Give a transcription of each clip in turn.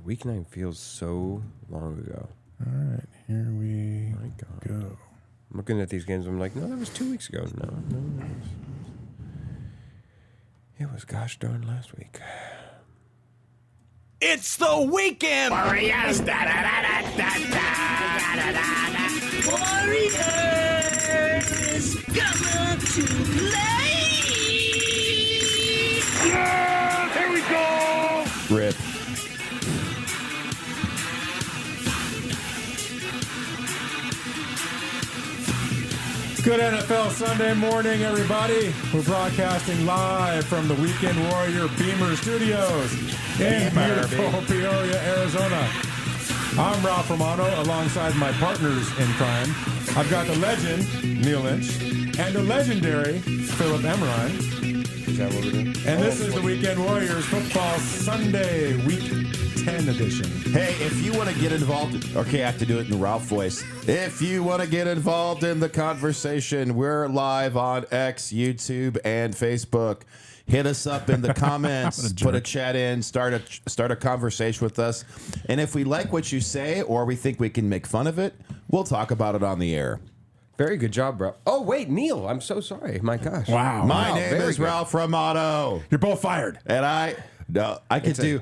Week 9 feels so long ago. All right, here we go. I'm looking at these games. I'm like, no, that was 2 weeks ago. No. It was gosh darn last week. It's the weekend! Warriors! Warriors! Come to play! Yeah! Here we go! Rip. Good NFL Sunday morning, everybody. We're broadcasting live from the Weekend Warrior Beamer Studios in beautiful Peoria, Arizona. I'm Ralph Romano, alongside my partners in crime. I've got the legend, Neil Lynch, and the legendary Philip Emerine. Is that what we're doing? And this is the Weekend Warriors Football Sunday, Week 10 edition. Hey, if you want to get involved, okay, I have to do it in the Ralph voice. If you want to get involved in the conversation, we're live on X, YouTube, and Facebook. Hit us up in the comments, put a chat in, start a conversation with us. And if we like what you say or we think we can make fun of it, we'll talk about it on the air. Very good job, bro. Oh, wait, Neil. I'm so sorry. My gosh. Wow. My name is Ralph Romano. You're both fired. And I could do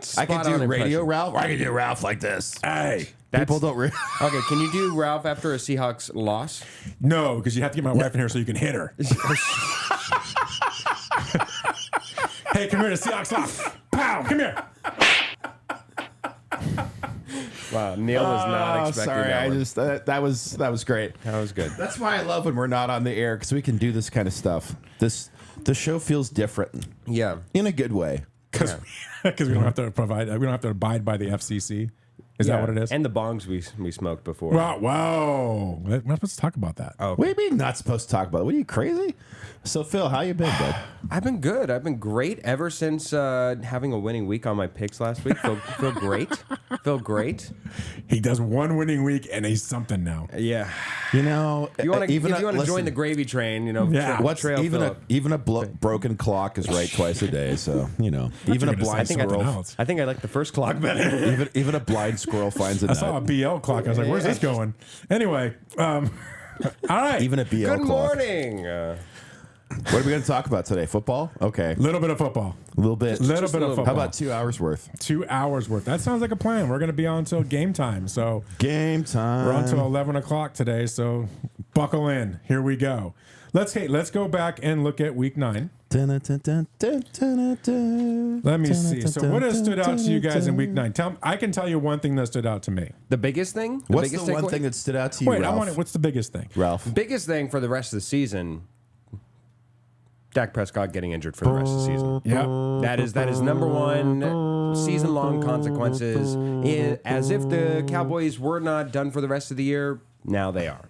radio Ralph, or I could do Ralph like this. Hey. People don't really. Okay, can you do Ralph after a Seahawks loss? No, because you have to get my wife in here so you can hit her. Hey, come here to Seahawks loss. Pow, come here. Wow, Neil was not expecting that. That was great. That was good. That's why I love when we're not on the air, because we can do this kind of stuff. The show feels different. Yeah. In a good way. Because we don't have to abide by the FCC. Is that what it is? And the bongs we smoked before. Wow. We're not supposed to talk about that. Oh, What do you mean not supposed to talk about it? What are you, crazy? So, Phil, how you been, bud? I've been good. I've been great ever since having a winning week on my picks last week. Feel great. Feel great. He does one winning week and he's something now. Yeah. You know, If you want to join the gravy train, even a broken clock is right twice a day. So, even a blind squirrel. I think I like the first clock better. even a blind squirrel finds a I saw a BL clock. I was like, where's this going? Anyway, all right. Even a BL Good clock. morning. What are we going to talk about today? Football? Okay. Little bit of football. A little bit. Little bit of football. How about 2 hours worth? 2 hours worth. That sounds like a plan. We're going to be on until game time. So Game time. we're on until 11 o'clock today. So buckle in. Here we go. Let's go back and look at week 9. Let me see. So what has stood out to you guys in week 9? I can tell you one thing that stood out to me. The biggest thing? What's the one thing that stood out to you, Wait, Ralph? I want it. What's the biggest thing? Ralph. Biggest thing for the rest of the season, Dak Prescott getting injured for the rest of the season. Yeah. That is number one. Season-long consequences. As if the Cowboys were not done for the rest of the year, now they are.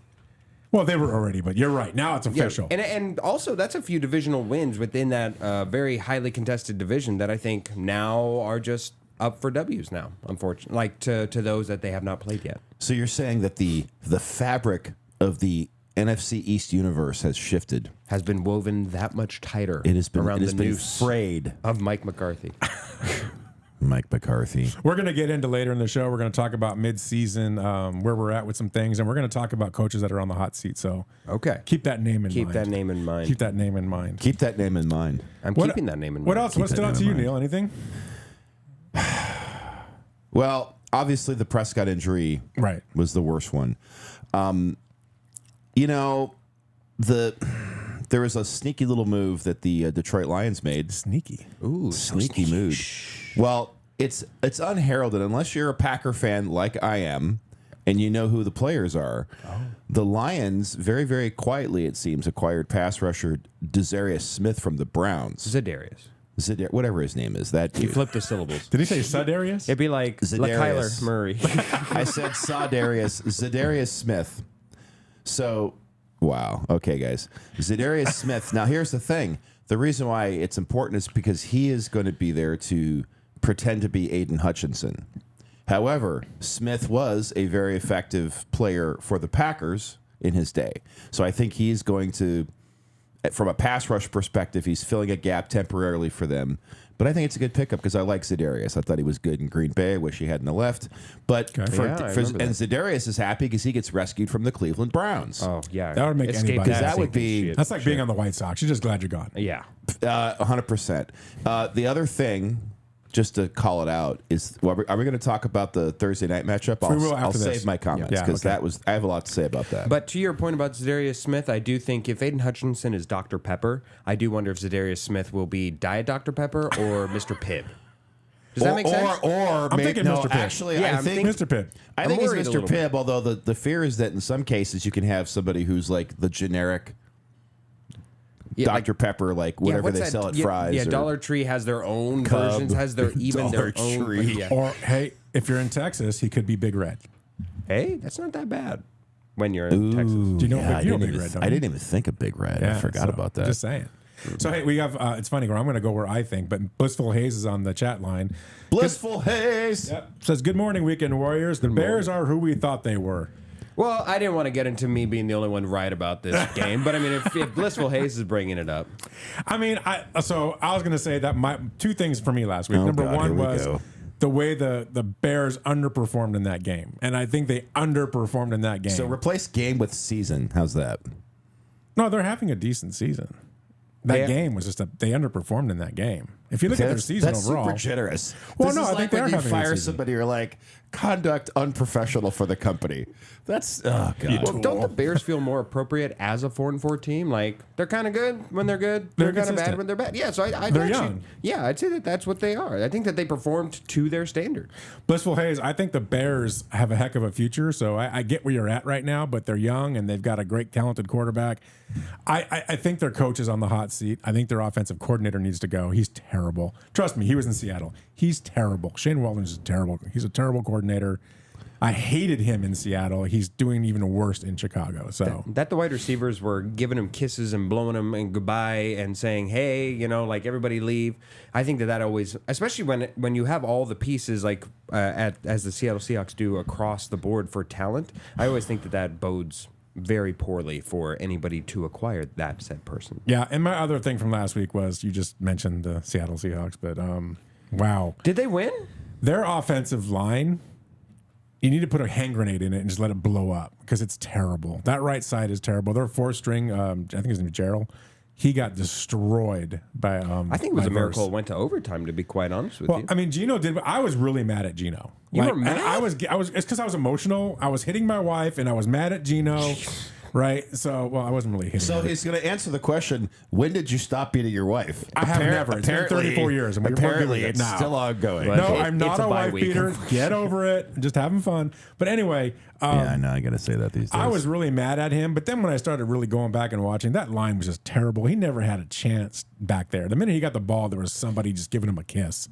Well, they were already, but you're right. Now it's official. Yeah. And also, that's a few divisional wins within that very highly contested division that I think now are just up for W's now, unfortunately, like to those that they have not played yet. So you're saying that the fabric of the NFC East universe has shifted. Has been woven that much tighter. It has been, around the noose frayed of Mike McCarthy. Mike McCarthy. We're going to get into later in the show. We're going to talk about mid-season, where we're at with some things, and we're going to talk about coaches that are on the hot seat. So keep that name in mind. Keep that name in mind. Keep that name in mind. Keep that name in mind. I'm keeping that name in mind. What else? What stood out to you, Neil? Anything? Well, obviously the Prescott injury was the worst one. There was a sneaky little move that the Detroit Lions made. Sneaky. Ooh, sneaky move. Well, it's unheralded unless you're a Packer fan like I am, and you know who the players are. The Lions, very, very quietly, it seems, acquired pass rusher Darius Smith from the Browns. Za'Darius. Whatever his name is. That dude. You flipped the syllables. Did he say Za'Darius? It'd be like Kyler Murray. I said Za'Darius Smith. So, wow. Okay, guys. Za'Darius Smith. Now, here's the thing. The reason why it's important is because he is going to be there to pretend to be Aiden Hutchinson. However, Smith was a very effective player for the Packers in his day. So I think he's going to from a pass rush perspective, he's filling a gap temporarily for them. But I think it's a good pickup because I like Za'Darius. I thought he was good in Green Bay. I wish he had in the left. But and Za'Darius is happy because he gets rescued from the Cleveland Browns. Oh, yeah. That would make anybody Because that would be... That's like being on the White Sox. You're just glad you're gone. Yeah. 100%. The other thing, just to call it out, is are we going to talk about the Thursday night matchup? I'll save my comments because I have a lot to say about that. But to your point about Za'Darius Smith, I do think if Aiden Hutchinson is Dr. Pepper, I do wonder if Za'Darius Smith will be Diet Dr. Pepper or Mr. Pibb. Does that make sense? I'm thinking Mr. Pibb. Actually, Yeah, I think Mr. Pibb. I think it's Mr. Pibb, although the fear is that in some cases you can have somebody who's like the generic Dr. Pepper, like whatever they sell at Fry's. Yeah, Dollar Tree has their own versions, has their Dollar own. Tree. Yeah. Or, hey, if you're in Texas, he could be Big Red. Hey, that's not that bad when you're in Texas. Do you know Big Red? I didn't even think of Big Red. I forgot about that. Just saying. So, hey, we have, it's funny, I'm going to go where I think, but Blissful Hayes is on the chat line. Blissful Hayes. Yep. Says, good morning, Weekend Warriors. The Bears are who we thought they were. Well, I didn't want to get into me being the only one right about this game, but I mean, if Blissful Hayes is bringing it up. I mean, I was going to say that two things for me last week. Number one was the way the Bears underperformed in that game. And I think they underperformed in that game. So replace game with season. How's that? No, they're having a decent season. That game was just they underperformed in that game. If you look at their season overall, super generous. Well, no, I think they're having a fire season. somebody or like conduct unprofessional for the company. That's oh god. Well, don't the Bears feel more appropriate as a 4-4 team? Like they're kind of good when they're good, they're kind of bad when they're bad. Yeah, so they're young. Yeah, I'd say that's what they are. I think that they performed to their standard. Blissful Hayes, I think the Bears have a heck of a future. So I get where you're at right now, but they're young and they've got a great, talented quarterback. I think their coach is on the hot seat. I think their offensive coordinator needs to go. He's terrible. Trust me, he was in Seattle. He's terrible. Shane Waldron's terrible. He's a terrible coordinator. I hated him in Seattle. He's doing even worse in Chicago. So that the wide receivers were giving him kisses and blowing him and goodbye and saying, "Hey, like everybody leave." I think that always, especially when you have all the pieces like as the Seattle Seahawks do across the board for talent, I always think that bodes very poorly for anybody to acquire that said person. Yeah, and my other thing from last week was you just mentioned the Seattle Seahawks, but wow, did they win? Their offensive line. You need to put a hand grenade in it and just let it blow up because it's terrible. That right side is terrible. Their fourth string, I think his name is Gerald, he got destroyed by. I think it was a miracle it went to overtime. To be quite honest with you, I mean, Gino did. I was really mad at Gino. You were mad? I was. It's because I was emotional. I was hitting my wife, and I was mad at Gino. Right, so I wasn't really hitting. So he's going to answer the question: when did you stop beating your wife? I have never. It's been 34 years, and apparently it's still ongoing. No, I'm not a wife beater. Get over it. I'm just having fun. But anyway, yeah, I know. I got to say that these days. I was really mad at him, but then when I started really going back and watching, that line was just terrible. He never had a chance back there. The minute he got the ball, there was somebody just giving him a kiss,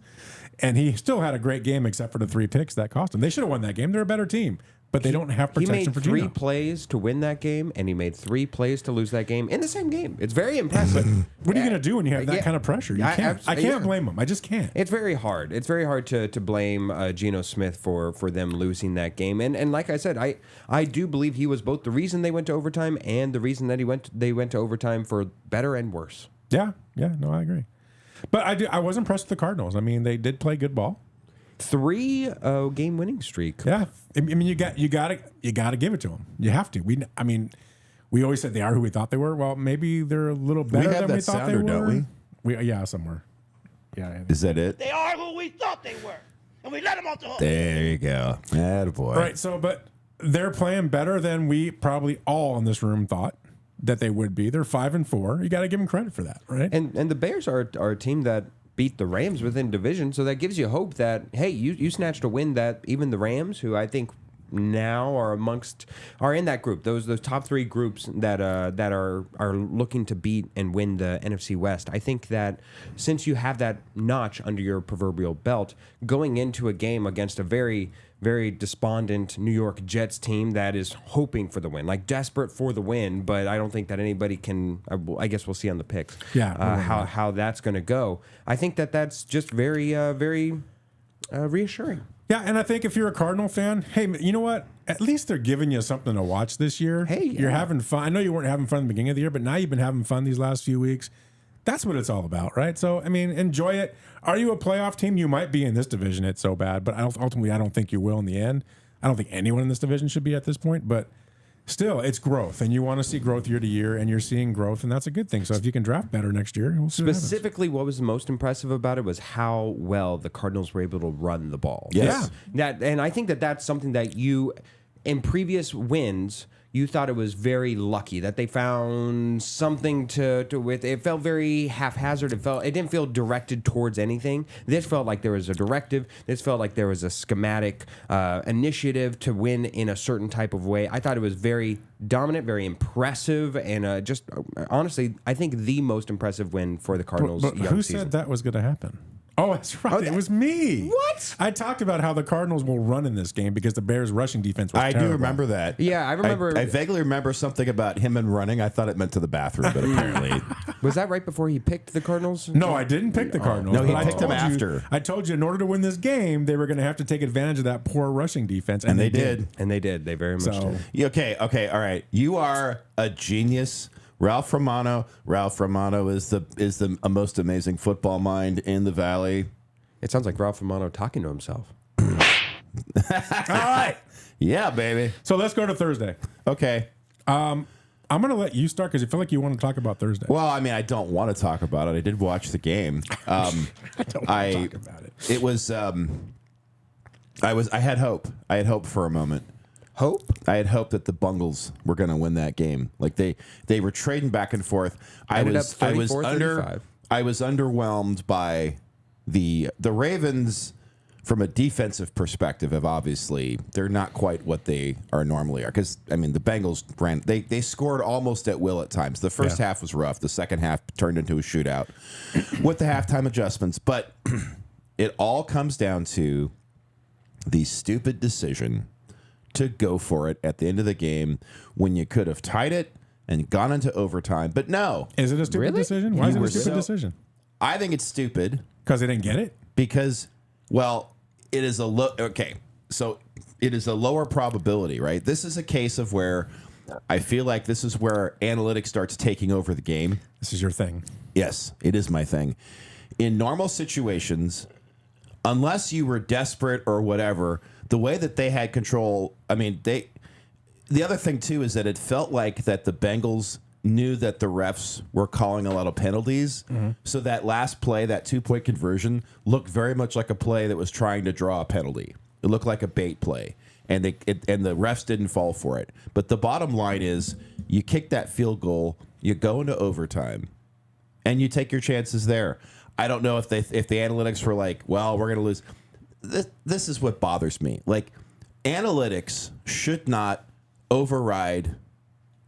and he still had a great game except for the 3 picks that cost him. They should have won that game. They're a better team. But they don't have protection for Gino. He made 3 plays to win that game, and he made 3 plays to lose that game in the same game. It's very impressive. What are you going to do when you have that kind of pressure? You can't. I can't blame him. I just can't. It's very hard. It's very hard to blame Geno Smith for them losing that game. And like I said, I do believe he was both the reason they went to overtime and the reason that they went to overtime for better and worse. Yeah. No, I agree. But I was impressed with the Cardinals. I mean, they did play good ball. 3 game winning streak. Yeah, I mean you got to give it to them. You have to. We always said they are who we thought they were. Well, maybe they're a little better than we thought they were. Don't we? Yeah, somewhere. Yeah. Is that it? They are who we thought they were, and we let them off the hook. There you go. Attaboy. Right. So, but they're playing better than we probably all in this room thought that they would be. They're 5-4. You got to give them credit for that, right? And the Bears are a team that beat the Rams within division, so that gives you hope that hey, you snatched a win that even the Rams, who I think now are in that group, those top 3 groups that are looking to beat and win the NFC West. I think that since you have that notch under your proverbial belt, going into a game against a very, very despondent New York Jets team that is hoping for the win, like desperate for the win, but I don't think that anybody can. I guess we'll see on the picks. Yeah, how that's going to go. I think that's just very very reassuring. Yeah, and I think if you're a Cardinal fan, hey, you know what? At least they're giving you something to watch this year. Hey, You're having fun. I know you weren't having fun at the beginning of the year, but now you've been having fun these last few weeks. That's what it's all about, right? So, I mean, enjoy it. Are you a playoff team? You might be in this division. It's so bad, but ultimately, I don't think you will in the end. I don't think anyone in this division should be at this point, but still, it's growth, and you want to see growth year to year, and you're seeing growth, and that's a good thing. So if you can draft better next year, we'll see Specifically, what was the most impressive about it was how well the Cardinals were able to run the ball. Yes. And I think that that's something that you, in previous wins, you thought it was very lucky that they found something to with. It felt very haphazard. It didn't feel directed towards anything. This felt like there was a directive. This felt like there was a schematic initiative to win in a certain type of way. I thought it was very dominant, very impressive, and just honestly, I think the most impressive win for the Cardinals. But who said that was going to happen? Oh, that's right. It was me. What? I talked about how the Cardinals will run in this game because the Bears' rushing defense was terrible. do remember that. Yeah, I remember. I vaguely remember something about him and running. I thought it meant to the bathroom, but apparently. Was that right before he picked the Cardinals? No, I didn't pick the Cardinals. No, he but picked them after. I told you in order to win this game, they were going to have to take advantage of that poor rushing defense. And they did. And they did. They very much So- did. Okay, all right. You are a genius. Ralph Romano is the most amazing football mind in the Valley. It sounds like Ralph Romano talking to himself. All right. Yeah, baby. So let's go to Thursday. Okay. I'm going to let you start because I feel like you want to talk about Thursday. Well, I mean, I don't want to talk about it. I did watch the game. I don't want to talk about it. It was. I had hope. I had hope for a moment. Hope? I had hope that the Bungles were going to win that game. Like they were trading back and forth. I Ended was up 34-35. underwhelmed by the Ravens. From a defensive perspective, they're not quite what they are normally are. Because I mean, the Bengals they scored almost at will at times. The first half was rough. The second half turned into a shootout with the halftime adjustments. But it all comes down to the stupid decision to go for it at the end of the game when you could have tied it and gone into overtime. But no, Is it a stupid decision? Why is it a stupid decision? I think it's stupid Because they didn't get it? because, well, it is so it is a lower probability, right? This is a case of where I feel like this is where analytics starts taking over the game. This is your thing. Yes, it is my thing. In normal situations, unless you were desperate or whatever, the way that they had control, I mean, the other thing too is that it felt like that the Bengals knew that the refs were calling a lot of penalties. So that last play, that 2-point conversion, looked very much like a play that was trying to draw a penalty. It looked like a bait play. And the refs didn't fall for it. But the bottom line is you kick that field goal, you go into overtime, and you take your chances there. I don't know if the analytics were like, well, we're going to lose. This is what bothers me. Like, analytics should not override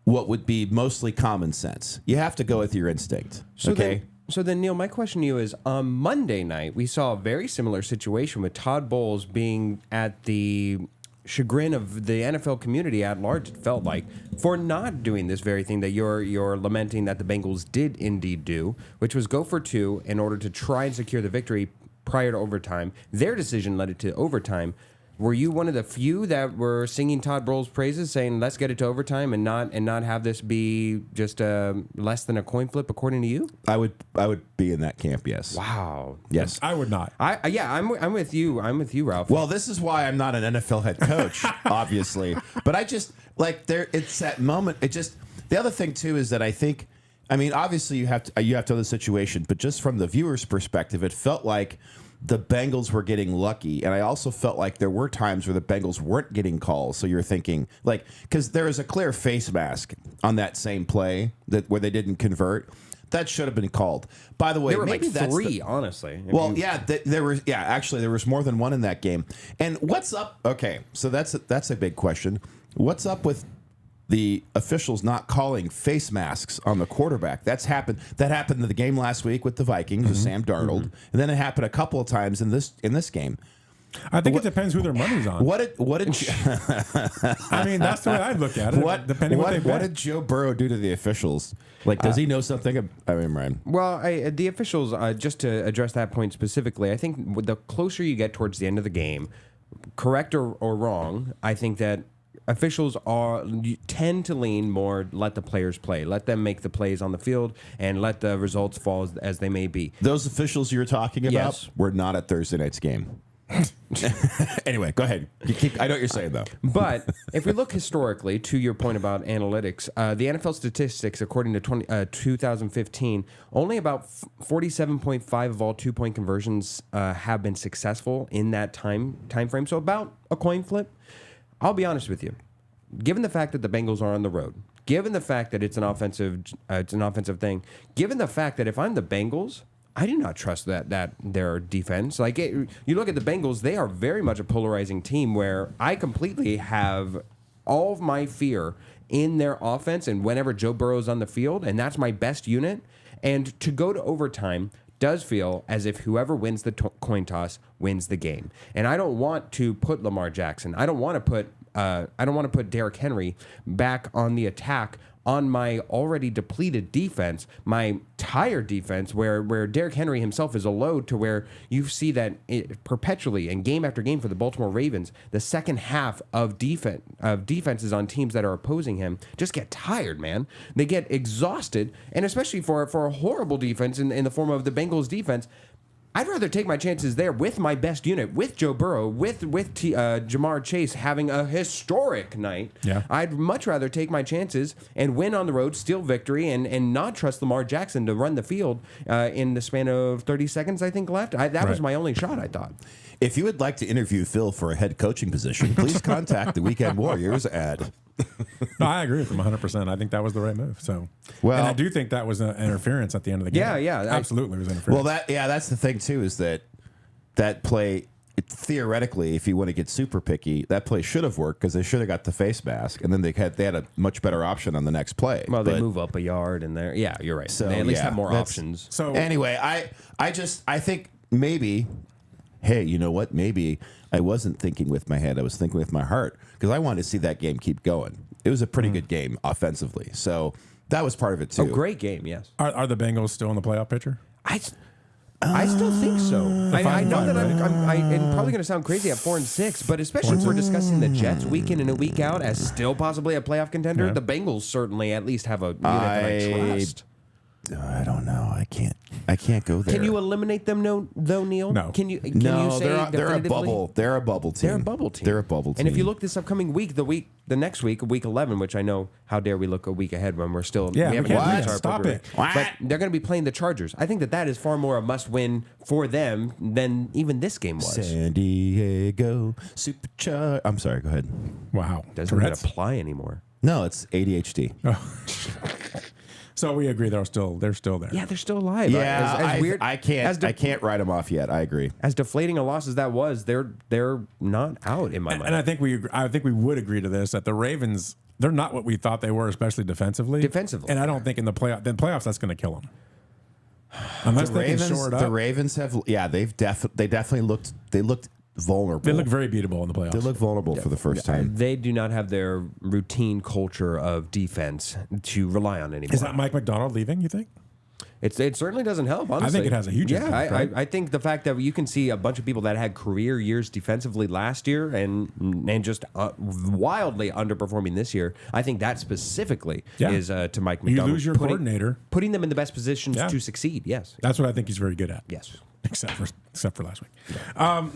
what would be mostly common sense. You have to go with your instinct. Okay. So then, Neil, my question to you is: on Monday night, we saw a very similar situation with Todd Bowles being at the chagrin of the NFL community at large. It felt like for not doing this very thing that you're lamenting that the Bengals did indeed do, which was go for 2 in order to try and secure the victory prior to overtime. Their decision led it to overtime. Were you one of the few that were singing Todd Bowles' praises, saying let's get it to overtime and not have this be just less than a coin flip, according to you? I would be in that camp. Yes. Wow. Yes. I would not. I'm with you. I'm with you, Ralph. Well, this is why I'm not an NFL head coach, obviously. But I just like it's that moment. It just the other thing too is that I think, I mean, obviously you have to know the situation, but just from the viewer's perspective, it felt like the Bengals were getting lucky, and I also felt like there were times where the Bengals weren't getting calls. So you're thinking, like, because there is a clear face mask on that same play where they didn't convert. That should have been called. By the way, there were maybe like that's 3, honestly. Well, there was. Yeah, actually, there was more than one in that game. And what's up? Okay, so that's a big question. What's up with the officials not calling face masks on the quarterback? That happened in the game last week with the Vikings with Sam Darnold, and then it happened a couple of times in this game. I think it depends who their money's on. What did I mean, that's the way I'd look at it. Depending what did Joe Burrow do to the officials? Like, does he know something? I mean, Ryan. Well, the officials, just to address that point specifically, I think the closer you get towards the end of the game, correct or wrong, I think that officials tend to lean more, let the players play. Let them make the plays on the field and let the results fall as they may be. Those officials you're talking about Yes. were not at Thursday night's game. Anyway, go ahead. I know what you're saying, though. But if we look historically, to your point about analytics, the NFL statistics, according to 2015, only about 47.5 of all two-point conversions have been successful in that time frame. So about a coin flip. I'll be honest with you. Given the fact that the Bengals are on the road, given the fact that it's an offensive thing, given the fact that if I'm the Bengals, I do not trust that their defense. You look at the Bengals; they are very much a polarizing team. Where I completely have all of my fear in their offense, and whenever Joe Burrow's on the field, and that's my best unit. And to go to overtime does feel as if whoever wins the coin toss wins the game. And I don't want to put Lamar Jackson. I don't want to put Derrick Henry back on the attack on my already depleted defense, my tired defense, where Derrick Henry himself is a load to where you see that perpetually and game after game for the Baltimore Ravens, the second half of defenses on teams that are opposing him just get tired, man. They get exhausted, and especially for a horrible defense in the form of the Bengals defense, I'd rather take my chances there with my best unit, with Joe Burrow, with Jamar Chase having a historic night. Yeah. I'd much rather take my chances and win on the road, steal victory, and not trust Lamar Jackson to run the field in the span of 30 seconds, I think, left. That was my only shot, I thought. If you would like to interview Phil for a head coaching position, please contact the Weekend Warriors at... No, I agree with him 100%. I think that was the right move. So, Well- and I do think that was an interference at the end of the game. Yeah. Absolutely was interference. Well, that's the thing, too, is that play, theoretically, if you want to get super picky, that play should have worked because they should have got the face mask, and then they had a much better option on the next play. Well, they move up a yard, and you're right. So, they at least yeah, have more that's- options. So Anyway, I think maybe, hey, you know what? Maybe I wasn't thinking with my head. I was thinking with my heart because I wanted to see that game keep going. It was a pretty good game offensively. So that was part of it, too. A great game, yes. are the Bengals still in the playoff picture? I still think so. I know that I'm probably going to sound crazy at 4-6, but especially if we're discussing the Jets week in and a week out as still possibly a playoff contender, Yeah. the Bengals certainly at least have a unit that I trust. I don't know. I can't go there. Can you eliminate them, though, Neil? No. Can you No, say they're a definitively? bubble. They're a bubble team. They're a bubble team. They're a bubble team. And if you look this upcoming week, the next week, week 11, which I know, how dare we look a week ahead when we're still Yeah, we haven't we can't even do reached that. our Stop appropriate- it. What? But they're going to be playing the Chargers. I think that is far more a must-win for them than even this game was. San Diego Supercharged. I'm sorry. Go ahead. Wow. Doesn't even Tourette's? apply anymore. No, it's ADHD. So we agree they're still there. Yeah, they're still alive. Yeah, as weird. I can't write them off yet. I agree. As deflating a loss as that was, they're not out in my mind. And I think we would agree to this that the Ravens, they're not what we thought they were, especially defensively. Defensively. And I don't think in the playoffs that's going to kill them. Unless they can shore it up. The Ravens have, they definitely looked vulnerable. They look very beatable in the playoffs. They look vulnerable for the first time. They do not have their routine culture of defense to rely on anymore. Is that Mike McDonald leaving, you think? It certainly doesn't help, honestly. I think it has a huge Yeah, impact, right? I think the fact that you can see a bunch of people that had career years defensively last year and just wildly underperforming this year, I think that specifically is to Mike McDonald. You lose your coordinator. Putting them in the best positions to succeed, yes. That's what I think he's very good at. Yes. Except for last week.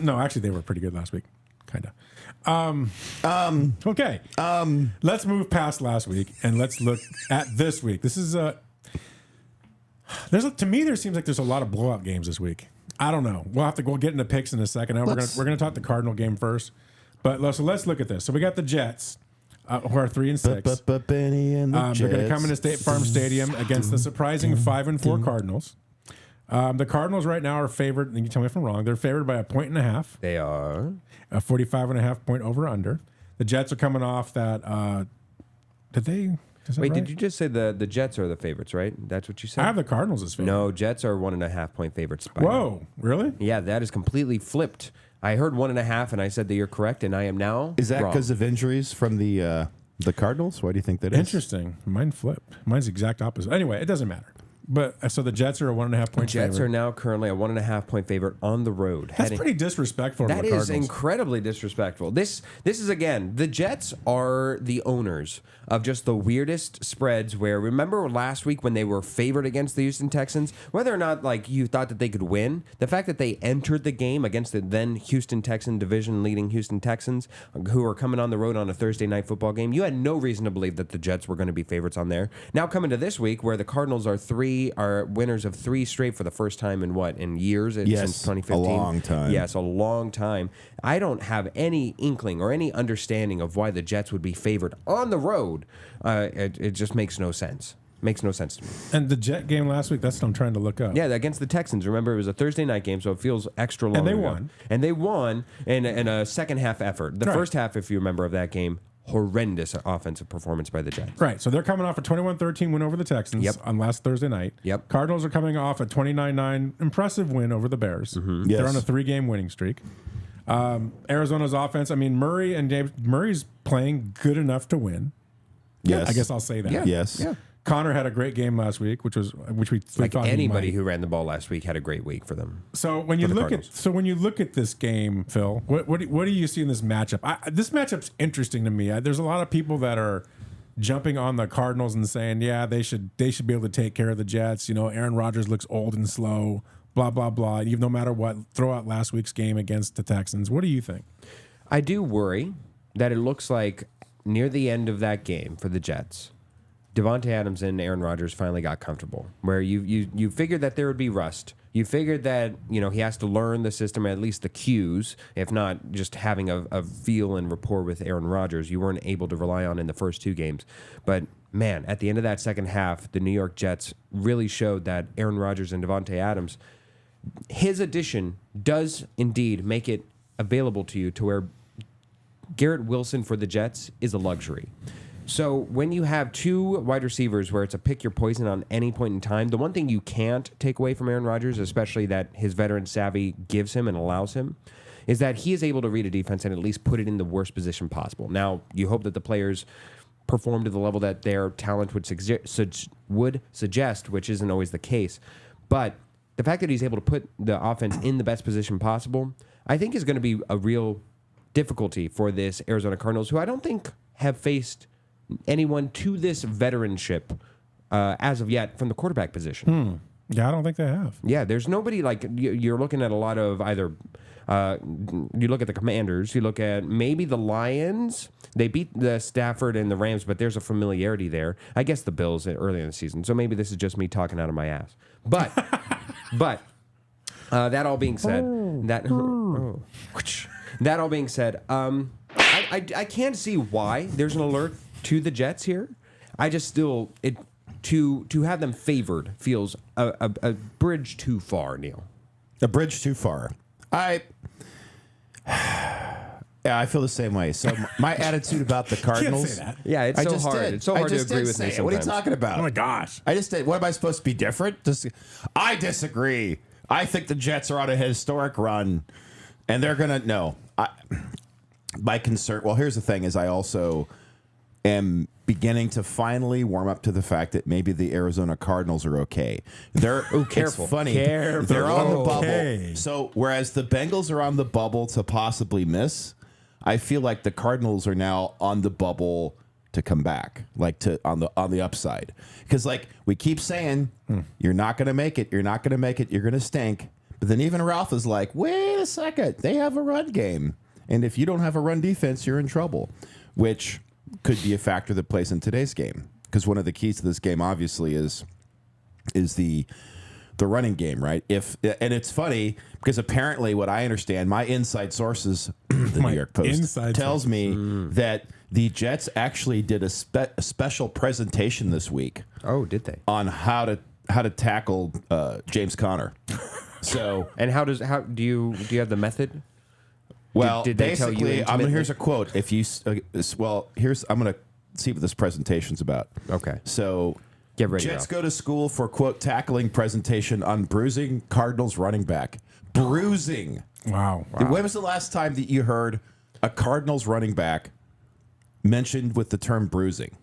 No, actually, they were pretty good last week. Kind of. Okay. Let's move past last week and let's look at this week. This is to me, there seems like there's a lot of blowout games this week. I don't know. We'll have to go get into picks in a second. We're gonna talk the Cardinal game first. But so let's look at this. So we got the Jets, who are 3-6. Benny and the They're going to Jets. come into State Farm Stadium against the surprising 5-4 Cardinals. The Cardinals right now are favored. And you can tell me if I'm wrong. They're favored by 1.5. They are. A 45.5 point over under. The Jets are coming off that. Did they? Wait, did you just say the Jets are the favorites, right? That's what you said? I have the Cardinals as favorite. No, Jets are 1.5 point favorites. Whoa, really? Yeah, that is completely flipped. I heard 1.5, and I said that you're correct, and I am now Is that wrong. because of injuries from the Cardinals? Why do you think that is? Interesting. Mine flipped. Mine's the exact opposite. Anyway, it doesn't matter. But so the Jets are a 1.5 point Jets favorite. are now currently a 1.5 point favorite on the road. That's pretty disrespectful to That the is Cardinals. incredibly disrespectful. This is, again, the Jets are the owners of just the weirdest spreads where, remember last week when they were favored against the Houston Texans? Whether or not like you thought that they could win, the fact that they entered the game against the then Houston Texan division leading Houston Texans, who are coming on the road on a Thursday night football game, you had no reason to believe that the Jets were going to be favorites on there. Now coming to this week where the Cardinals are winners of 3 straight for the first time in years since 2015. A long time. Yes, a long time. I don't have any inkling or any understanding of why the Jets would be favored on the road. It just makes no sense. Makes no sense to me. And the Jet game last week, that's what I'm trying to look up. Yeah, against the Texans. Remember, it was a Thursday night game, so it feels extra long. And they ago. won. And they won in a second half effort. The first half, if you remember, of that game, horrendous offensive performance by the Jets. Right, so they're coming off a 21-13 win over the Texans on last Thursday night. Yep. Cardinals are coming off a 29-9 impressive win over the Bears. Mm-hmm. They're on a 3-game winning streak. Arizona's offense, I mean, Murray's playing good enough to win. Yes. I guess I'll say that. Yeah. Yes. Yeah. Connor had a great game last week, which we Like thought anybody he might. who ran the ball last week had a great week for them. So when you look at this game, Phil, what do you see in this matchup? This matchup's interesting to me. There's a lot of people that are jumping on the Cardinals and saying, yeah, they should be able to take care of the Jets. You know, Aaron Rodgers looks old and slow. Blah blah blah. Even no matter what, throw out last week's game against the Texans. What do you think? I do worry that it looks like near the end of that game for the Jets, Devontae Adams and Aaron Rodgers finally got comfortable, where you figured that there would be rust. You figured that, you know, he has to learn the system, at least the cues, if not just having a feel and rapport with Aaron Rodgers. You weren't able to rely on in the first 2 games. But, man, at the end of that second half, the New York Jets really showed that Aaron Rodgers and Devontae Adams, his addition does indeed make it available to you to where Garrett Wilson for the Jets is a luxury. So when you have 2 wide receivers where it's a pick your poison on any point in time, the one thing you can't take away from Aaron Rodgers, especially that his veteran savvy gives him and allows him, is that he is able to read a defense and at least put it in the worst position possible. Now, you hope that the players perform to the level that their talent would suggest, which isn't always the case. But the fact that he's able to put the offense in the best position possible, I think is going to be a real difficulty for this Arizona Cardinals, who I don't think have faced anyone to this veteranship as of yet from the quarterback position. Yeah, I don't think they have. Yeah, there's nobody like you're looking at a lot of either. You look at the Commanders, you look at maybe the Lions. They beat the Stafford and the Rams, but there's a familiarity there. I guess the Bills early in the season. So maybe this is just me talking out of my ass. But that all being said, that all being said, I can't see why there's an alert to the Jets here. I just still to have them favored feels a bridge too far, Neil. A bridge too far. Yeah, I feel the same way. So my attitude about the Cardinals. Can't say that. Yeah, it's so hard. It's so hard to agree with me sometimes. What are you talking about? Oh my gosh. I just did. What am I supposed to be different? I disagree. I think the Jets are on a historic run, and they're gonna my concern. Well, here's the thing: is I also am beginning to finally warm up to the fact that maybe the Arizona Cardinals are okay. They're careful. It's funny. Careful. They're on the bubble. Okay. So whereas the Bengals are on the bubble to possibly miss, I feel like the Cardinals are now on the bubble to come back, like on the upside. Because like we keep saying, you're not going to make it. You're not going to make it. You're going to stink. But then even Ralph is like, wait a second. They have a run game. And if you don't have a run defense, you're in trouble, which could be a factor that plays in today's game. Because one of the keys to this game, obviously, is the running game, right? And it's funny because apparently, what I understand, my inside sources, the New York Post, tells me that the Jets actually did a special presentation this week. Oh, did they? On how to tackle James Conner. So, and how do you have the method? Well, did they tell you basically, here's a quote. If you, I'm going to see what this presentation's about. Okay. So, get ready. Jets go to school for quote tackling presentation on bruising Cardinals running back. Bruising. Wow. When was the last time that you heard a Cardinals running back mentioned with the term bruising?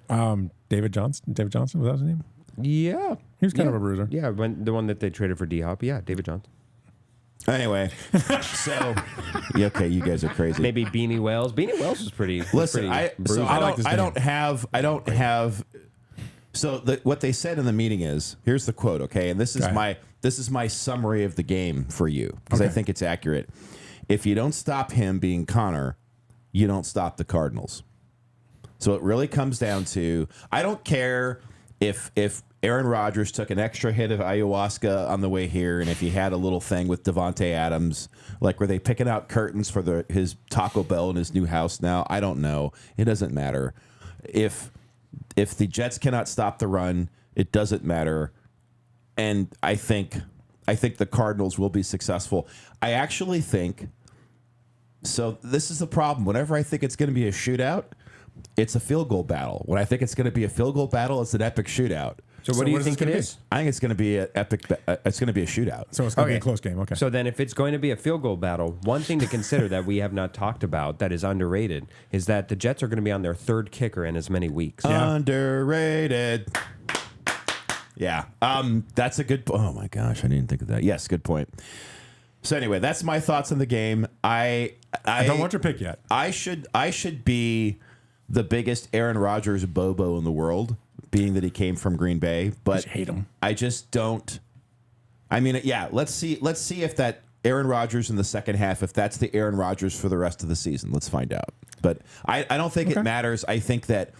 David Johnson. David Johnson, was that his name? Yeah. He was kind of a bruiser. Yeah, the one that they traded for D-Hop. Yeah, David Johnson. Anyway, so okay, you guys are crazy. Maybe Beanie Wells. Beanie Wells was pretty. Listen, bruising. I don't have. So what they said in the meeting is, here's the quote, okay, and this is my summary of the game for you because I think it's accurate. If you don't stop him being Connor, you don't stop the Cardinals. So it really comes down to, I don't care if Aaron Rodgers took an extra hit of ayahuasca on the way here, and if he had a little thing with Devontae Adams, like were they picking out curtains for his Taco Bell in his new house now? I don't know. It doesn't matter. If the Jets cannot stop the run, it doesn't matter. And I think the Cardinals will be successful. I actually think, so this is the problem. Whenever I think it's going to be a shootout, it's a field goal battle. When I think it's going to be a field goal battle, it's an epic shootout. So what do you think it is? I think it's going to be an epic. It's going to be a shootout. So it's going to be a close game. Okay. So then, if it's going to be a field goal battle, one thing to consider that we have not talked about that is underrated is that the Jets are going to be on their third kicker in as many weeks. Yeah. Underrated. Yeah. That's a good. Oh my gosh, I didn't think of that. Yes, good point. So anyway, that's my thoughts on the game. I don't want your pick yet. I should be the biggest Aaron Rodgers bobo in the world, being that he came from Green Bay, but I hate him. I just don't. I mean, yeah. Let's see if that Aaron Rodgers in the second half, if that's the Aaron Rodgers for the rest of the season. Let's find out. But I don't think it matters. I think that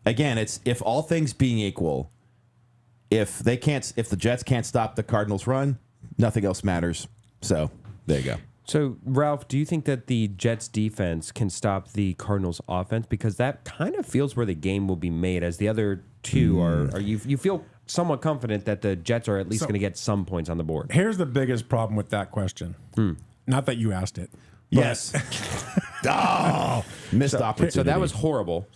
again, it's if all things being equal, if the Jets can't stop the Cardinals' run, nothing else matters. So there you go. So, Ralph, do you think that the Jets defense can stop the Cardinals offense? Because that kind of feels where the game will be made, as the other two are you feel somewhat confident that the Jets are at least going to get some points on the board. Here's the biggest problem with that question. Not that you asked it. Yes. Missed opportunity. So that was horrible.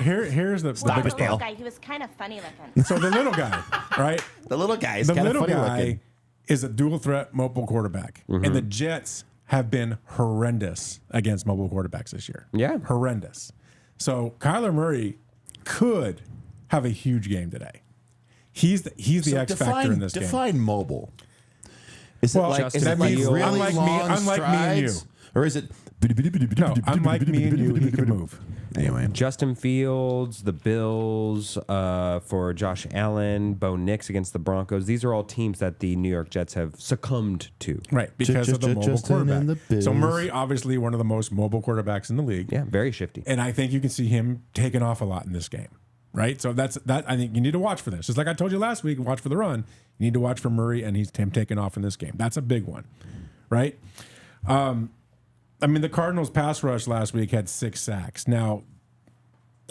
Here's the biggest problem. Guy, he was kind of funny looking. So the little guy, right? The little guy is kind of funny looking. Is a dual threat mobile quarterback. And the Jets have been horrendous against mobile quarterbacks this year. Yeah. Horrendous. So Kyler Murray could have a huge game today. He's the X factor in this game. Define mobile. Is it like really long strides? Me and you. Or is it... No, unlike me and you, he can move. Anyway. Justin Fields, the Bills, for Josh Allen, Bo Nix against the Broncos. These are all teams that the New York Jets have succumbed to. Right, because of the mobile quarterback. So Murray, obviously one of the most mobile quarterbacks in the league. Yeah, very shifty. And I think you can see him taking off a lot in this game. Right? So that I think you need to watch for this. Just like I told you last week, watch for the run. You need to watch for Murray and him taking off in this game. That's a big one. Right? I mean, the Cardinals' pass rush last week had 6 sacks. Now,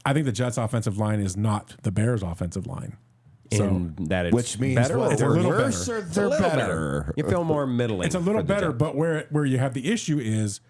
I think the Jets' offensive line is not the Bears' offensive line. So, that it's which means better, it's a little worse better. or they're better. You feel more middling. It's a little for the better, Jets. but where you have the issue is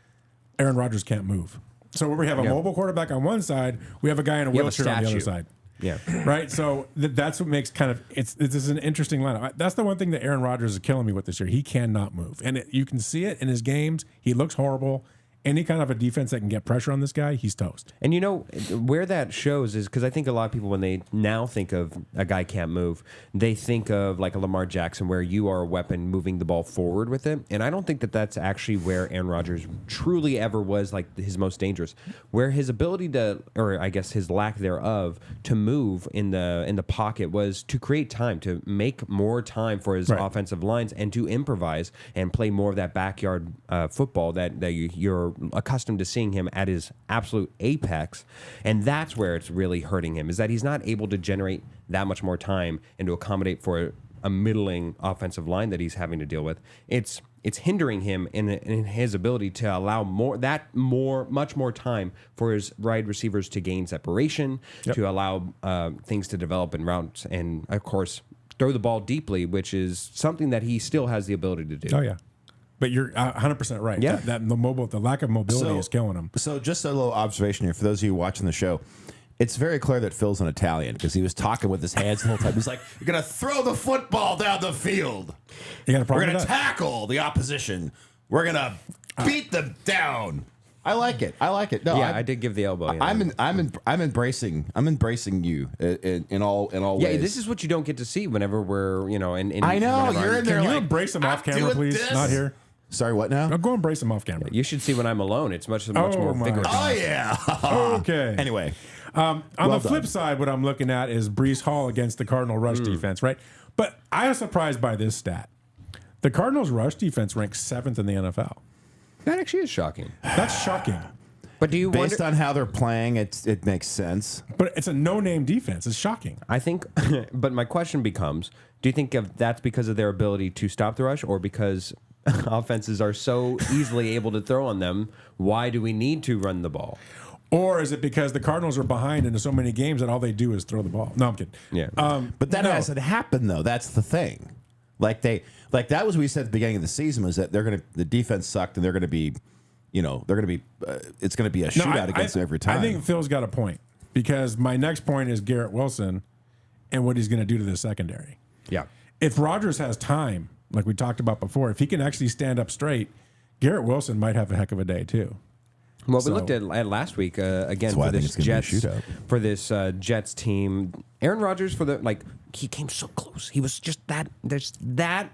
Aaron Rodgers can't move. So where we have a mobile quarterback on one side, we have a guy in a wheelchair on the other side. Yeah. Right? So that's what makes this is an interesting lineup. That's the one thing that Aaron Rodgers is killing me with this year. He cannot move. And you can see it in his games. He looks horrible. Any kind of a defense that can get pressure on this guy, he's toast. And you know, where that shows is because I think a lot of people, when they now think of a guy can't move, they think of like a Lamar Jackson where you are a weapon moving the ball forward with it. And I don't think that that's actually where Aaron Rodgers truly ever was like his most dangerous. Where his ability to, or I guess his lack thereof, to move in the pocket was to create time, to make more time for his offensive lines and to improvise and play more of that backyard football that you're accustomed to seeing him at his absolute apex. And that's where it's really hurting him, is that he's not able to generate that much more time and to accommodate for a middling offensive line that he's having to deal with. It's hindering him in his ability to allow much more time for his wide receivers to gain separation, to allow things to develop in routes, and of course throw the ball deeply, which is something that he still has the ability to do. Oh yeah. But you're 100% right. Yeah. The lack of mobility is killing him. So just a little observation here for those of you watching the show. It's very clear that Phil's an Italian because he was talking with his hands the whole time. He's like, "You're gonna throw the football down the field. You got a problem We're gonna with that? tackle the opposition. We're gonna beat them down." I like it. No, Yeah, I did give the elbow. I'm embracing you in all ways. Yeah, this is what you don't get to see whenever we're I know whenever you're in there. Can you like, embrace him I'm off camera, doing please? this. Not here. Sorry, what now? I'll go embrace him off camera. You should see when I'm alone. It's much Oh, more my vigorous. God. Oh yeah. Okay. Anyway, On Well the flip done. side, what I'm looking at is Breece Hall against the Cardinal rush defense, right? But I was surprised by this stat. The Cardinals rush defense ranks 7th in the NFL. That actually is shocking. That's shocking. But do you based wonder? on how they're playing, it makes sense. But it's a no-name defense. It's shocking. I think, but my question becomes: do you think that's because of their ability to stop the rush, or because offenses are so easily able to throw on them? Why do we need to run the ball? Or is it because the Cardinals are behind in so many games that all they do is throw the ball? No, I'm kidding. Yeah. But that no. hasn't happened though. That's the thing. Like that was what we said at the beginning of the season was that the defense sucked and they're gonna be, it's gonna be a shootout against them every time. I think Phil's got a point because my next point is Garrett Wilson and what he's going to do to the secondary. Yeah. If Rodgers has time, like we talked about before, if he can actually stand up straight, Garrett Wilson might have a heck of a day too. Well, we looked at last week again why for I think this it's gonna be a Jets shootout. for this Jets team. Aaron Rodgers he came so close. He was just that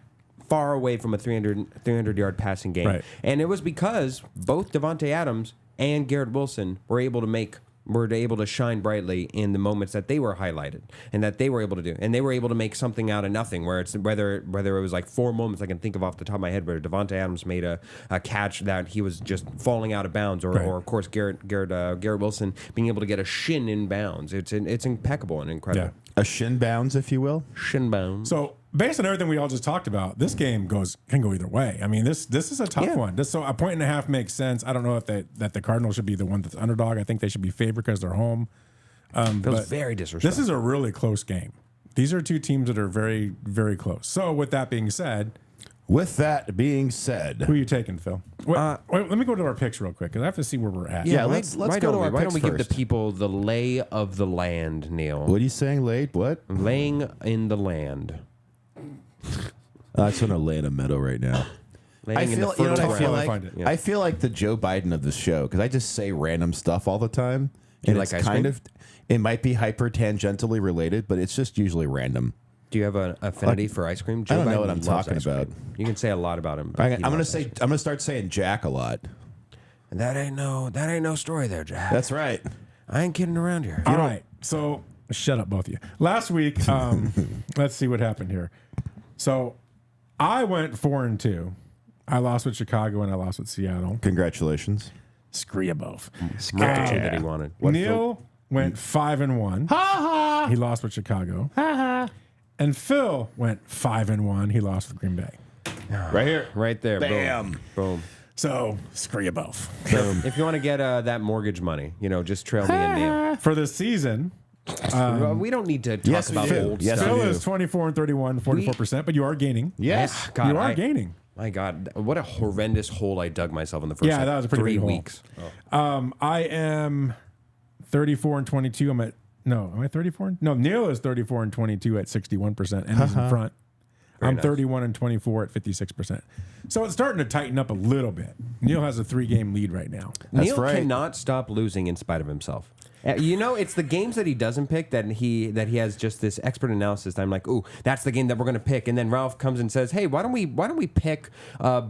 far away from a 300 yard passing game, Right. and it was because both Devontae Adams and Garrett Wilson were able to shine brightly in the moments that they were highlighted and that they were able to do, and they were able to make something out of nothing. Where it's whether it was like 4 moments I can think of off the top of my head where Devontae Adams made a catch that he was just falling out of bounds, or of course Garrett Wilson being able to get a shin in bounds. It's impeccable and incredible. Yeah. a shin bounds, if you will. Shin bounds. So based on everything we all just talked about, this game can go either way. I mean, this is a tough one. So a 1.5 makes sense. I don't know if that the Cardinals should be the one that's underdog. I think they should be favored because they're home. Feels but very disrespectful. This is a really close game. These are two teams that are very, very close. So with that being said, who are you taking, Phil? Wait, let me go to our picks real quick because I have to see where we're at. Yeah, let's go to our Why don't we picks give the first. people the lay of the land, Neil? What are you saying, Lade? What? Laying in the land. I just want to lay in a meadow right now. Laying in the fertile I feel ground. like? Yeah. I feel like the Joe Biden of the show because I just say random stuff all the time. Do you And like it's ice kind cream? of, it might be hyper tangentially related, but it's just usually random. Do you have an affinity for ice cream? I don't know Biden what I'm loves talking ice cream. about. You can say a lot about him. but I'm he gonna loves say ice cream. I'm gonna start saying Jack a lot. That ain't no story there, Jack. That's right. I ain't kidding around here. All right. So shut up, both of you. Last week, let's see what happened here. So I went 4-2. I lost with Chicago and I lost with Seattle. Congratulations. Screw you both. Skipped the two that he wanted. Neil went 5-1. He lost with Chicago. And Phil went 5-1. He lost with Green Bay. Right here. Right there. Bam. Boom. Boom. So screw you both. If you want to get that mortgage money, just trail me and Neil. For this season, Well, we don't need to talk yes, we about do. old Yes, stuff. we Phil do. is 24-31, 44%, but you are gaining. Yes. God, You are gaining. My God, what a horrendous hole I dug myself in the first Yeah, that was a pretty 3 big hole. weeks. I am 34-22. Am I 34? No, Neil is 34-22 at 61%, and he's in front. I'm nice. 31-24 at 56%. So it's starting to tighten up a little bit. Neil has a 3-game lead right now. That's Neil right. cannot stop losing in spite of himself. It's the games that he doesn't pick that he has just this expert analysis. I'm like, ooh, that's the game that we're going to pick. And then Ralph comes and says, hey, why don't we pick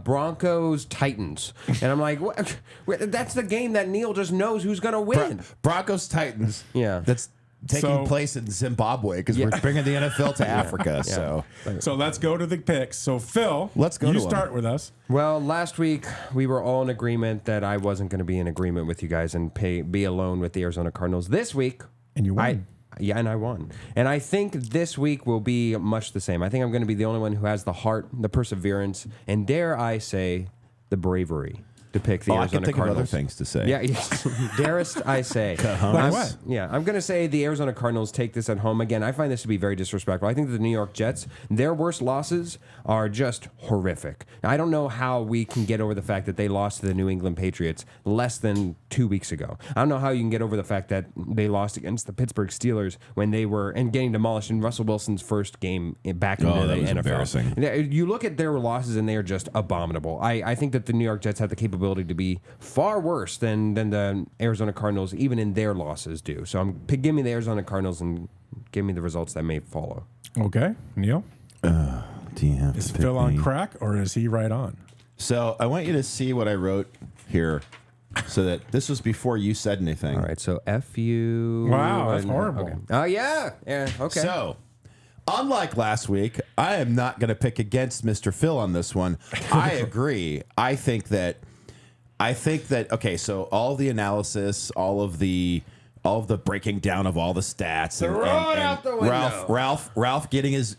Broncos Titans? And I'm like, what? That's the game that Neil just knows who's going to win. Broncos Titans. Yeah. That's taking place in Zimbabwe because we're bringing the NFL to Africa. So So let's go to the picks. So Phil, Let's go You to 'em. start with us. Well, last week we were all in agreement that I wasn't going to be in agreement with you guys and be alone with the Arizona Cardinals. This week, And you won. and I won. And I think this week will be much the same. I think I'm going to be the only one who has the heart, the perseverance, and dare I say, the bravery to pick the I Arizona can think Cardinals. of other things to say. Yeah, yes. Darest I say. Like what? Yeah, I'm going to say the Arizona Cardinals take this at home. Again, I find this to be very disrespectful. I think that the New York Jets, their worst losses are just horrific. Now, I don't know how we can get over the fact that they lost to the New England Patriots less than 2 weeks ago. I don't know how you can get over the fact that they lost against the Pittsburgh Steelers when they were getting demolished in Russell Wilson's first game back into the that was NFL. embarrassing. You look at their losses and they are just abominable. I think that the New York Jets have the capability capability to be far worse than the Arizona Cardinals, even in their losses, do. So give me the Arizona Cardinals and give me the results that may follow. Okay, Neil. Do you have Is to pick Phil on me? crack or is he right on? So I want you to see what I wrote here, so that this was before you said anything. All right, so FU. Wow, that's horrible. Okay. Oh, yeah. Okay. So, unlike last week, I am not going to pick against Mr. Phil on this one. I agree. I think that. Okay, so all the analysis, all of the breaking down of all the stats, Throw it out the window. Ralph getting his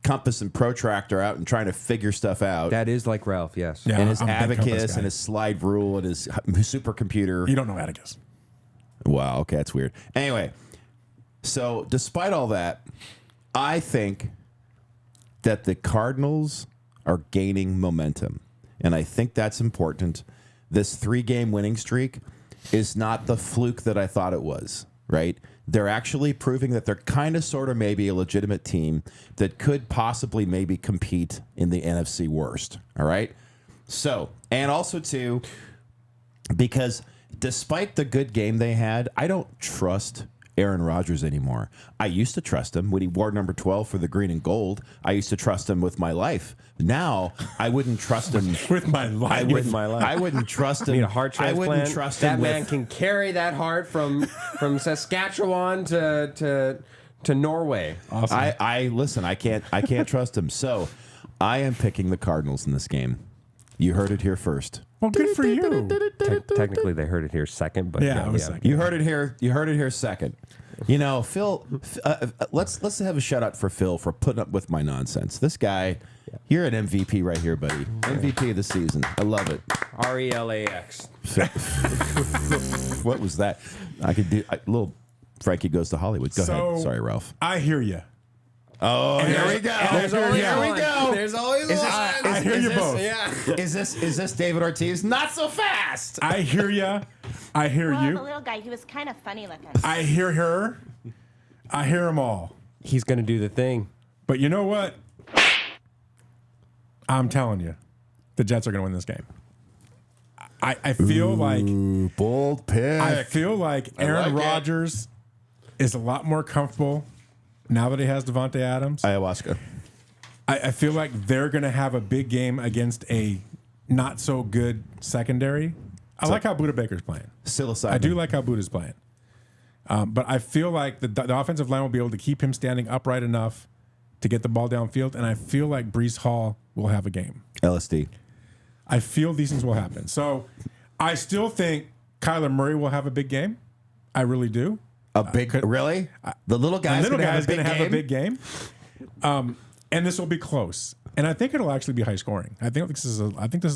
compass and protractor out and trying to figure stuff out. That is like Ralph, yes. Yeah. And his I'm a big compass abacus guy. and his slide rule and his supercomputer. You don't know Atticus. Wow, okay, that's weird. Anyway, so despite all that, I think that the Cardinals are gaining momentum. And I think that's important. This 3-game winning streak is not the fluke that I thought it was, right? They're actually proving that they're kind of, sort of, maybe a legitimate team that could possibly maybe compete in the NFC worst, all right? So, and also, too, because despite the good game they had, I don't trust Aaron Rodgers anymore. I used to trust him when he wore number 12 for the green and gold. I used to trust him with my life. Now, I wouldn't trust him With my life. I wouldn't trust him. Need a heart transplant. I wouldn't trust that him man with, can carry that heart from Saskatchewan to Norway. Awesome. I listen, I can't trust him. So, I am picking the Cardinals in this game. You heard it here first. Well, good for you. Technically, they heard it here second, but Yeah, I was second. You heard it here. You heard it here second. You know, Phil. Let's have a shout out for Phil for putting up with my nonsense. This guy, you're an MVP right here, buddy. MVP of the season. I love it. RELAX. What was that? I could do little Frankie Goes to Hollywood. Go So, ahead. Sorry, Ralph. I hear you. Oh, here we go. There's always Here we one. go. There's always one. I hear you both. Yeah. Is this David Ortiz? Not so fast. I hear you. I hear Well, the you. little guy, he was kind of funny looking. I hear her. I hear them all. He's gonna do the thing. But you know what? I'm telling you, the Jets are going to win this game. I feel like Bold pick. I feel like Aaron like it. Rodgers is a lot more comfortable now that he has Devontae Adams. Ayahuasca. I feel like they're going to have a big game against a not so good secondary. I like how Budda Baker's playing. Psilocybin. I do like how Buda's playing. But I feel like the offensive line will be able to keep him standing upright enough to get the ball downfield, and I feel like Breece Hall will have a game. LSD. I feel these things will happen. So I still think Kyler Murray will have a big game. I really do. Really? The little guy's The little going guy's to going to have a big big game. And this will be close. And I think it'll actually be high scoring. I think this is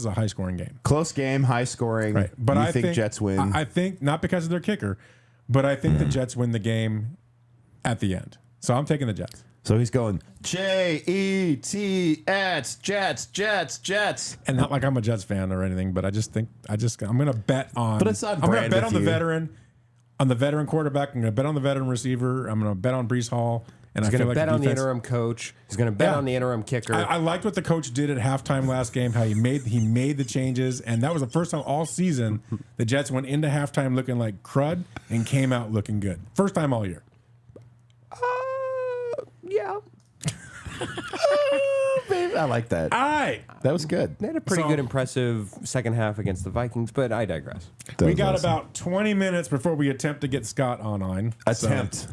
a high scoring game. Close game, high scoring. Right. But I think Jets win. I think not because of their kicker, but I think the Jets win the game at the end. So I'm taking the Jets. So he's going Jets, Jets. And not like I'm a Jets fan or anything, but I'm going to bet on. But it's on I'm going to brand bet with on you. the veteran quarterback. I'm going to bet on the veteran receiver. I'm going to bet on Breece Hall. And He's I feel gonna like bet on the defense- interim coach. He's gonna bet Yeah. on the interim kicker. I liked what the coach did at halftime last game. How he made the changes, and that was the first time all season the Jets went into halftime looking like crud and came out looking good. First time all year. yeah. Baby, I like that. All right, That was good. They had a pretty So- good, impressive second half against the Vikings, but I digress. That we was got awesome. about 20 minutes before we attempt to get Scott online. Attempt.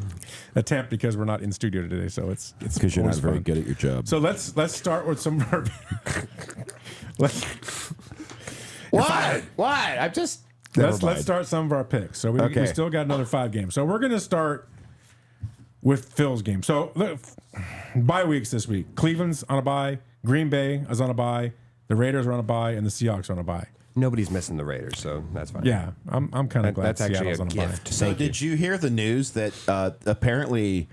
Attempt because we're not in studio today, so it's Because you're not always very fun. good at your job. So let's start with some of our. Why? I'm just. Let's start some of our picks. So we Okay. still got another 5 games. So we're going to start with Phil's game. So look, bye weeks this week. Cleveland's on a bye. Green Bay is on a bye. The Raiders are on a bye, and the Seahawks are on a bye. Nobody's missing the Raiders, so that's fine. Yeah, I'm kind of glad That's actually Seattle's a on a bye. gift. So did you hear the news that apparently,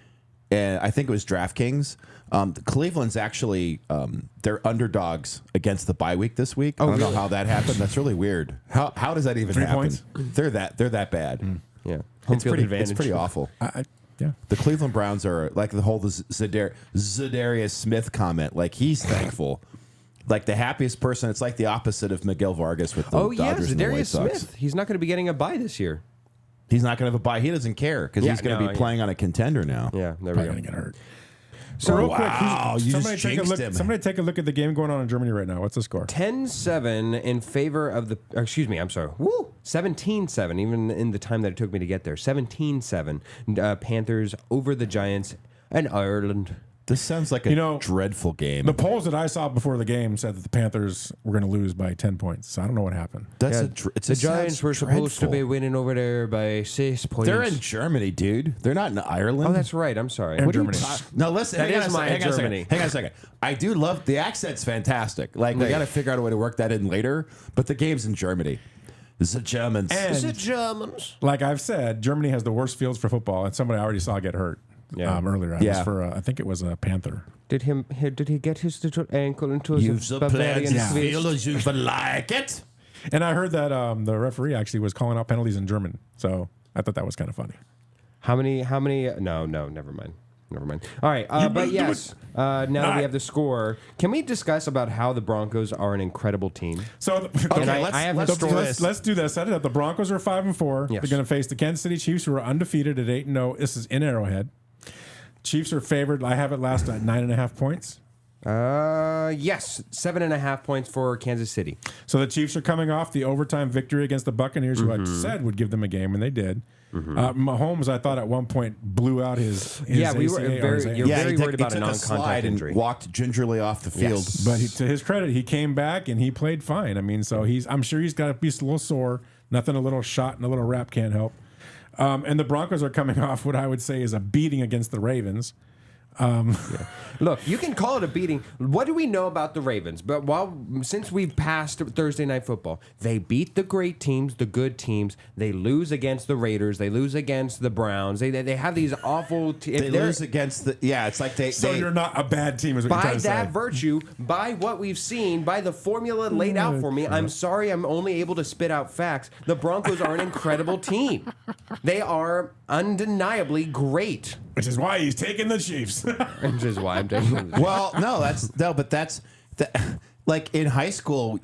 I think it was DraftKings, Cleveland's actually they're underdogs against the bye week this week. I don't know how that happened. That's really weird. How does that even 3 happen? points? They're that bad. Yeah. Home It's field pretty advantage. it's pretty awful. Yeah. The Cleveland Browns are like the whole Zadarius Smith comment. Like he's thankful like the happiest person. It's like the opposite of Miguel Vargas with the Dodgers and the White Darius Sox. Smith. He's not going to be getting a bye this year. He's not going to have a bye. He doesn't care because he's going to be playing on a contender now. Yeah, there we Probably go. going to get hurt. So Real wow, quick, you somebody just take a jinxed look. him. Somebody take a look at the game going on in Germany right now. What's the score? 10-7 in favor of the. Excuse me, I'm sorry. Woo! 17-7, even in the time that it took me to get there. 17-7. Panthers over the Giants and Ireland. This sounds like a dreadful game. The polls that I saw before the game said that the Panthers were going to lose by 10 points. So I don't know what happened. The Giants were supposed to be winning over there by 6 points. They're in Germany, dude. They're not in Ireland. Oh, that's right. I'm sorry. In What are you Germany. No, listen. That hang on is a my second, Germany. Hang on a second. I do love the accent's fantastic. Like we Right. got to figure out a way to work that in later. But the game's in Germany. It's the Germans. And Germans? like I've said, Germany has the worst fields for football, and somebody I already saw get hurt earlier. It was for I think it was a Panther. Did he get his little ankle into Use his the Bavarian players' fist? field as you like it. And I heard that the referee actually was calling out penalties in German. So I thought that was kind of funny. How many? No, never mind. All right, but yes, now that we have the score, can we discuss about how the Broncos are an incredible team? So I have a story. let's do this. Set it up. The Broncos are 5-4. Yes. They're going to face the Kansas City Chiefs, who are undefeated at 8-0. This is in Arrowhead. Chiefs are favored. I have it last at 9.5 points. Yes, 7.5 points for Kansas City. So the Chiefs are coming off the overtime victory against the Buccaneers, who I said would give them a game, and they did. Mahomes, I thought at one point blew out his Yeah, we were ACL or his very- ACL. you're very he worried about took a non-contact slide injury. and walked gingerly off the field. Yes. But to his credit, he came back and he played fine. I mean, so I'm sure he's got to be a little sore. Nothing a little shot and a little wrap can't help. And the Broncos are coming off what I would say is a beating against the Ravens. Look, you can call it a beating. What do we know about the Ravens? But since we've passed Thursday Night Football, they beat the great teams, the good teams. They lose against the Raiders. They lose against the Browns. They have these awful. They lose against the. Yeah, it's like they. So you're not a bad team, is what you're By trying to that say. virtue, by what we've seen, by the formula laid out for me, I'm sorry I'm only able to spit out facts. The Broncos are an incredible team. They are undeniably great. Which is why he's taking the Chiefs. Which is why I'm taking it. Well, but that's like in high school.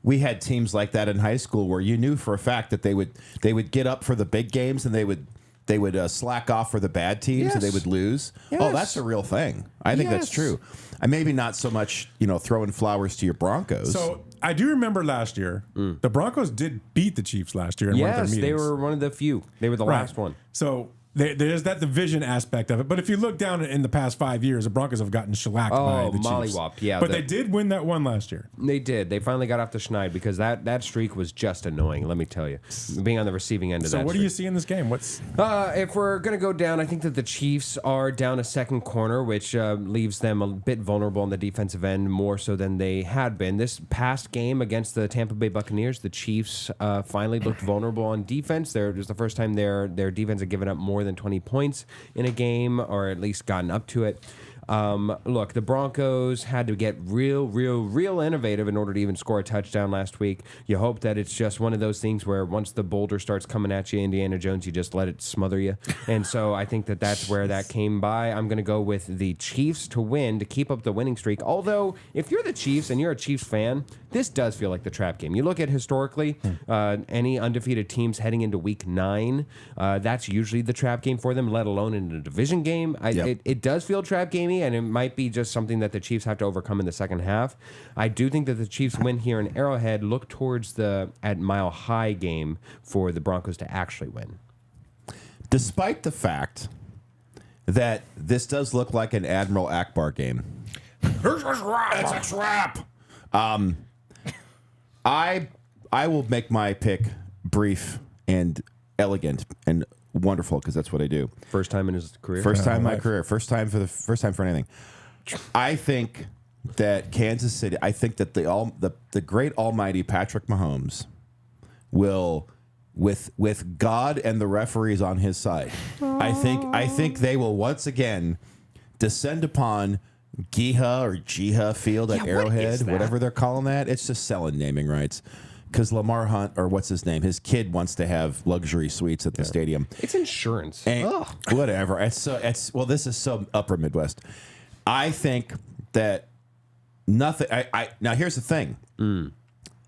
We had teams like that in high school where you knew for a fact that they would get up for the big games and they would slack off for the bad teams and they would lose. Yes. Oh, that's a real thing. I think that's Yes. true. And maybe not so much, throwing flowers to your Broncos. So I do remember last year, the Broncos did beat the Chiefs last year in one of their Yes, meetings. they were one of the few. They were the last one. So there's that division aspect of it. But if you look down in the past 5 years, the Broncos have gotten shellacked by the Chiefs. mollywopped, yeah. But they did win that one last year. They did. They finally got off the schneid because that streak was just annoying, let me tell you. Being on the receiving end of So that what do you streak. see in this game? What's If we're going to go down, I think that the Chiefs are down a second corner, which leaves them a bit vulnerable on the defensive end, more so than they had been. This past game against the Tampa Bay Buccaneers, the Chiefs finally looked vulnerable on defense. It was the first time their defense had given up more than 20 points in a game, or at least gotten up to it. Look, the Broncos had to get real innovative in order to even score a touchdown last week. You hope that it's just one of those things where once the boulder starts coming at you, Indiana Jones, you just let it smother you. And so I think that that's where that came by. I'm going to go with the Chiefs to win, to keep up the winning streak. Although, if you're the Chiefs and you're a Chiefs fan, this does feel like the trap game. You look at historically, any undefeated teams heading into week 9, that's usually the trap game for them, let alone in a division game. It does feel trap gamey, and it might be just something that the Chiefs have to overcome in the second half. I do think that the Chiefs win here in Arrowhead, look towards the at Mile High game for the Broncos to actually win. Despite the fact that this does look like an Admiral Akbar game. It's a trap. I will make my pick brief and elegant and wonderful because that's what I do. First time in his career? First time in my career. First time for anything. I think that Kansas City. I think that the great almighty Patrick Mahomes will, with God and the referees on his side, I think they will once again descend upon Jiha Field at Arrowhead, whatever they're calling that. It's just selling naming rights. Because Lamar Hunt, or what's his name, his kid wants to have luxury suites at the stadium. It's insurance. And whatever. This is so upper Midwest. I think that nothing. Now here's the thing: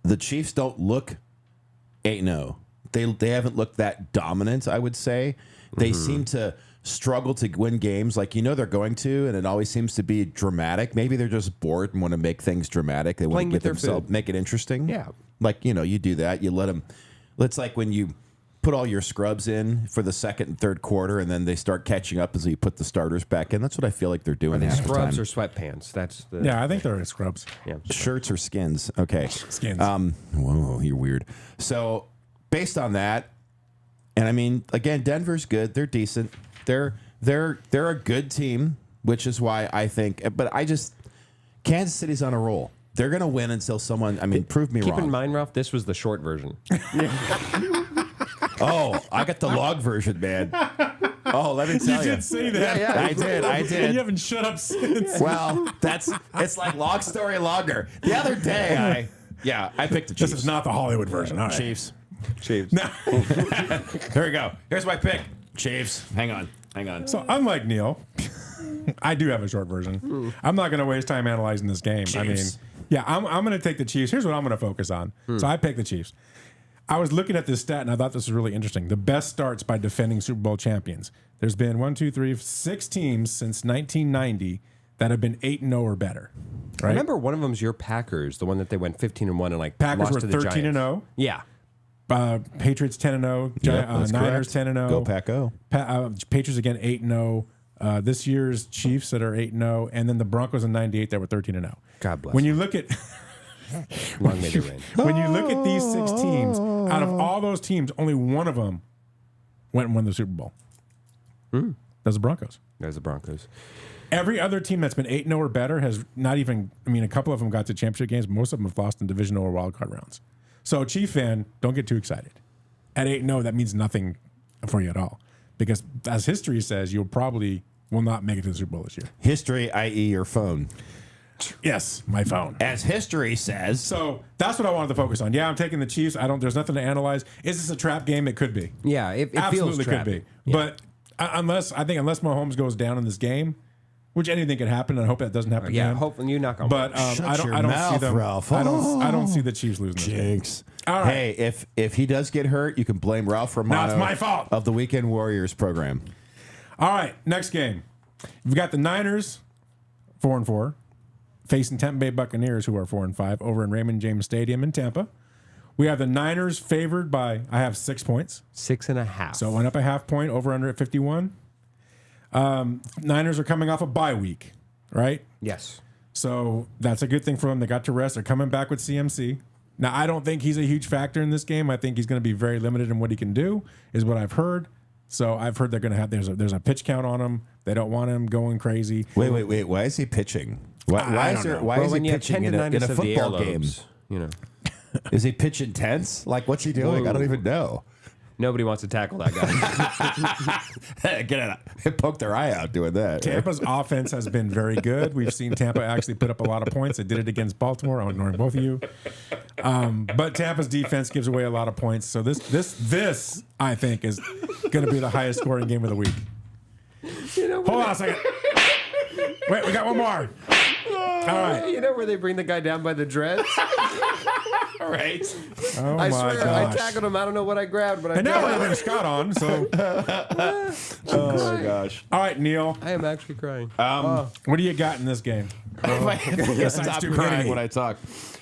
the Chiefs don't look 8-0. They haven't looked that dominant. I would say they seem to struggle to win games like they're going to, and it always seems to be dramatic. Maybe they're just bored and want to make things dramatic. They want to get themselves make it interesting. Yeah, like you do that. You let them. It's like when you put all your scrubs in for the second and third quarter, and then they start catching up as you put the starters back in. That's what I feel like they're doing. Are they scrubs or sweatpants? That's the I think they're scrubs. Yeah, shirts or skins. Okay, skins. Whoa, you're weird. So based on that, and I mean, again, Denver's good. They're decent. They're a good team, which is why I think. But Kansas City's on a roll. They're going to win until someone. I mean, prove me wrong. Keep in mind, Ralph, this was the short version. Oh, I got the long version, man. Oh, let me tell you. You did say that. Yeah, I did. And you haven't shut up since. Well, it's like long story longer. The other day, I picked the Chiefs. This is not the Hollywood version. All right. Chiefs. No. Here we go. Here's my pick. Chiefs. Hang on. So unlike Neil, I do have a short version. I'm not going to waste time analyzing this game. Chiefs. I mean, I'm going to take the Chiefs. Here's what I'm going to focus on. So I picked the Chiefs. I was looking at this stat, and I thought this was really interesting. The best starts by defending Super Bowl champions. There's been 6 teams since 1990 that have been 8-0 or better. Right? I remember one of them's your Packers, the one that they went 15-1 and like Packers lost were to the 13-0. Yeah. Patriots 10-0. That's Niners correct. 10-0. Go Pack-O. Patriots again 8-0. This year's Chiefs that are 8-0, and then the Broncos in '98 that were 13-0. God bless. When you look at Long may they reign. when you look at these 6 teams, out of all those teams, only one of them went and won the Super Bowl. That's the Broncos. There's the Broncos. Every other team that's been 8-0 or better has not even. I mean, a couple of them got to championship games. Most of them have lost in divisional or wild card rounds. So, Chief fan, don't get too excited. At 8-0, that means nothing for you at all, because as history says, you probably will not make it to the Super Bowl this year. History, i.e., your phone. Yes, my phone. As history says. So that's what I wanted to focus on. Yeah, I'm taking the Chiefs. There's nothing to analyze. Is this a trap game? It could be. Yeah, it Absolutely feels could be. trappy. Yeah. But unless Mahomes goes down in this game, which anything could happen, and I hope that doesn't happen. Yeah, again. Hopefully you knock on. But I don't see them. Ralph. I don't see the Chiefs losing this game. Jinx. All right. Hey, if he does get hurt, you can blame Ralph Romano. No, it's my fault. Of the Weekend Warriors program. All right, next game. We've got the Niners, 4-4, facing Tampa Bay Buccaneers, who are 4-5, over in Raymond James Stadium in Tampa. We have the Niners favored by, I have 6 points. 6.5. So it went up a half point, over under at 51. Niners are coming off a bye week, right? Yes. So that's a good thing for them. They got to rest. They're coming back with CMC. Now, I don't think he's a huge factor in this game. I think he's going to be very limited in what he can do, is what I've heard. So I've heard they're going to have, there's a pitch count on him. They don't want him going crazy. Wait. Why is he pitching? Why is he pitching in a football game? You know, is he pitch intense? Like, what's he doing? I don't even know. nobody wants to tackle that guy. Get it. Poke their eye out doing that. Tampa's offense has been very good. We've seen Tampa actually put up a lot of points. They did it against Baltimore. I'm ignoring both of you. But Tampa's defense gives away a lot of points. So this I think is going to be the highest scoring game of the week. Hold on a second. Wait, we got one more. All right. You know where they bring the guy down by the dreads? Right. Oh I my swear, gosh. I tackled him. I don't know what I grabbed, but I And now we're grabbed having Scott on. So, Oh my gosh. all right, Neil, I am actually crying. what do you got in this game? Stop stupidity. crying when I talk.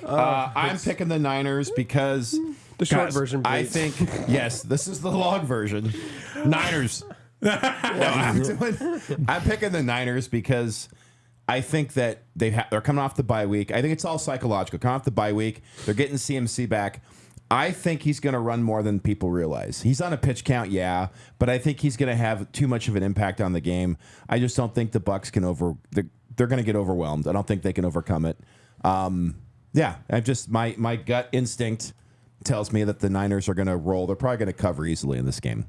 I'm picking the Niners because The short guys, version, I please. think, yes, this is the long version. Niners. No, I'm picking the Niners because I think that they're coming off the bye week. I think it's all psychological. Coming off the bye week, they're getting CMC back. I think he's going to run more than people realize. He's on a pitch count, yeah, but I think he's going to have too much of an impact on the game. I just don't think the Bucs can they're going to get overwhelmed. I don't think they can overcome it. Yeah, my gut instinct tells me that the Niners are going to roll. They're probably going to cover easily in this game.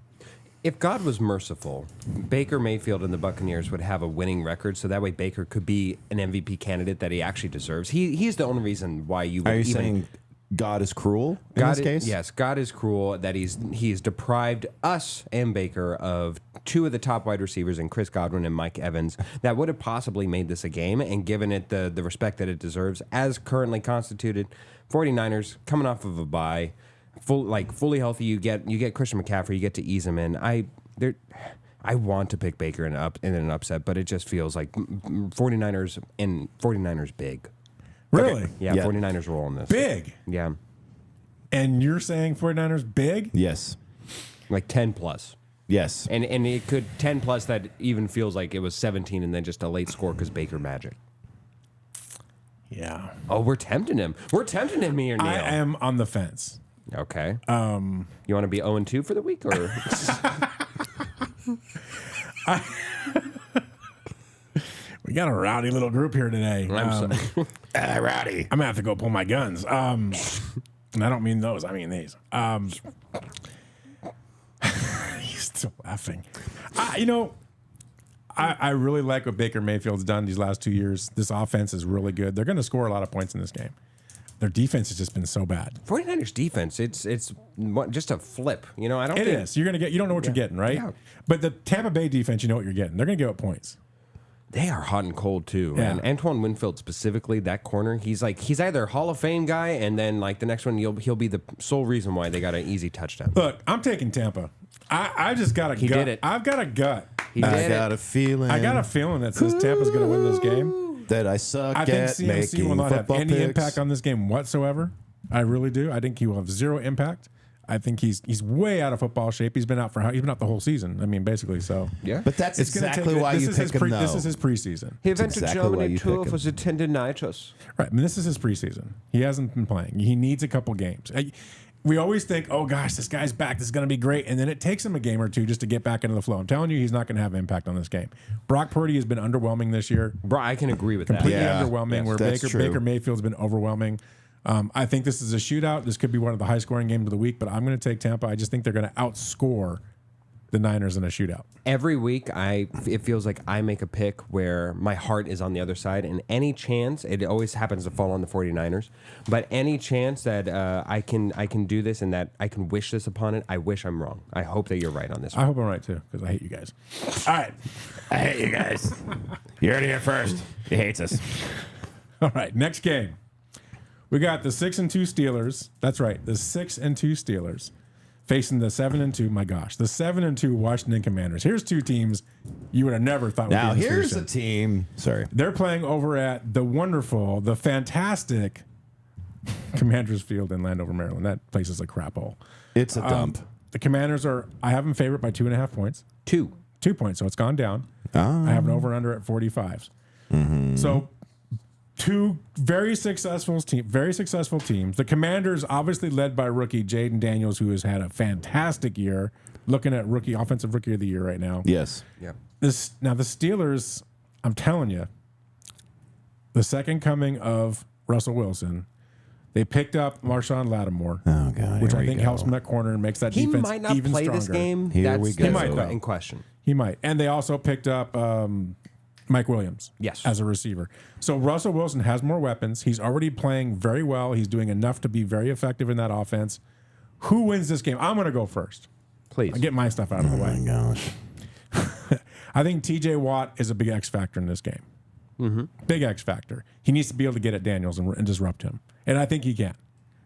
If God was merciful, Baker Mayfield and the Buccaneers would have a winning record, so that way Baker could be an MVP candidate that he actually deserves. He's the only reason why you would Are you even saying God is cruel in God this case? Yes, God is cruel that he's deprived us and Baker of two of the top wide receivers in Chris Godwin and Mike Evans that would have possibly made this a game and given it the respect that it deserves as currently constituted. 49ers coming off of a bye, fully healthy. You get Christian McCaffrey. You get to ease him in. I want to pick Baker in an upset, but it just feels like 49ers big. Really? Okay. Yeah, 49ers roll on this. Big? Yeah. And you're saying 49ers big? Yes. Like 10 plus. Yes. And it could 10 plus that even feels like it was 17 and then just a late score because Baker magic. Yeah. Oh, we're tempting him. We're tempting him here, Neil. I am on the fence. Okay. You want to be 0-2 for the week, or? We got a rowdy little group here today. I'm sorry. Rowdy. I'm gonna have to go pull my guns. And I don't mean those. I mean these. He's still laughing. I really like what Baker Mayfield's done these last 2 years. This offense is really good. They're going to score a lot of points in this game. Their defense has just been so bad. 49ers defense, it's just a flip. I don't It think is. You're going to get. You don't know what you're getting, right? Yeah. But the Tampa Bay defense, you know what you're getting. They're going to give up points. they are hot and cold too. Yeah. And Antoine Winfield specifically, that corner, he's either a Hall of Fame guy, and then like the next one he'll be the sole reason why they got an easy touchdown. Look, I'm taking Tampa. I just got a gut. did it. I've got a gut. He did I got a feeling. I got a feeling that says Tampa's going to win this game. that I suck I think at CMC making will not have football any picks. impact on this game whatsoever. I really do. I think he will have zero impact. I think he's way out of football shape. He's been out the whole season. I mean, basically. So Yeah. But that's it's gonna exactly take, why you pick him, though. This is his preseason. He went exactly to why Germany you too pick him. for the tendinitis. Right. I mean, this is his preseason. He hasn't been playing. He needs a couple games. We always think, oh gosh, this guy's back. This is going to be great. And then it takes him a game or two just to get back into the flow. I'm telling you, he's not going to have impact on this game. Brock Purdy has been underwhelming this year. Bro, I can agree with Completely that. Yeah. underwhelming. Yes, where that's true. Baker Mayfield's been overwhelming. I think this is a shootout. This could be one of the high-scoring games of the week, but I'm going to take Tampa. I just think they're going to outscore the Niners in a shootout. Every week, it feels like I make a pick where my heart is on the other side, and any chance, it always happens to fall on the 49ers, but any chance that I can do this and that I can wish this upon it, I wish I'm wrong. I hope that you're right on this I one. hope I'm right, too, because I hate you guys. All right. I hate you guys. You heard it here first. He hates us. All right, next game. We got the 6-2 Steelers. That's right, the 6-2 Steelers facing the 7-2. My gosh, the 7-2 Washington Commanders. Here's two teams you would have never thought would Now, be in this here's a position. team. Sorry. They're playing over at the wonderful, the fantastic Commanders Field in Landover, Maryland. That place is a crap hole. It's a dump. The Commanders I have them favorite by 2.5 points. 2 points, so it's gone down. I have an over-under at 45s. Mm-hmm. So two very successful teams. The Commanders, obviously led by rookie Jaden Daniels, who has had a fantastic year. Looking at offensive rookie of the year right now. Yes. Yeah. The Steelers, I'm telling you, the second coming of Russell Wilson, they picked up Marshawn Lattimore, Oh, God. which here I we think go. helps him at corner and makes that He defense might not even play stronger. this game. Here we go. He might, though. in question. He might. And they also picked up Mike Williams as a receiver. So Russell Wilson has more weapons. He's already playing very well. He's doing enough to be very effective in that offense. Who wins this game? I'm going to go first. Please. I'll get my stuff out of the way. Gosh. I think TJ Watt is a big X factor in this game. Mm-hmm. Big X factor. He needs to be able to get at Daniels and disrupt him. And I think he can.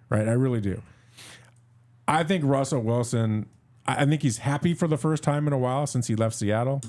Right? I really do. I think Russell Wilson, I think he's happy for the first time in a while since he left Seattle.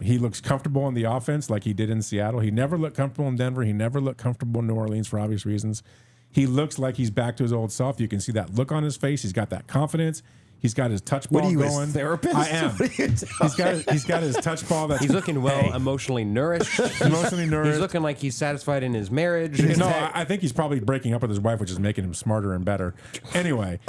He looks comfortable in the offense like he did in Seattle. He never looked comfortable in Denver. He never looked comfortable in New Orleans for obvious reasons. He looks like he's back to his old self. You can see that look on his face. He's got that confidence. He's got his touch ball What are you, going. his therapist? I am. What are you He's got his touch ball. That's He's looking well, emotionally nourished. emotionally nourished. He's looking like he's satisfied in his marriage. No, I think he's probably breaking up with his wife, which is making him smarter and better. Anyway,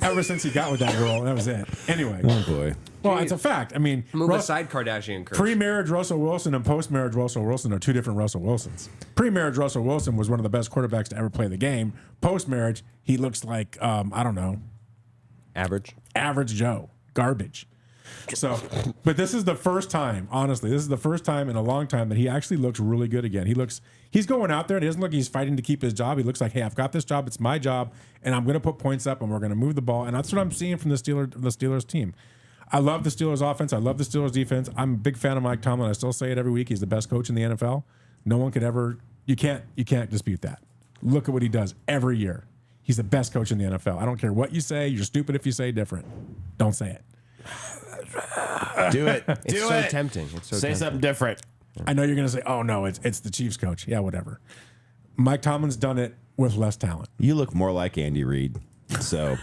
ever since he got with that girl, that was it. Anyway. Oh, boy. Well, it's a fact. I mean, Move aside Kardashian curse. pre-marriage Russell Wilson and post-marriage Russell Wilson are two different Russell Wilsons. Pre-marriage Russell Wilson was one of the best quarterbacks to ever play the game. Post-marriage, he looks like, I don't know, average Joe, garbage. So, but this is the first time, honestly, this is the first time in a long time that he actually looks really good again. He's going out there and he doesn't look like he's fighting to keep his job. He looks like, hey, I've got this job. It's my job and I'm going to put points up and we're going to move the ball. And that's what I'm seeing from the Steelers team. I love the Steelers offense. I love the Steelers defense. I'm a big fan of Mike Tomlin. I still say it every week. He's the best coach in the NFL. No one could ever. You can't dispute that. Look at what he does every year. He's the best coach in the NFL. I don't care what you say. You're stupid if you say different. Don't say it. Do it. It's so tempting. It's so Say tempting. something different. I know you're going to say, "Oh no, it's the Chiefs coach." Yeah, whatever. Mike Tomlin's done it with less talent. You look more like Andy Reid. So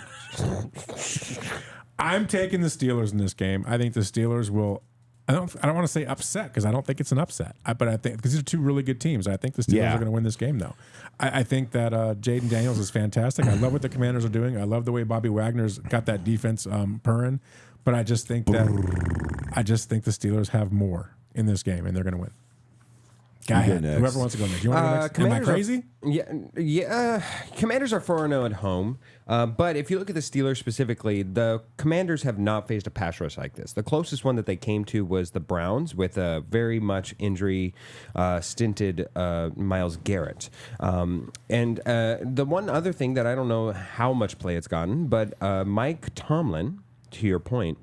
I'm taking the Steelers in this game. I think the Steelers will. I don't want to say upset because I don't think it's an upset. But I think because these are two really good teams. I think the Steelers are going to win this game, though. I think that Jaden Daniels is fantastic. I love what the Commanders are doing. I love the way Bobby Wagner's got that defense purring. But I just think the Steelers have more in this game, and they're going to win. Go ahead. Whoever wants to go next. You want to go next? Am I crazy? Yeah. Commanders are 4-0 at home. But if you look at the Steelers specifically, the Commanders have not faced a pass rush like this. The closest one that they came to was the Browns with a very much injury stinted Myles Garrett. And the one other thing that I don't know how much play it's gotten, but Mike Tomlin, to your point,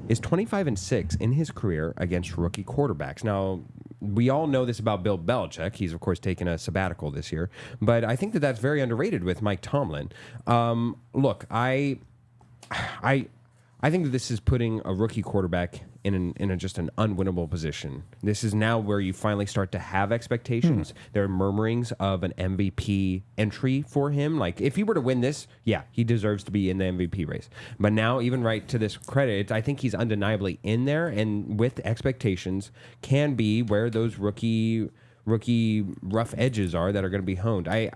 is 25-6 in his career against rookie quarterbacks. Now, we all know this about Bill Belichick. He's, of course, taken a sabbatical this year. But I think that that's very underrated with Mike Tomlin. Look, I think that this is putting a rookie quarterback in just an unwinnable position. This is now where you finally start to have expectations. There are murmurings of an MVP entry for him. Like, if he were to win this, yeah, he deserves to be in the MVP race. But now, even right to this credit, I think he's undeniably in there, and with expectations can be where those rookie rough edges are that are going to be honed. I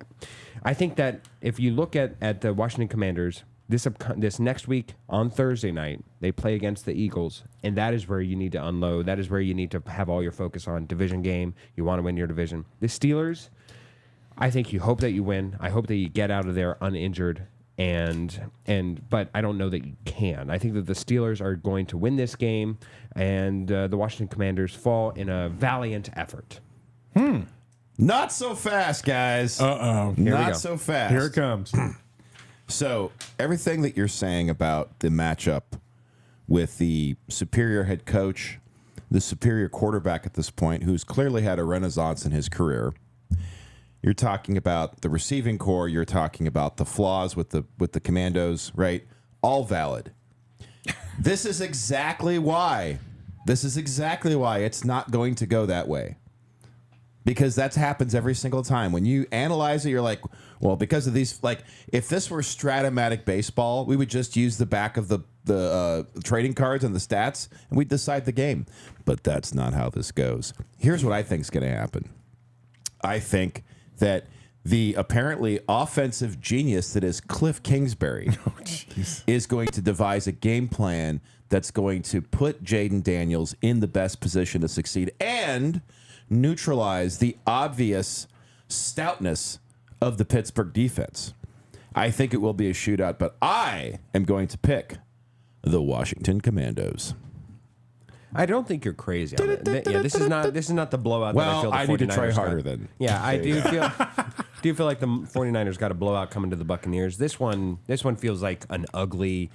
think that if you look at the Washington Commanders, this next week on Thursday night, they play against the Eagles, and that is where you need to unload. That is where you need to have all your focus on. Division game. You want to win your division. The Steelers, I think you hope that you win. I hope that you get out of there uninjured, but I don't know that you can. I think that the Steelers are going to win this game, and the Washington Commanders fall in a valiant effort. not so fast, guys. Uh-oh. Not so fast. Here it comes. So everything that you're saying about the matchup with the superior head coach, the superior quarterback at this point, who's clearly had a renaissance in his career. You're talking about the receiving core. You're talking about the flaws with the Commandos, right? All valid. This is exactly why it's not going to go that way. Because that happens every single time. When you analyze it, you're like, well, because of these, like, if this were Stratomatic baseball, we would just use the back of the trading cards and the stats, and we'd decide the game. But that's not how this goes. Here's what I think is going to happen. I think that the apparently offensive genius that is Cliff Kingsbury is going to devise a game plan that's going to put Jaden Daniels in the best position to succeed and neutralize the obvious stoutness of the Pittsburgh defense. I think it will be a shootout, but I am going to pick the Washington Commandos. I don't think you're crazy on it. Yeah, this is not the blowout that I feel the 49ers I need to try harder got. then. Yeah, I do feel like the 49ers got a blowout coming to the Buccaneers. This one feels like an ugly,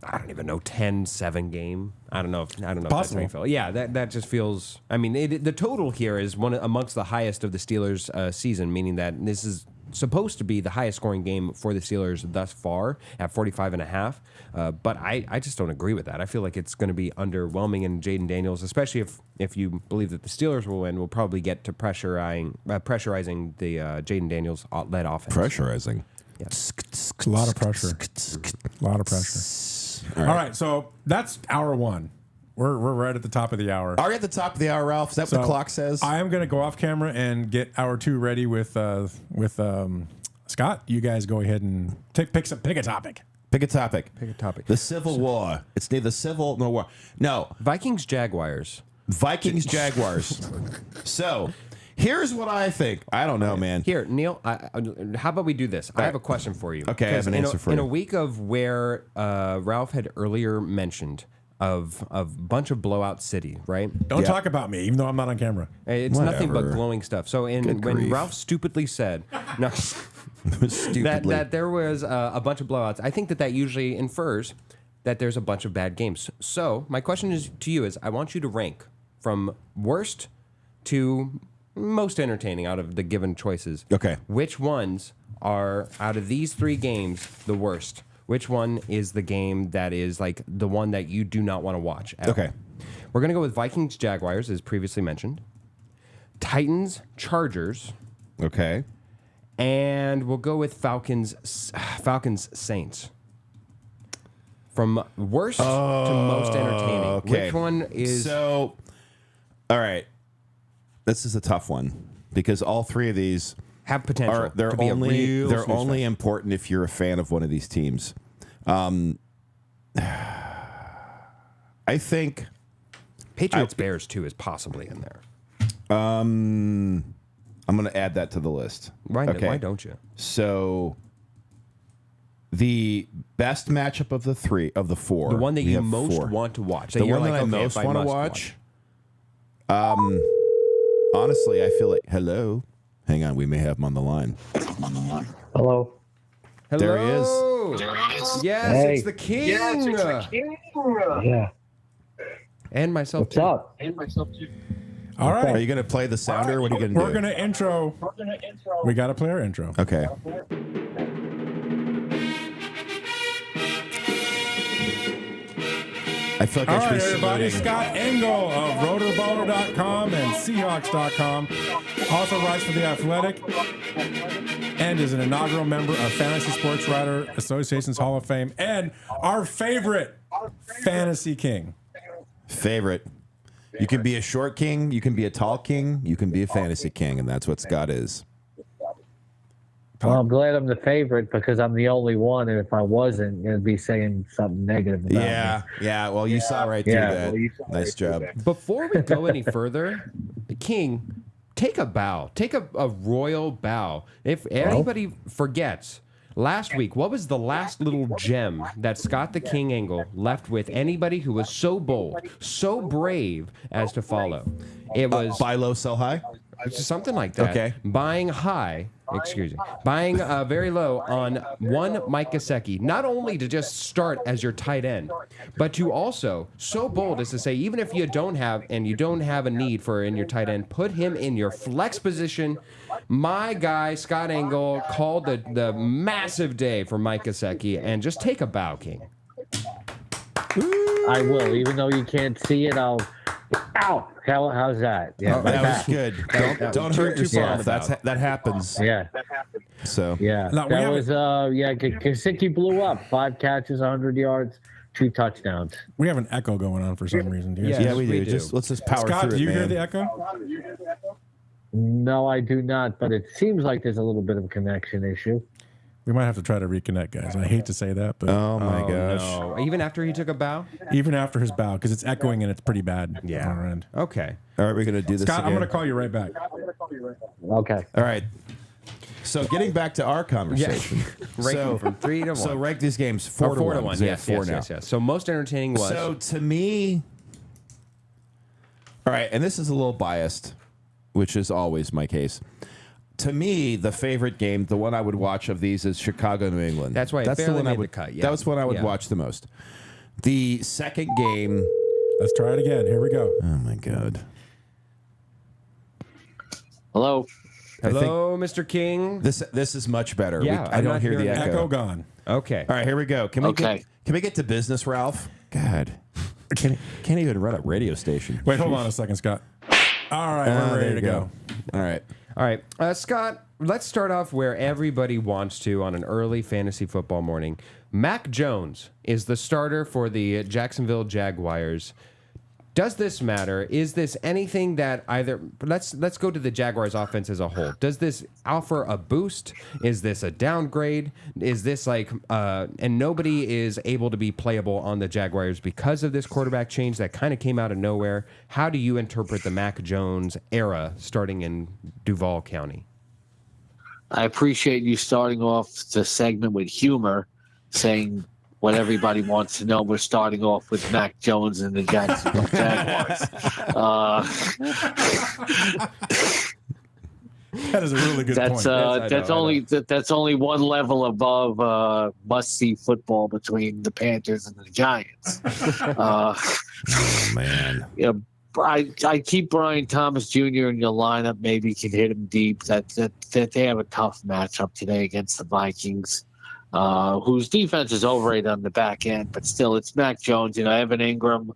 I don't even know, 10-7 game. I don't know if that's how you feel. Yeah, that just feels. I mean, the total here is one amongst the highest of the Steelers' season, meaning that this is supposed to be the highest scoring game for the Steelers thus far at 45.5. But I just don't agree with that. I feel like it's going to be underwhelming in Jaden Daniels, especially if you believe that the Steelers will win. We'll probably get to pressurizing the Jaden Daniels led offense. Pressurizing. Yeah. A lot of pressure. A lot of pressure. All right, so that's hour one. We're right at the top of the hour. Are we at the top of the hour, Ralph? Is that what the clock says? I am going to go off camera and get hour two ready with Scott. You guys go ahead and pick a topic. Pick a topic. Pick a topic. The Civil War. It's neither civil nor war. No. Vikings Jaguars. So here's what I think. I don't know, man. Here, Neil, how about we do this? I have a question for you. Okay, I have an answer for you. In a week of where Ralph had earlier mentioned of bunch of blowout city, right? Don't talk about me, even though I'm not on camera. It's nothing but Whatever. glowing stuff. So when grief. Ralph stupidly said that there was a bunch of blowouts, I think that usually infers that there's a bunch of bad games. So my question is to you is I want you to rank from worst to most entertaining out of the given choices. Okay. Which ones are, out of these 3 games, the worst? Which one is the game that is like the one that you do not want to watch? Okay. We're going to go with Vikings Jaguars, as previously mentioned. Titans Chargers. Okay. And we'll go with Falcons Saints. From worst to most entertaining. Okay. Which one is... So, all right. This is a tough one because all 3 of these have potential they're to be only a real only important if you're a fan of one of these teams. I think Patriots Bears too is possibly in there. I'm going to add that to the list. Why don't you? So the best matchup of the 4, The one that we you have most 4. want to watch. The one that I most want to watch. Honestly, I feel like hello. Hang on, we may have him on the line. Hello. There he is. Yes, Hey. it's the king. Yeah. And myself What's too. up? All right. Are you going to play the sounder? Or what are you going to do? We're going to intro. We got to play our intro. Okay. I feel like All I should right, be everybody. saluting. Scott Engel of rotorballer.com and Seahawks.com. Also writes for The Athletic and is an inaugural member of Fantasy Sports Writer Association's Hall of Fame and our favorite fantasy king. Favorite. You can be a short king, you can be a tall king, you can be a fantasy king, and that's what Scott is. Well, I'm glad I'm the favorite because I'm the only one, and if I wasn't, it'd be saying something negative about me. Yeah. Well, you saw right through that. Nice job. Before we go any further, King, take a bow. Take a royal bow. If anybody forgets, last week, what was the last little gem that Scott the King Engel left with anybody who was so bold, so brave as to follow? It was Buy low, sell high? something like that. Okay. Buying very low on one Mike Gesicki, not only to just start as your tight end, but to also so bold as to say, even if you don't have a need for in your tight end, put him in your flex position. My guy Scott Engel called the massive day for Mike Gesicki, and just take a bow, King. I will, even though you can't see it. Ow! How's that? Yeah, That was good. Don't hurt yourself. That happens. Yeah, So yeah. No, we That haven't- was Gesicki blew up. 5 catches, 100 yards, 2 touchdowns. We have an echo going on for some reason. Do you guys Yeah. yeah, we we do. do. Let's just power Scott, through do it, you hear man. the echo? No, I do not, but it seems like there's a little bit of a connection issue. We might have to try to reconnect, guys. I hate to say that, but Oh my gosh. No. Even after he took a bow? even after his bow, because it's echoing and it's pretty bad Yeah. on our end. Okay. All right, we're gonna do this Scott, I'm again. going to call you right back. Okay. All right. So getting back to our conversation. Ranking from 3 to 1. So rank these games 4 Or to 4 to 1. 1. So Yes, 4 yes, now. yes. So most entertaining was... So to me, all right, and this is a little biased, which is always my case. To me, the favorite game, the one I would watch of these is Chicago, New England. That's why it That's the barely one I made would the cut, yeah. That was one I would Yeah. watch the most. The second game, Let's try it again. Here we go. oh my god. Hello. Hello, Mr. King. This is much better. Yeah, I I'm don't not hear the hearing Echo gone. Okay. All right, here we go. Can we Okay. get to business, Ralph? God. Can't even run a radio station. Wait, hold on a second, Scott. All right, Ah, we're there ready you to go. All right. All right. Scott, let's start off where everybody wants to on an early fantasy football morning. Mac Jones is the starter for the Jacksonville Jaguars. Does this matter? Is this anything that either... Let's go to the Jaguars offense as a whole. Does this offer a boost? Is this a downgrade? Is this like... and nobody is able to be playable on the Jaguars because of this quarterback change that kind of came out of nowhere. How do you interpret the Mac Jones era starting in Duval County? I appreciate you starting off the segment with humor, saying what everybody wants to know. We're starting off with Mac Jones and the Jacksonville Jaguars. That is a really good point. That's only one level above must-see football between the Panthers and the Giants. Oh man. Yeah, I keep Brian Thomas Jr. in your lineup. Maybe you can hit him deep. That they have a tough matchup today against the Vikings, whose defense is overrated on the back end. But still, it's Mac Jones. Evan Ingram,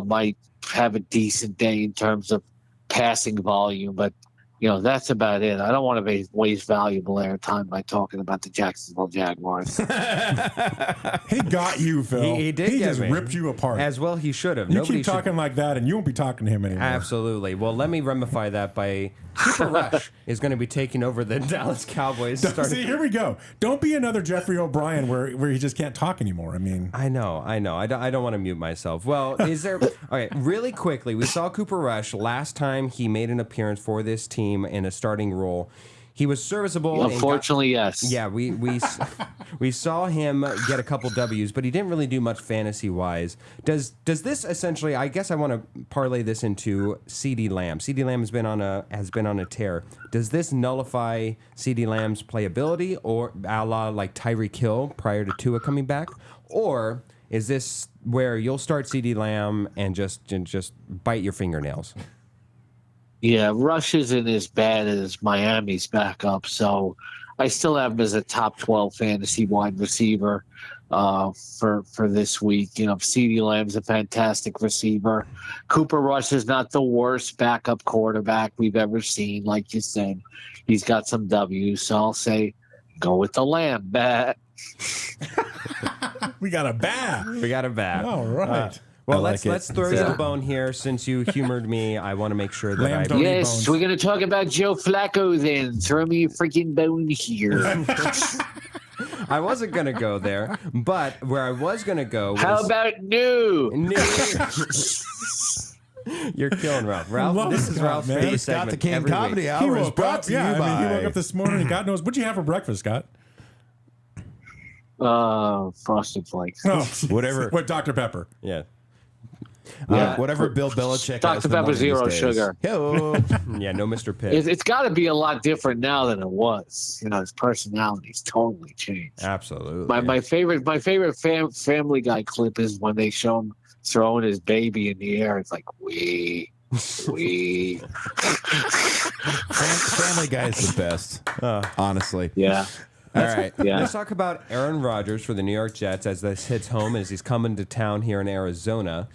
might have a decent day in terms of passing volume, but that's about it. I don't want to waste valuable airtime by talking about the Jacksonville Jaguars. He got you, Phil. He did. He get just me. ripped you apart. As well, he should have. You keep talking like that, and you won't be talking to him anymore. Absolutely. Well, let me ramify that by Cooper Rush is going to be taking over the Dallas Cowboys. See, here we go. Don't be another Jeffrey O'Brien where he just can't talk anymore. I mean, I know. I don't want to mute myself. Well, is there? Okay, really quickly, we saw Cooper Rush last time he made an appearance for this team in a starting role. He was serviceable. Unfortunately, yes. Yeah, we saw him get a couple W's, but he didn't really do much fantasy wise. Does this essentially? I guess I want to parlay this into CeeDee Lamb. CeeDee Lamb has been on a tear. Does this nullify CeeDee Lamb's playability, or a la like Tyreek Hill prior to Tua coming back, or is this where you'll start CeeDee Lamb and just bite your fingernails? Yeah, Rush isn't as bad as Miami's backup, so I still have him as a top 12 fantasy wide receiver for this week. CeeDee Lamb's a fantastic receiver. Cooper Rush is not the worst backup quarterback we've ever seen. Like you said, he's got some W's, so I'll say go with the Lamb. Bet. we got a bat. All right. Well, let's throw you a bone here. Since you humored me, I want to make sure that Yes, we're going to talk about Joe Flacco then. Throw me a freaking bone here. I wasn't going to go there, but where I was going to go was... How about new? You're killing Ralph. Ralph, this is Ralph's favorite segment. Scott the King Comedy Hour is brought to you by... he woke up this morning and God knows. What'd you have for breakfast, Scott? Frosted Flakes. Oh, whatever. What, Dr. Pepper? Yeah. Whatever Bill Belichick has Dr. Pepper Zero Sugar. Yeah, no Mr. Pitt. It's got to be a lot different now than it was. His personality's totally changed. Absolutely. My favorite Family Guy clip is when they show him throwing his baby in the air. It's like, we. Family Guy is the best, honestly. Yeah. All right. Yeah. Let's talk about Aaron Rodgers for the New York Jets as this hits home as he's coming to town here in Arizona.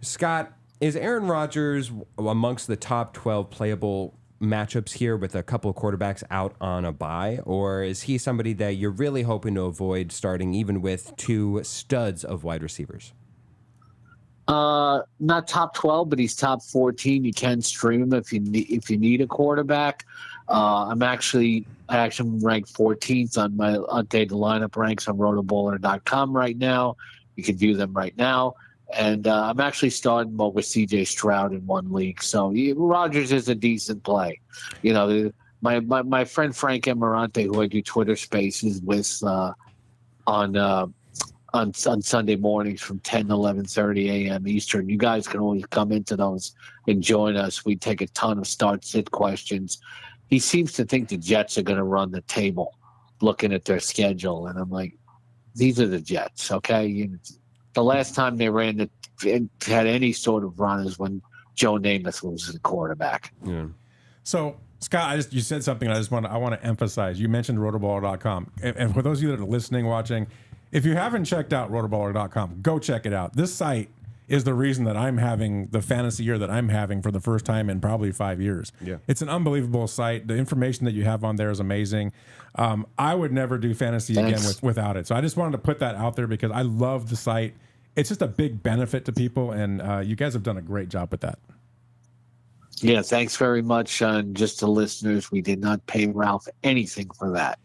Scott, is Aaron Rodgers amongst the top 12 playable matchups here with a couple of quarterbacks out on a bye, or is he somebody that you're really hoping to avoid starting even with two studs of wide receivers? Not top 12, but he's top 14. You can stream him if you need a quarterback. I actually ranked 14th on my updated lineup ranks on rotoballer.com right now. You can view them right now. And I'm actually starting with C.J. Stroud in one league. So Rodgers is a decent play. My friend Frank Emirante, who I do Twitter Spaces with on Sunday mornings from 10 to 11:30 a.m. Eastern. You guys can always come into those and join us. We take a ton of start-sit questions. He seems to think the Jets are going to run the table looking at their schedule. And I'm like, these are the Jets, okay? The last time they had any sort of run is when Joe Namath was the quarterback. Yeah. So, Scott, you said something I want to emphasize. You mentioned rotoballer.com. And for those of you that are listening, watching, if you haven't checked out rotoballer.com, go check it out. This site is the reason that I'm having the fantasy year that I'm having for the first time in probably 5 years. Yeah. It's an unbelievable site. The information that you have on there is amazing. I would never do fantasy again without it. So I just wanted to put that out there because I love the site. It's just a big benefit to people, and you guys have done a great job with that. Yeah, thanks very much. And just to listeners, we did not pay Ralph anything for that.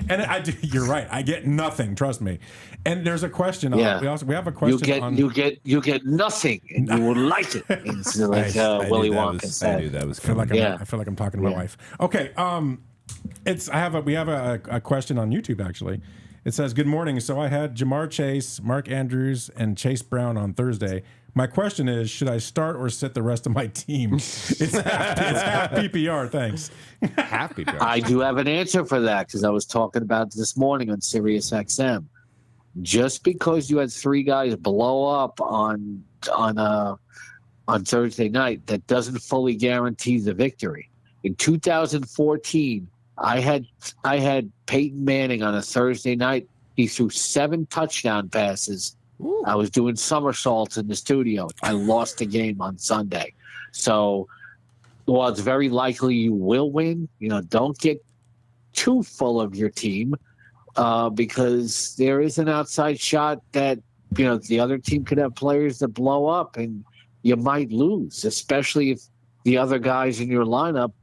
And you're right. I get nothing. Trust me. And there's a question. Yeah. We have a question. You get nothing, and you will like it. It's like Willy Wonka said. I knew that was coming. coming. I feel like I'm talking to my wife. Okay. We have a question on YouTube actually. It says, "Good morning. So I had Jamar Chase, Mark Andrews, and Chase Brown on Thursday. My question is, should I start or sit the rest of my team? It's half PPR, thanks. Half PPR. I do have an answer for that because I was talking about it this morning on Sirius XM. Just because you had 3 guys blow up on Thursday night, that doesn't fully guarantee the victory. In 2014, I had Peyton Manning on a Thursday night. He threw 7 touchdown passes. Ooh. I was doing somersaults in the studio. I lost the game on Sunday. So, while it's very likely you will win, don't get too full of your team because there is an outside shot that, the other team could have players that blow up and you might lose, especially if the other guys in your lineup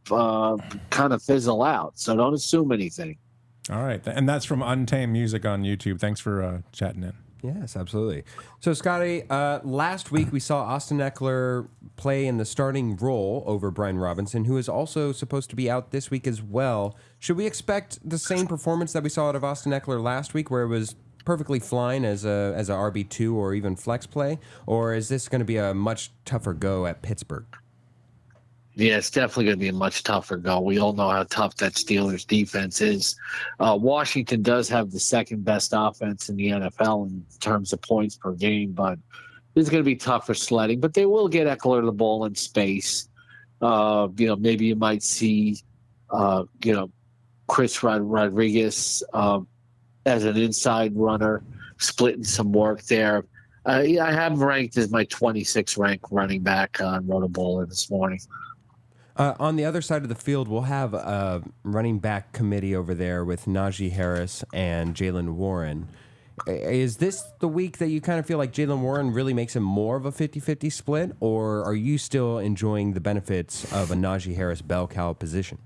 kind of fizzle out. So don't assume anything. All right. And that's from Untamed Music on YouTube. Thanks for chatting in. Yes, absolutely. So, Scotty, last week we saw Austin Eckler play in the starting role over Brian Robinson, who is also supposed to be out this week as well. Should we expect the same performance that we saw out of Austin Eckler last week, where it was perfectly fine as a RB2 or even flex play, or is this going to be a much tougher go at Pittsburgh? Yeah, it's definitely going to be a much tougher go. We all know how tough that Steelers defense is. Washington does have the second best offense in the NFL in terms of points per game, but it's going to be tough for sledding. But they will get Eckler the ball in space. Maybe you might see, Chris Rodriguez as an inside runner, splitting some work there. I have him ranked as my 26th ranked running back on Rotoballer this morning. On the other side of the field, we'll have a running back committee over there with Najee Harris and Jaylen Warren. Is this the week that you kind of feel like Jaylen Warren really makes him more of a 50-50 split, or are you still enjoying the benefits of a Najee Harris bell cow position?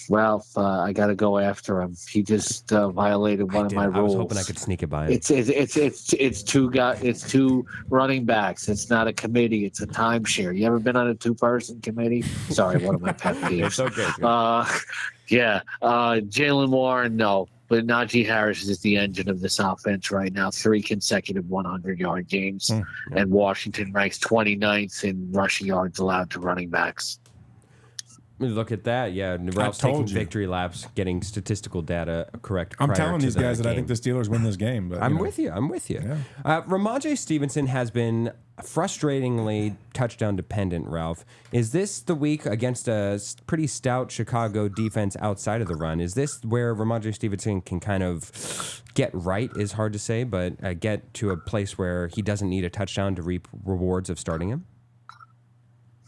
Well, I got to go after him. He just violated one of my rules. I was hoping I could sneak it by him. It's two running backs. It's not a committee. It's a timeshare. You ever been on a 2-person committee? Sorry, one of my pet peeves. It's okay. Jaylen Warren, no. But Najee Harris is the engine of this offense right now. 3 consecutive 100-yard games. And Washington ranks 29th in rushing yards allowed to running backs. Look at that. Yeah, Ralph's taking victory laps, getting statistical data correct. I'm telling these guys that I think the Steelers win this game. But I'm with you. Yeah. Ramondre Stevenson has been frustratingly touchdown dependent, Ralph. Is this the week against a pretty stout Chicago defense outside of the run? Is this where Ramondre Stevenson can kind of get right, is hard to say, but get to a place where he doesn't need a touchdown to reap rewards of starting him?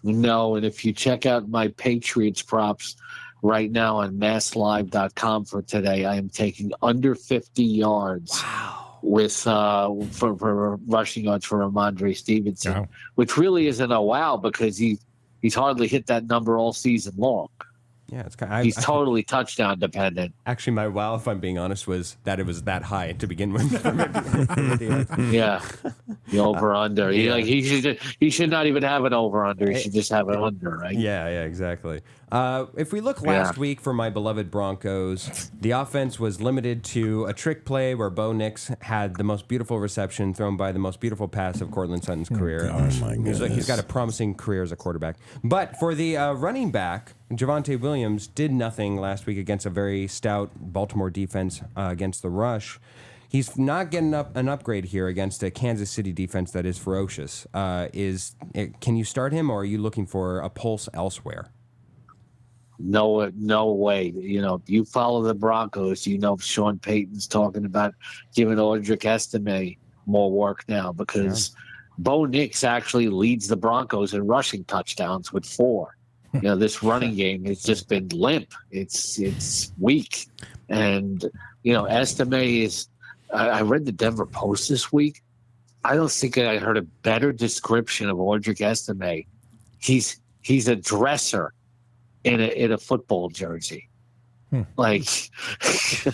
No, and if you check out my Patriots props right now on masslive.com for today, I am taking under 50 yards with for rushing yards for Ramondre Stevenson, which really isn't a wow because he's hardly hit that number all season long. Yeah, he's totally touchdown dependent. Actually, my wow, if I'm being honest, was that it was that high to begin with. Yeah, the over under. He should not even have an over under. He should just have an under, right? Yeah, exactly. If we look last week for my beloved Broncos, the offense was limited to a trick play where Bo Nix had the most beautiful reception thrown by the most beautiful pass of Cortland Sutton's career. Oh my goodness. He's got a promising career as a quarterback. But for the running back, Javonte Williams did nothing last week against a very stout Baltimore defense against the rush. He's not getting an upgrade here against a Kansas City defense that is ferocious. Can you start him, or are you looking for a pulse elsewhere? No way. You follow the Broncos. Sean Payton's talking about giving Audric Estime more work now because Bo Nix actually leads the Broncos in rushing touchdowns with 4. This running game has just been limp. It's weak. And, Estime is – I read the Denver Post this week. I don't think I heard a better description of Audric Estime. He's a dresser in a football jersey. Like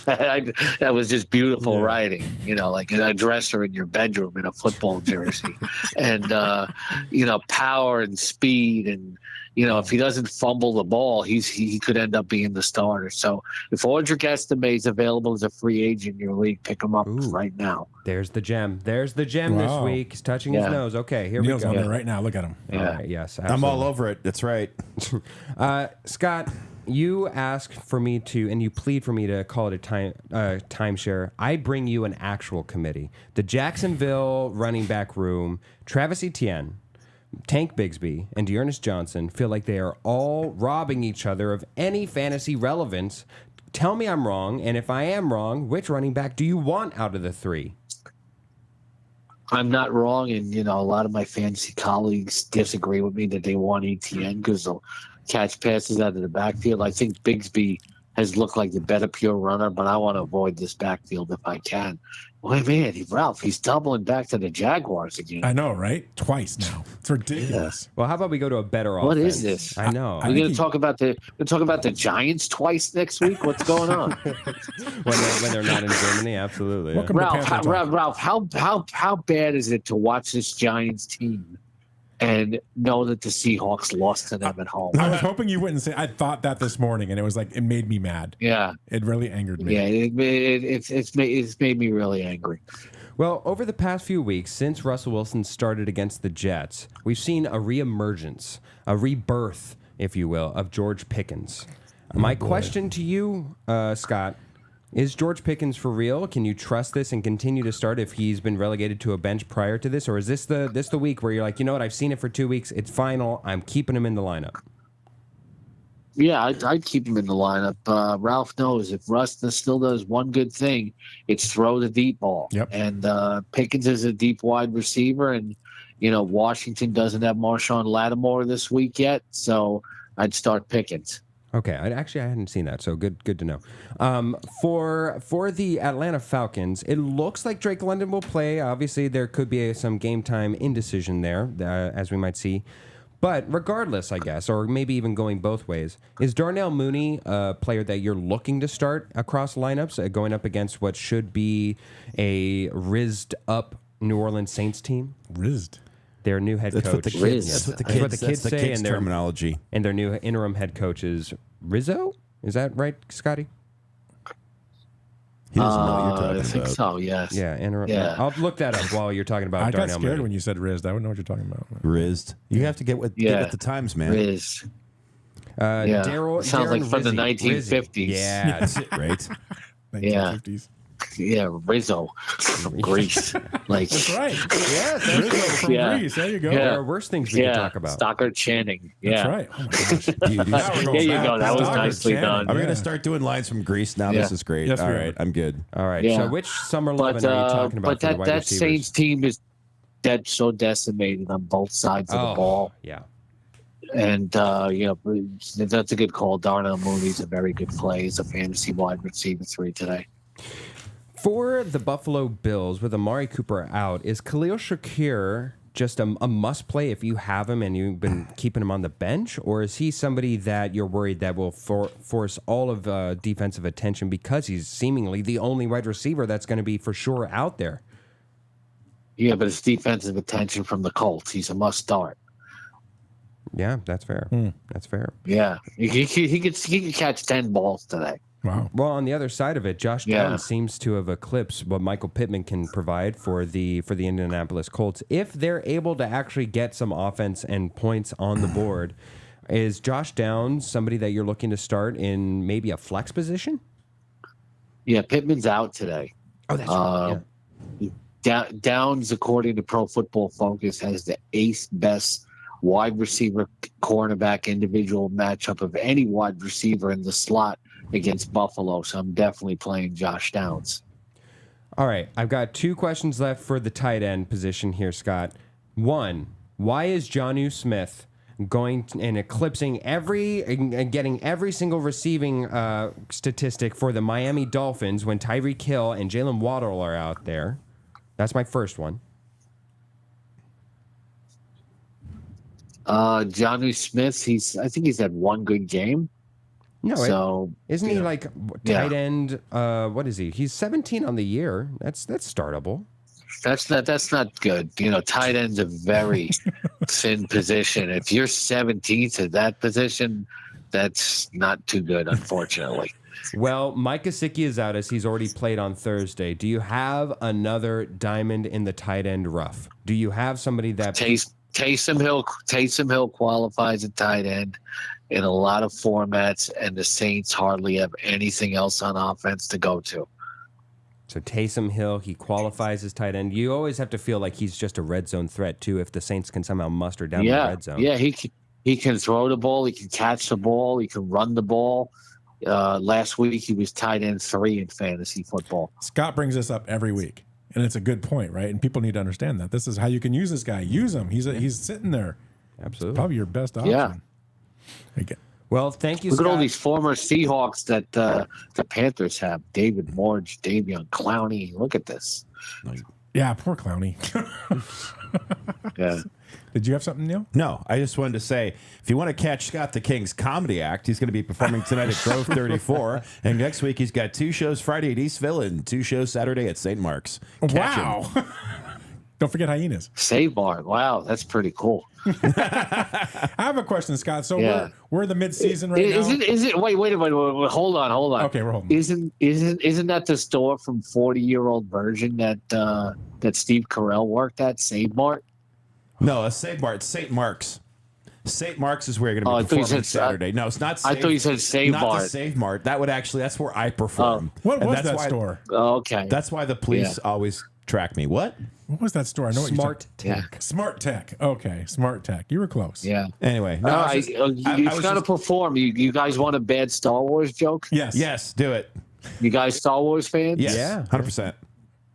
that was just beautiful writing, like a dresser in your bedroom in a football jersey, and power and speed, and if he doesn't fumble the ball, he could end up being the starter. So if Audric Estime is available as a free agent in your league, pick him up right now. There's the gem. There's the gem this week. He's touching his nose. Okay, here Neil's we on go. there right now. Look at him. All right, yes, I'm absolutely. all over it. That's right. Scott, you ask for me to, and you plead for me to call it a timeshare. I bring you an actual committee. The Jacksonville running back room, Travis Etienne, Tank Bigsby, and Dearness Johnson feel like they are all robbing each other of any fantasy relevance. Tell me I'm wrong, and if I am wrong, which running back do you want out of the three? I'm not wrong, and a lot of my fantasy colleagues disagree with me that they want ETN because they'll catch passes out of the backfield. I think Bigsby has looked like the better pure runner, but I want to avoid this backfield if I can. Boy, man, Ralph, he's doubling back to the Jaguars again. I know, right? Twice now. It's ridiculous. Well, how about we go to a better offense? What is this? I know. We're going to talk about the Giants twice next week. What's going on? when they're not in Germany, absolutely. Welcome Yeah. to Panther Talk. Ralph, how bad is it to watch this Giants team and know that the Seahawks lost to them at home? I was hoping you wouldn't say. I thought that this morning, and it was like it made me mad. Yeah, It really angered me. yeah, it's made me really angry. Well, over the past few weeks, since Russell Wilson started against the Jets, we've seen a reemergence, a rebirth, if you will, of George Pickens. My question to you, Scott, is George Pickens for real? Can you trust this and continue to start if he's been relegated to a bench prior to this? Or is this the week where you're like, you know what, I've seen it for 2 weeks, it's final, I'm keeping him in the lineup? Yeah, I'd keep him in the lineup. Ralph knows if Russ still does one good thing, it's throw the deep ball. Yep. And Pickens is a deep wide receiver, and Washington doesn't have Marshawn Lattimore this week yet, so I'd start Pickens. Okay, I hadn't seen that, so good to know. For the Atlanta Falcons, it looks like Drake London will play. Obviously, there could be some game time indecision there, as we might see. But regardless, I guess, or maybe even going both ways, is Darnell Mooney a player that you're looking to start across lineups, going up against what should be a rizzed up New Orleans Saints team? Rizzed. Their new head That's coach. what the kids. That's what the kids, that's the kids say, and terminology. and their new interim head coach is Rizzo. Is that right, Scotty? He doesn't know what you're talking I think about. so, yes. Yeah, interim. Yeah. I'll look that up while you're talking about I got Darnell scared Mooney. when you said Rizzed. I wouldn't know what you're talking about. Rizzed. You have to get with the times, man. Riz. Daryl Sounds like Darren from the Rizzi. 1950s. Yeah. That's it, right? 1950s. Yeah, Rizzo from Greece. Like, That's right. Yes, Rizzo from Yeah. Greece. There you go. Yeah. there are worse things we can talk about. Stockard Channing. That's Yeah. right. Oh my gosh. Dude, Now we're There going you back. go. That was Stockard nicely Channing. done. Are we Yeah. going to start doing lines from Greece now? Yeah. This is great. Yes, All we right, are. I'm good. All right. Yeah. So which Summer 11 are you talking about But for the wide that receivers? Saints team is so decimated on both sides of the ball. Yeah. And, that's a good call. Darnell Mooney's a very good play. He's a fantasy wide receiver 3 today. For the Buffalo Bills, with Amari Cooper out, is Khalil Shakir just a must play if you have him and you've been keeping him on the bench? Or is he somebody that you're worried that will force all of defensive attention because he's seemingly the only wide receiver that's going to be for sure out there? Yeah, but it's defensive attention from the Colts. He's a must start. Yeah, that's fair. That's fair. Yeah. He could catch 10 balls today. Wow. Well, on the other side of it, Josh Yeah. Downs seems to have eclipsed what Michael Pittman can provide for the Indianapolis Colts. If they're able to actually get some offense and points on the board, is Josh Downs somebody that you're looking to start in maybe a flex position? Yeah, Pittman's out today. Oh, that's right. Yeah. Downs, according to Pro Football Focus, has the 8th best wide receiver cornerback individual matchup of any wide receiver in the slot against Buffalo. So I'm definitely playing Josh Downs. All right, I've got 2 questions left for the tight end position here, Scott. 1, why is Jonnu Smith going and eclipsing and getting every single receiving statistic for the Miami Dolphins when Tyreek Hill and Jalen Waddle are out there? That's my first one. Jonnu Smith, I think he's had one good game. No, so isn't he like tight end? What is he? He's 17 on the year. That's startable. That's not good. You know, tight end's a very thin position. If you're 17th at that position, that's not too good, unfortunately. Well, Mike Gesicki is out as he's already played on Thursday. Do you have another diamond in the tight end rough? Do you have somebody that Taysom Hill qualifies at tight end in a lot of formats, and the Saints hardly have anything else on offense to go to. So Taysom Hill, he qualifies as tight end. You always have to feel like he's just a red zone threat too. If the Saints can somehow muster down the red zone, he can throw the ball, he can catch the ball, he can run the ball. Last week he was tight end 3 in fantasy football. Scott brings this up every week, and it's a good point, right? And people need to understand that this is how you can use this guy. Use him. He's sitting there. Absolutely, it's probably your best option. Yeah. Well, thank you, Look Scott. at all these former Seahawks that the Panthers have. David Morge, Davion Clowney. Look at this. Yeah, poor Clowney. Yeah. Did you have something, Neil? No, I just wanted to say, if you want to catch Scott the King's comedy act, he's going to be performing tonight at Grove 34. And next week, he's got 2 shows Friday at Eastville and 2 shows Saturday at St. Mark's. Catch him. Don't forget Hyenas. Save Bar. Wow, that's pretty cool. I have a question, Scott. So we're the mid-season right now. Is it? Wait a minute. Hold on. Okay, we're holding. Isn't that the store from 40-year-old version that Steve Carell worked at, Save Mart? No, it's Save Mart. It's St. Mark's. St. Mark's is where you're going to be performing Saturday. No, it's not. I thought you said Save Mart. Mart. Not the Save Mart. That would actually. That's where I perform. What was that store? Okay. That's why the police always track me. What was that store? I know Smart Tech. Yeah. Smart Tech. Okay, Smart Tech. You were close. Yeah. Anyway, no, you've got to perform. You guys want a bad Star Wars joke? Yes. Yes, do it. You guys Star Wars fans? Yes. Yeah. 100%.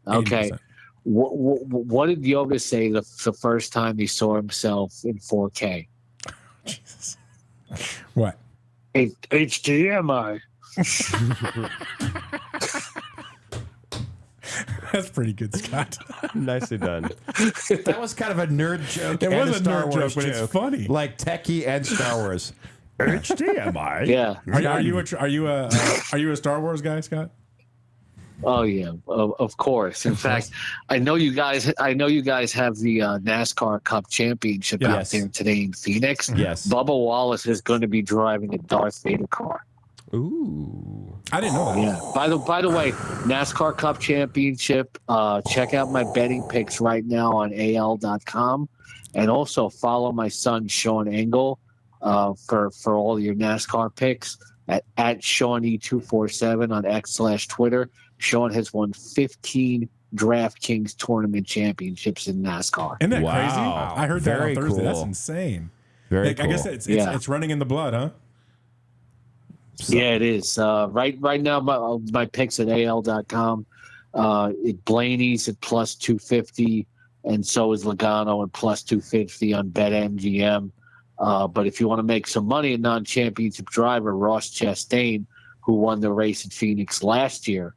Okay. 80%. What did Yoda say the first time he saw himself in 4K? Jesus. What? HDMI. That's pretty good, Scott. Nicely done. That was kind of a nerd joke. It was a Star nerd Wars joke, but it's funny. Like techie and Star Wars. HDMI. Yeah. Are you a Star Wars guy, Scott? Oh yeah, of course. In fact, I know you guys have the NASCAR Cup Championship out there today in Phoenix. Yes. Bubba Wallace is going to be driving a Darth Vader car. Ooh, I didn't know that. Yeah. By the way, NASCAR Cup Championship. Check out my betting picks right now on AL.com, and also follow my son Sean Engel for all your NASCAR picks at SeanE247 on X/Twitter. Sean has won 15 DraftKings tournament championships in NASCAR. Isn't that Wow. crazy? I heard that Very on Thursday. cool. That's insane. Very cool. I guess it's running in the blood, huh? Yeah, it is. Right now, my picks at AL.com. Blaney's at plus 250, and so is Logano at plus 250 on BetMGM. But if you want to make some money, a non-championship driver, Ross Chastain, who won the race at Phoenix last year,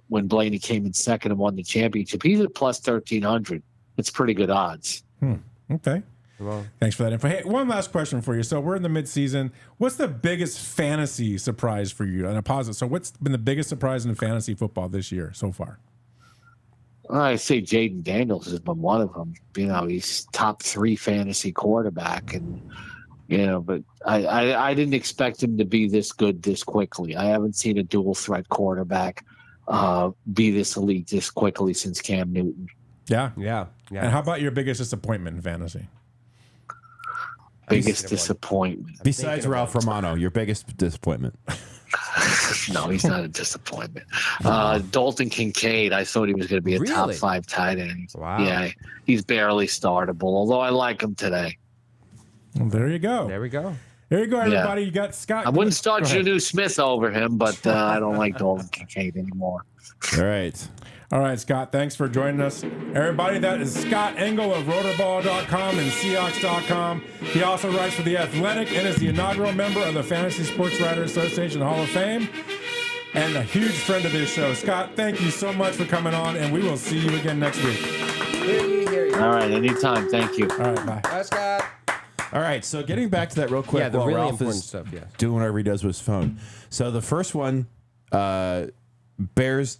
when Blaney came in second and won the championship, he's at plus 1,300. It's pretty good odds. Okay. well, Thanks for that info. Hey, one last question for you. So we're in the mid-season. What's the biggest fantasy surprise for you? And a positive. So what's been the biggest surprise in fantasy football this year so far? I say Jaden Daniels has been one of them. You know, he's top 3 fantasy quarterback, and but I didn't expect him to be this good this quickly. I haven't seen a dual threat quarterback be this elite this quickly since Cam Newton. Yeah. yeah. And how about your biggest disappointment in fantasy? Biggest disappointment. Besides Ralph Romano, your biggest disappointment. No, he's not a disappointment. Dalton Kincaid, I thought he was going to be a top 5 tight end. Wow. Yeah, he's barely startable, although I like him today. Well, there you go. There we go. There you go, everybody. You got Scott. I wouldn't start Janu Smith over him, but I don't like Dalton Kincaid anymore. All right. All right, Scott. Thanks for joining us. Everybody, that is Scott Engel of Rotorball.com and Seahawks.com. He also writes for The Athletic and is the inaugural member of the Fantasy Sports Writers Association Hall of Fame and a huge friend of this show. Scott, thank you so much for coming on, and we will see you again next week. All right, anytime. Thank you. All right, bye. Bye, Scott. All right, so getting back to that real quick. Yeah, the while really Ralph important is stuff, yes. doing whatever he does with his phone. So the first one, Bears.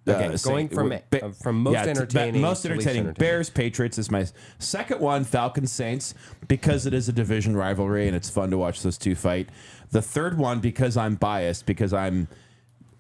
Okay, going from most entertaining most to least entertaining. entertaining. Bears Patriots is my second one. Falcons Saints, because it is a division rivalry and it's fun to watch those two fight. The third one, because I'm biased, because I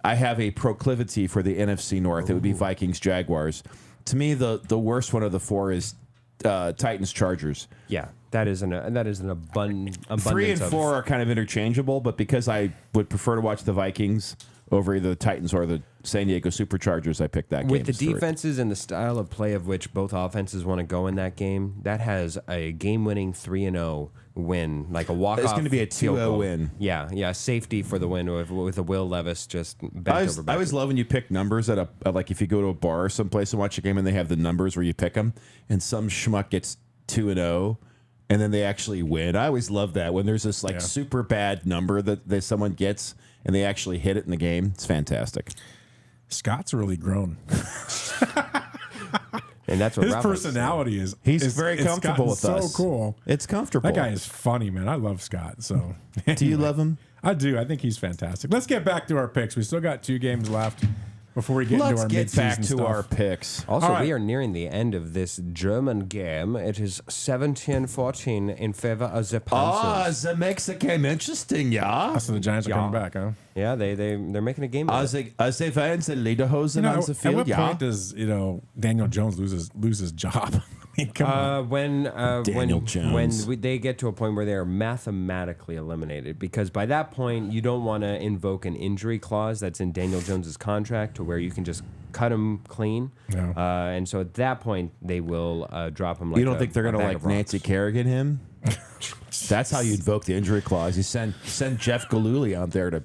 have a proclivity for the NFC North. It would be Vikings Jaguars. To me, the worst one of the four is Titans Chargers. Yeah, that is an abundance. 3 and 4 are kind of interchangeable, but because I would prefer to watch the Vikings over either the Titans or the San Diego Superchargers, I picked that game. With the defenses and the style of play of which both offenses want to go in that game, that has a game-winning 3-0 win, like a walk-off. It's going to be a 2-0 win. Yeah, safety for the win with a Will Levis just bent over. I always love when you pick numbers at like if you go to a bar or someplace and watch a game and they have the numbers where you pick them, and some schmuck gets 2-0. And then they actually win. I always love that when there's this super bad number that someone gets and they actually hit it in the game. It's fantastic. Scott's really grown. And that's what his Ralph personality is. He's very comfortable with us. So cool. It's comfortable. That guy is funny, man. I love Scott. So, do you love him? I do. I think he's fantastic. Let's get back to our picks. We still got 2 games left before we get into our Let's get back to stuff. our picks. Also, right. we are nearing the end of this German game. It is 17-14 in favor of the Panthers. That makes the game interesting, yeah. So the Giants are coming back, huh? Yeah, they're making a game of it. As they fans the Lederhosen on the At field, what yeah. point does Daniel Jones lose his job? I mean, come on. Daniel Jones. They get to a point where they are mathematically eliminated, because by that point you don't want to invoke an injury clause that's in Daniel Jones's contract to where you can just cut him clean. No. And so at that point they will drop him. Like You don't think they're going to bag like of rocks. Nancy Kerrigan him? That's how you invoke the injury clause. You send Jeff Galooly out there to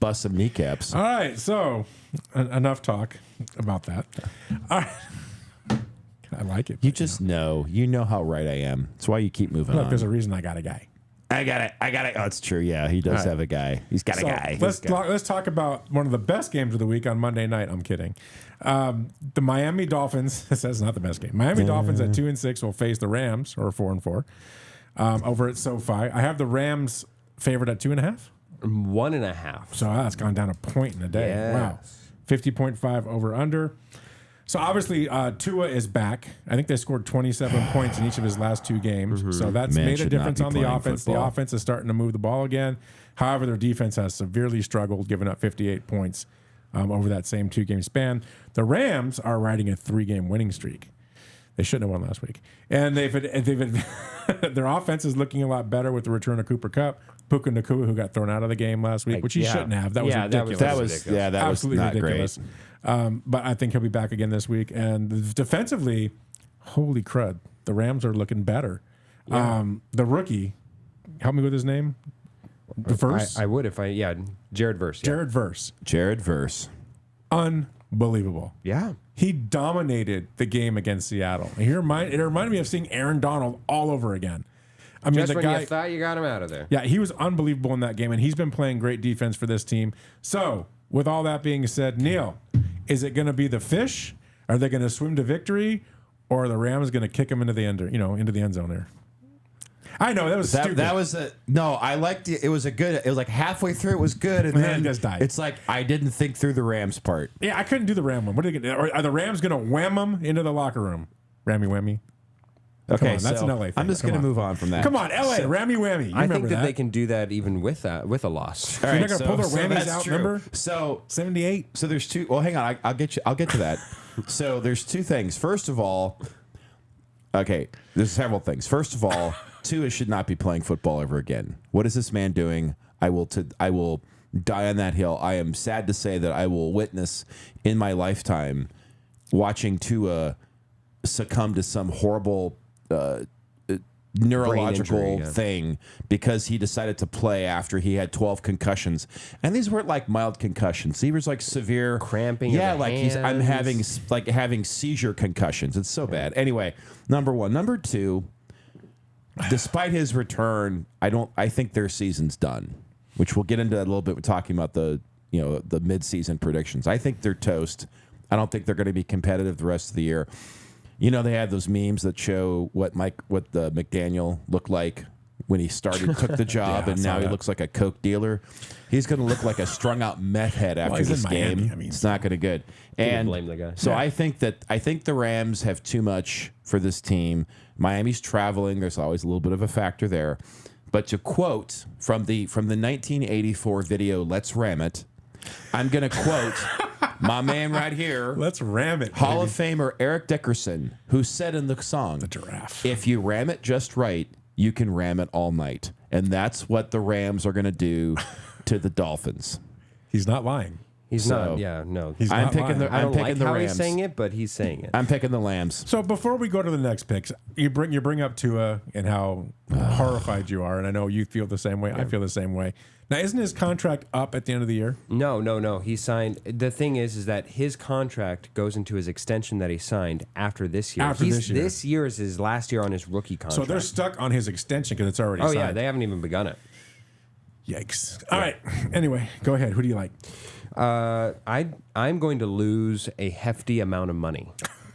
bust some kneecaps. All right, so enough talk about that. All right. I like it. You just know how right I am. That's why you keep moving Look, on. there's a reason I got a guy. I got it. Oh, it's true. Yeah, he does have a guy. He's got a guy. Let's talk about one of the best games of the week on Monday night. I'm kidding. The Miami Dolphins. This is not the best game. Miami Dolphins at 2-6 will face the Rams, or 4-4, over at SoFi. I have the Rams favored at 2.5. 1.5. So that's gone down a point in a day. Yes. Wow. 50.5 over under. So obviously Tua is back. I think they scored 27 points in each of his last 2 games. So that's Man made a should not difference be on the playing offense. football. The offense is starting to move the ball again. However, their defense has severely struggled, giving up 58 points over that same 2-game span. The Rams are riding a 3-game winning streak. They shouldn't have won last week. And their offense is looking a lot better with the return of Cooper Kupp. Puka Nacua, who got thrown out of the game last week, which he shouldn't have. That was ridiculous. That was Absolutely not ridiculous. great. But I think he'll be back again this week. And defensively, holy crud, the Rams are looking better. Yeah. The rookie, help me with his name. Verse? I would if Jared Verse. Yeah. Jared Verse. Unbelievable. Yeah. He dominated the game against Seattle. It reminded me of seeing Aaron Donald all over again. I mean, Just the when guy you thought you got him out of there. Yeah, he was unbelievable in that game, and he's been playing great defense for this team. So, with all that being said, Neil, is it going to be the fish? Are they going to swim to victory, or are the Rams going to kick him into the end zone there? I know that was stupid. I liked it. It was like halfway through it was good, and then he just died. It's like I didn't think through the Rams part. Yeah, I couldn't do the Ram one. What are they going to do? Are the Rams going to wham him into the locker room? Rammy whammy. Okay, that's an LA thing. I'm just going to move on from that. Come on, LA, Rammy whammy. You I think remember that they can do that even with a loss. All They're right, not going to pull their whammies that's out, true. remember? So 78. So there's 2. Well, hang on. I'll get to that. So there's 2 things. First of all, okay, there's several things. First of all, Tua should not be playing football ever again. What is this man doing? I will die on that hill. I am sad to say that I will witness in my lifetime watching Tua succumb to some horrible neurological thing because he decided to play after he had 12 concussions, and these weren't like mild concussions. These were like severe cramping. Yeah, of the like hands. I'm having seizure concussions. It's so bad. Anyway, number 1, number 2. Despite his return, I think their season's done, which we'll get into that a little bit. We're talking about the mid-season predictions. I think they're toast. I don't think they're going to be competitive the rest of the year. They had those memes that show what the McDaniel looked like when he took the job, Yeah, and now he looks like a coke dealer. He's going to look like a strung out meth head after he's this in Miami. game. I mean, it's not going to be good. And blame the guy. so I think the Rams have too much for this team. Miami's traveling. There's always a little bit of a factor there. But to quote from the 1984 video, "Let's Ram It," I'm going to quote my man right here. Let's ram it. Hall baby. of Famer Eric Dickerson, who said in the song, The giraffe. "If you ram it just right, you can ram it all night." And that's what the Rams are going to do to the Dolphins. He's not lying. He's So, not. Yeah, no. He's I'm not picking lying. the I don't like the how Rams. he's saying it, but he's saying it. I'm picking the Lambs. So before we go to the next picks, you bring up Tua and how horrified you are, and I know you feel the same way. I feel the same way. Now, isn't his contract up at the end of the year? No. He signed. The thing is that his contract goes into his extension that he signed after this year. After this year. This year is his last year on his rookie So contract. they're stuck on his extension because it's already Oh signed. yeah, they haven't even begun it. Yikes. All right. Anyway, go ahead. Who do you like? I'm going to lose a hefty amount of money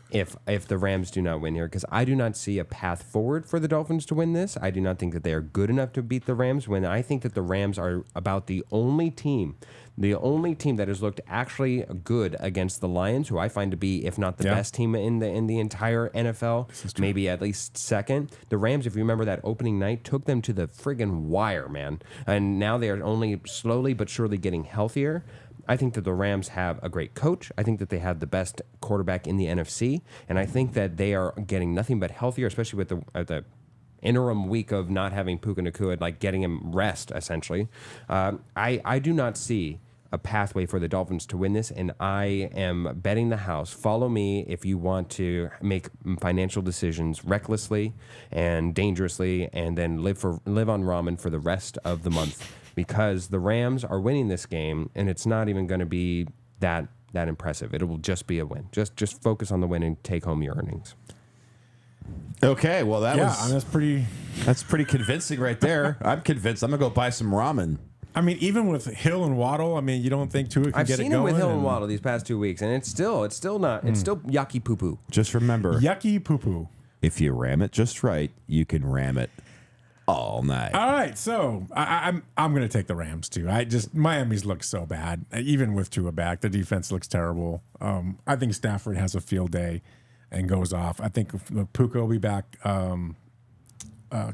if the Rams do not win here, because I do not see a path forward for the Dolphins to win this. I do not think that they are good enough to beat the Rams, when I think that the Rams are about the only team that has looked actually good against the Lions, who I find to be, if not the best team in the entire NFL, maybe at least second. The Rams, if you remember that opening night, took them to the friggin' wire, man. And now they are only slowly but surely getting healthier. I think that the Rams have a great coach. I think that they have the best quarterback in the NFC, and I think that they are getting nothing but healthier, especially with the interim week of not having Puka Nacua, like getting him rest, essentially. I do not see a pathway for the Dolphins to win this, and I am betting the house. Follow me if you want to make financial decisions recklessly and dangerously, and then live on ramen for the rest of the month, because the Rams are winning this game, and it's not even going to be that impressive. It will just be a win. Just focus on the win and take home your earnings. Okay, well that's pretty convincing right there. I'm convinced. I'm gonna go buy some ramen. I mean, even with Hill and Waddle, I mean, you don't think Tua can I've get it seen going? him with Hill and Waddle these past 2 weeks, and it's still not. It's still yucky poo poo. Just remember, Yucky poo poo. if you ram it just right, you can ram it all night. All right, so I'm going to take the Rams too. Miami's look so bad, even with Tua back. The defense looks terrible. I think Stafford has a field day and goes off. I think Puka will be back.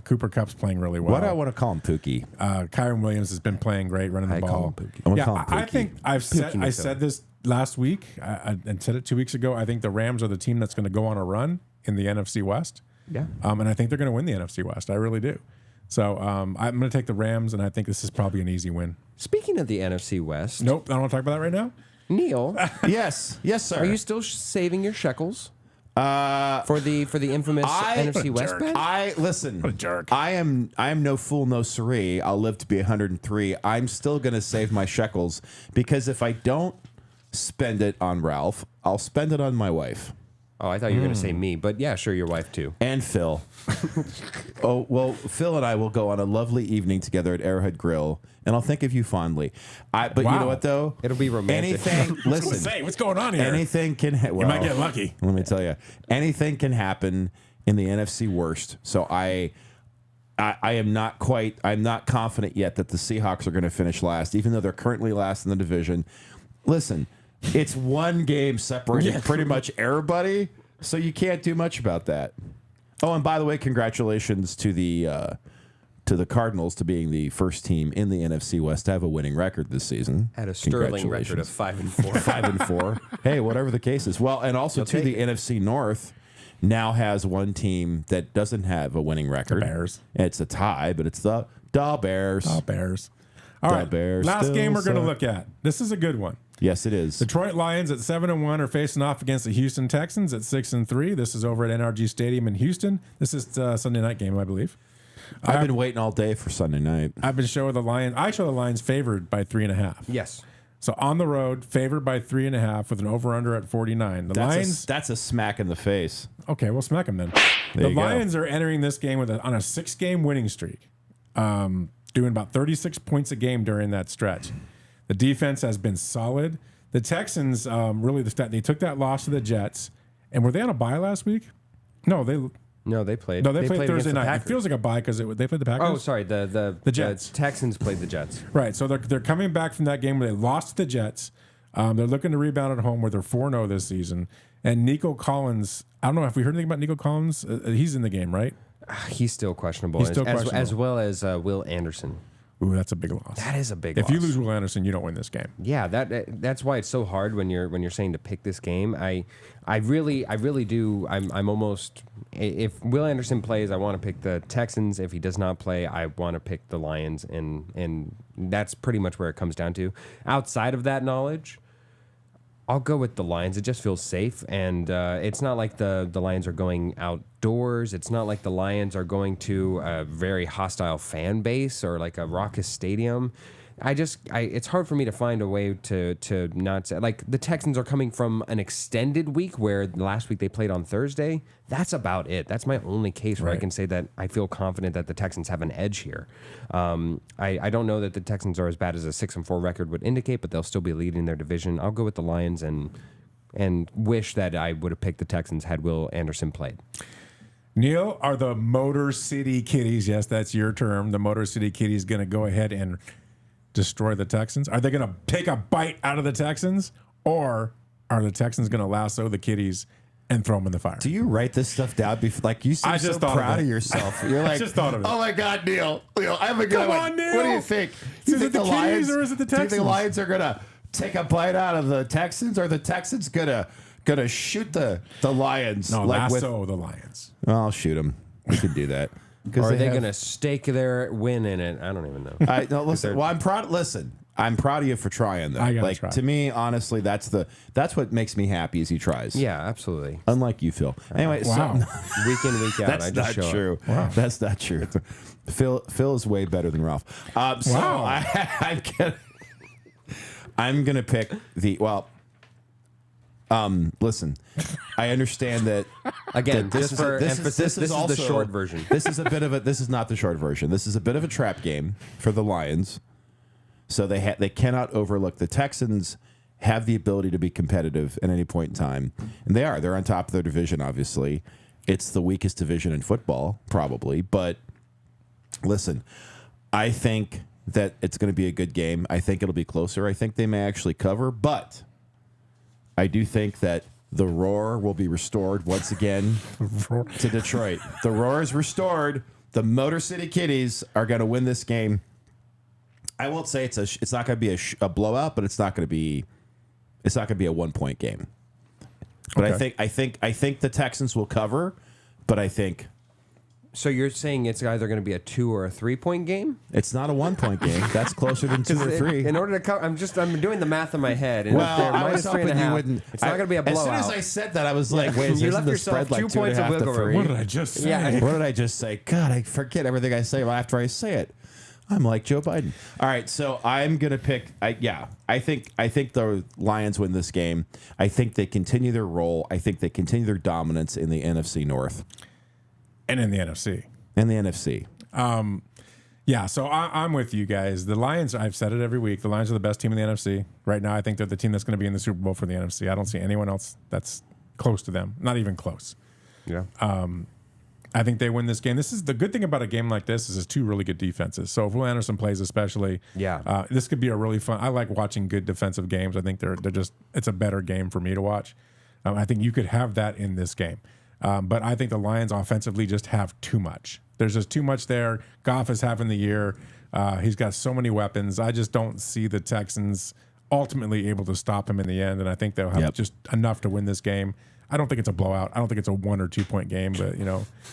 Cooper Kupp's playing really well. What do I want to call him, Pookie? Kyron Williams has been playing great, running the I ball. call him Pookie. I'm gonna Yeah, call him I Pookie. think I said this last week. I said it 2 weeks ago. I think the Rams are the team that's going to go on a run in the NFC West. Yeah. And I think they're going to win the NFC West. I really do. So I'm going to take the Rams, and I think this is probably an easy win. Speaking of the NFC West, Nope, I don't want to talk about that right now. Neil, yes, sir. are you still saving your shekels for the infamous NFC West bet? What a jerk. I am no fool, no siree. I'll live to be 103. I'm still going to save my shekels, because if I don't spend it on Ralph, I'll spend it on my wife. Oh, I thought you were going to say me, but yeah, sure, your wife too. And Phil. Oh, well, Phil and I will go on a lovely evening together at Arrowhead Grill, and I'll think of you fondly. But you Wow. know what, though? It'll be romantic. Anything, listen. Say, what's going on here? Anything can happen. You might get lucky. Let me tell you. Anything can happen in the NFC worst. So I am not I'm not confident yet that the Seahawks are going to finish last, even though they're currently last in the division. Listen, it's one game separating pretty much everybody, so you can't do much about that. Oh, and by the way, congratulations to the Cardinals to being the first team in the NFC West to have a winning record this season. Had a sterling record of 5-4. 5-4. Hey, whatever the case is. Well, and also to the NFC North now has one team that doesn't have a winning record. The Bears. It's a tie, but it's the Bears. Oh, Bears. All right, Bears last still game we're going to suck. look at. This is a good one. Yes, it is. Detroit Lions at 7-1 are facing off against the Houston Texans at 6-3. This is over at NRG Stadium in Houston. This is a Sunday night game, I believe. I've been waiting all day for Sunday night. I've been showing the Lions. I show the Lions favored by 3.5. Yes. So on the road, favored by 3.5 with an over/under at 49. The Lions. That's a smack in the face. Okay, we'll smack them then. There The you go. Lions are entering this game on a 6-game winning streak, doing about 36 points a game during that stretch. The defense has been solid. The Texans they took that loss to the Jets, and were they on a bye last week? No, No, they played. No, they played against Thursday the night. Packers. It feels like a bye because they played the Packers. Oh, sorry. The Jets. Texans played the Jets. Right. So they're coming back from that game where they lost to the Jets. They're looking to rebound at home where they're 4-0 this season. And Nico Collins, I don't know, have we heard anything about Nico Collins? He's in the game, right? He's still questionable. He's still questionable. As well as Will Anderson. Ooh, that's a big loss. That is a big If loss. you lose Will Anderson, you don't win this game. Yeah, that's why it's so hard when you're saying to pick this game. I really do. I'm almost, if Will Anderson plays, I want to pick the Texans. If he does not play, I want to pick the Lions, and that's pretty much where it comes down to. Outside of that knowledge, I'll go with the Lions. It just feels safe, and it's not like the Lions are going outdoors. It's not like the Lions are going to a very hostile fan base or like a raucous stadium. It's hard for me to find a way to not say, like, the Texans are coming from an extended week where last week they played on Thursday. That's about it. That's my only case where I can say that I feel confident that the Texans have an edge here. I don't know that the Texans are as bad as a 6-4 record would indicate, but they'll still be leading their division. I'll go with the Lions and wish that I would have picked the Texans had Will Anderson played. Neil, are the Motor City Kitties, yes, that's your term, the Motor City Kitties going to go ahead and destroy the Texans? Are they going to take a bite out of the Texans, or are the Texans going to lasso the Kitties and throw them in the fire? Do you write this stuff down? Like, you seem so proud of yourself. You're like, just thought of it. Oh my God, Neil, I have a good Come one. on, Neil. What do you think? Is it the Kitties or is it the Do you think Texans? the Lions are gonna take a bite out of the Texans, or the Texans gonna shoot the Lions? No, like lasso the Lions. I'll shoot them. We could do that. Or are they going to stake their win in it? I don't even know. No, listen. Well, I'm proud. Listen, I'm proud of you for trying. Though, I gotta like try. to me, honestly, that's what makes me happy is he tries. Yeah, absolutely. Unlike you, Phil. Anyway, Wow. so Week in, week out, that's I just not show true. up. Wow. That's not true. Phil is way better than Ralph. So Wow. I'm gonna pick the listen, I understand that. Again, that just for emphasis, this is the short version. This is a bit of a. This is not the short version. This is a bit of a trap game for the Lions. So they cannot overlook the Texans. Have the ability to be competitive at any point in time, and they are. They're on top of their division. Obviously, it's the weakest division in football, probably. But listen, I think that it's going to be a good game. I think it'll be closer. I think they may actually cover, but I do think that the roar will be restored once again to Detroit. The roar is restored. The Motor City Kitties are going to win this game. I won't say it's not going to be a blowout, but it's not going to be a 1-point game. But Okay. I think the Texans will cover, but I think So you're saying it's either going to be a 2 or a 3-point game? it's not a 1-point game. That's closer than 2 or 3. In order to cover, I'm doing the math in my head. And Well, if they're I was minus hoping 3.5, you wouldn't. It's not going to be a blowout. As soon as I said that, I was like, wait, You isn't left the yourself spread like 2 points of 2.5 to wiggle 3? room. What did I just say? Yeah. What did I just say? God, I forget everything I say after I say it. I'm like Joe Biden. All right, so I'm gonna pick. I think the Lions win this game. I think they continue their role. I think they continue their dominance in the NFC North And in the NFC. and the NFC. Yeah, so I'm with you guys. The Lions, I've said it every week, the Lions are the best team in the NFC. Right now, I think they're the team that's going to be in the Super Bowl for the NFC. I don't see anyone else that's close to them. Not even close. Yeah. I think they win this game. This is the good thing about a game like this is it's two really good defenses. So if Will Anderson plays especially, this could be a really fun. I like watching good defensive games. I think they're just it's a better game for me to watch. I think you could have that in this game. But I think the Lions offensively just have too much. There's just too much there. Goff is having the year. He's got so many weapons. I just don't see the Texans ultimately able to stop him in the end. And I think they'll have just enough to win this game. I don't think it's a blowout. I don't think it's a 1 or 2 point game, but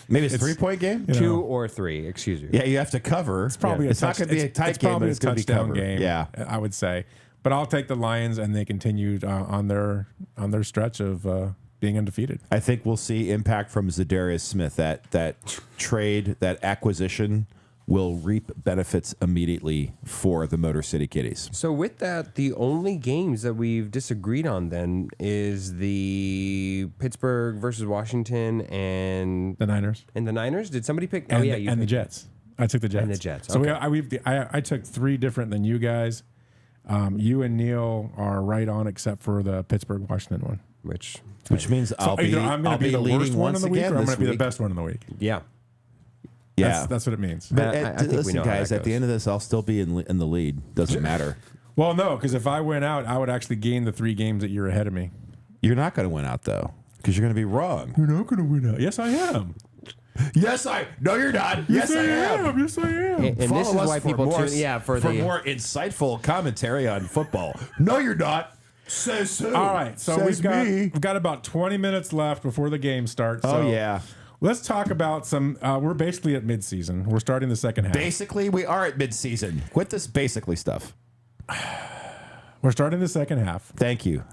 Maybe it's a 3-point game. 2 or 3, excuse me. Yeah, you have to cover. It's probably it's not going to be a tight game, but it's going to be touchdown covered. game. Yeah, I would say. But I'll take the Lions, and they continued on their stretch of being undefeated. I think we'll see impact from Zadarius Smith. That trade, that acquisition, will reap benefits immediately for the Motor City Kitties. So with that, the only games that we've disagreed on then is the Pittsburgh versus Washington and The Niners. the Niners. Did somebody pick? And, you and the picked- Jets. I took the Jets. And the Jets, So okay. I took 3 different than you guys. You and Neil are right on except for the Pittsburgh-Washington one. which means I'll be I'm going to be the leading worst one in once the week, again or I'm this going to be the week. best one in the week. yeah. Yeah, That's what it means. But I think we listen, know how guys, that at the goes. end of this, I'll still be in the lead. Doesn't matter. Well, no, because if I went out, I would actually gain the 3 games that you're ahead of me. You're not going to win out though, because you're going to be wrong. You're not going to win out. Yes, I am. No, you're not. Yes, I am. Yes, I am. And this is Follow us why for people more, tune. Yeah, for more insightful commentary on football. No, you're not. Says who? All right, so Says we've got about 20 minutes left before the game starts. Oh so yeah. let's talk about some. We're basically at midseason. We're starting the second half. Basically, we are at midseason. Quit this basically stuff. We're starting the second half. Thank you.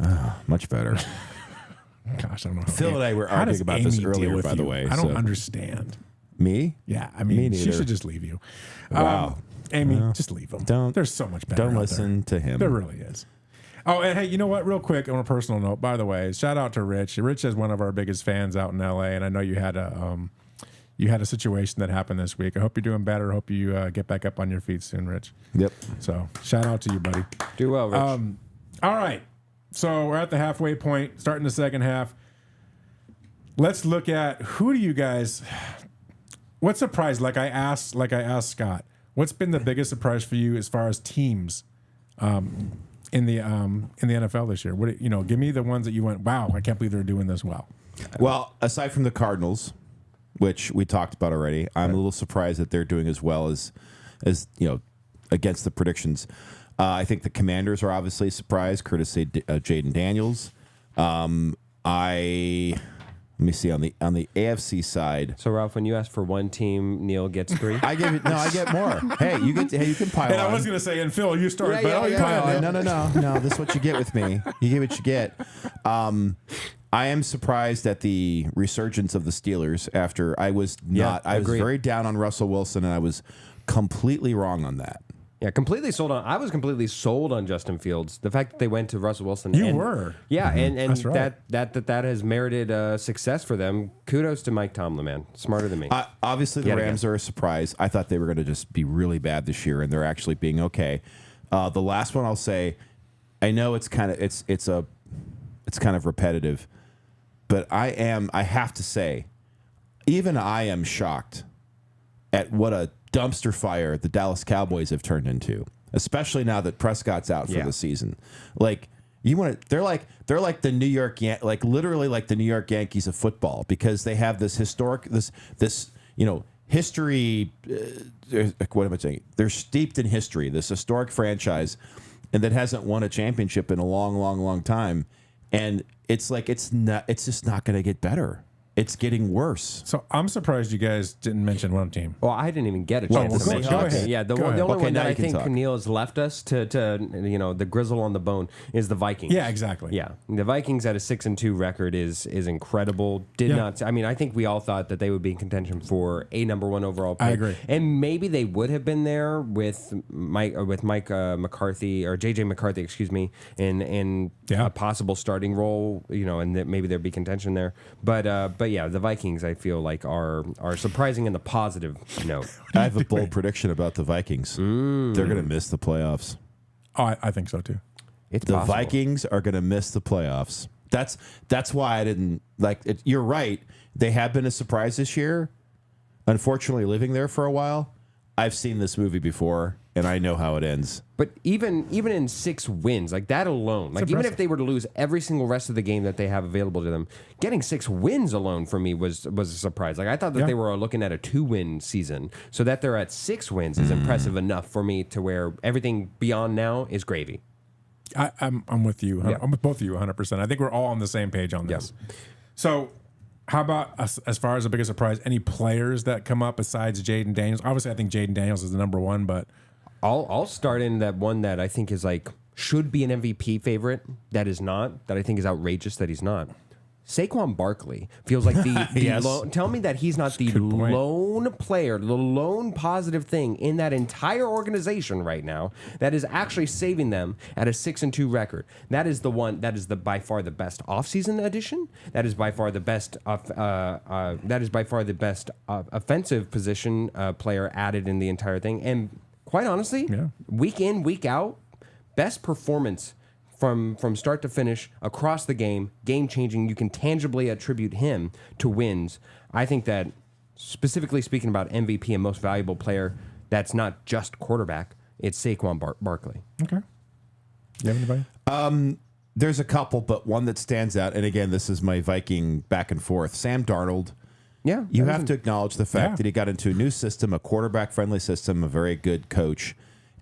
Much better. Gosh, I don't know. How Phil and I were how does arguing about this Amy deal earlier, with by the you? way, I don't so- understand. Me? Yeah, I mean, Me she neither. should just leave you. Wow. Amy, just leave him. Don't- There's so much better. Don't out listen to him. There really is. Oh, and hey, you know what? Real quick, on a personal note, by the way, shout out to Rich. Rich is one of our biggest fans out in LA, and I know you had a situation that happened this week. I hope you're doing better. I hope you get back up on your feet soon, Rich. Yep. So shout out to you, buddy. Do well, Rich. All right. So we're at the halfway point, starting the second half. Let's look at who do you guys. What surprise? Like I asked Scott, what's been the biggest surprise for you as far as teams in the NFL this year? What give me the ones that you went, wow, I can't believe they're doing this well. Well, aside from the Cardinals, which we talked about already, I'm a little surprised that they're doing as well as against the predictions. I think the Commanders are obviously a surprise, courtesy Jaden Daniels. Let me see on the AFC side. so Ralph, when you ask for one team, Neil gets 3. I get more. Hey, you can pile And on. I was going to say, and Phil, you started, but yeah, pile yeah. on. No. This is what you get with me. You get what you get. I am surprised at the resurgence of the Steelers after I was not. I was agreed. very down on Russell Wilson, and I was completely wrong on that. Yeah, completely sold on. I was completely sold on Justin Fields. The fact that they went to Russell Wilson. You were. Yeah, and That's right. that has merited success for them. Kudos to Mike Tomlin, man. Smarter than me. Obviously, the Yet Rams again. are a surprise. I thought they were going to just be really bad this year, and they're actually being okay. The last one I'll say, I know it's kind of repetitive, but I have to say, even I am shocked at what a dumpster fire the Dallas Cowboys have turned into, especially now that Prescott's out for the season. Like they're like the New York literally like the New York Yankees of football, because they have this historic history. What am I saying? They're steeped in history. This historic franchise, and that hasn't won a championship in a long time. And it's just not going to get better. It's getting worse. So I'm surprised you guys didn't mention one team. Well, I didn't even get a chance well, to go- mention go it. ahead. Yeah, the Go ahead. only Okay, one now that you I can think talk. Neil has left us to the grizzle on the bone is the Vikings. Yeah, exactly. Yeah, the Vikings at a 6-2 record is incredible. I think we all thought that they would be in contention for a number 1 overall pick. I agree. And maybe they would have been there with Mike McCarthy or JJ McCarthy, excuse me, in a possible starting role. And that maybe there'd be contention there. But yeah, the Vikings I feel like are surprising in the positive note. I have a bold prediction about the Vikings. They're going to miss the playoffs. Oh, I think so too. It's The possible. Vikings are going to miss the playoffs. That's why I didn't like it. You're right. They have been a surprise this year. Unfortunately, living there for a while, I've seen this movie before, and I know how it ends. But even in 6 wins, like that alone, like even if they were to lose every single rest of the game that they have available to them, getting 6 wins alone for me was a surprise. Like I thought that they were looking at a 2-win season, so that they're at 6 wins is impressive enough for me to where everything beyond now is gravy. I'm with you. Yeah. I'm with both of you 100%. I think we're all on the same page on this. So how about as far as the biggest surprise, any players that come up besides Jaden Daniels? Obviously, I think Jaden Daniels is the number 1, but I'll start in that one that I think is like should be an MVP favorite that is not, that I think is outrageous that he's not. Saquon Barkley feels like the Yes. tell me that he's not the Good point. lone player, the lone positive thing in that entire organization right now that is actually saving them at a 6-2 record. That is the one. That is by far the best offseason addition. That is by far the best. Offensive position player added in the entire thing. And quite honestly, week in, week out, best performance from start to finish across the game changing. You can tangibly attribute him to wins. I think that specifically speaking about MVP and most valuable player, that's not just quarterback. It's Saquon Barkley. Okay. You have anybody? There's a couple, but one that stands out, and again, this is my Viking back and forth. Sam Darnold. Yeah. You have to acknowledge the fact Yeah. that he got into a new system, a quarterback-friendly system, a very good coach,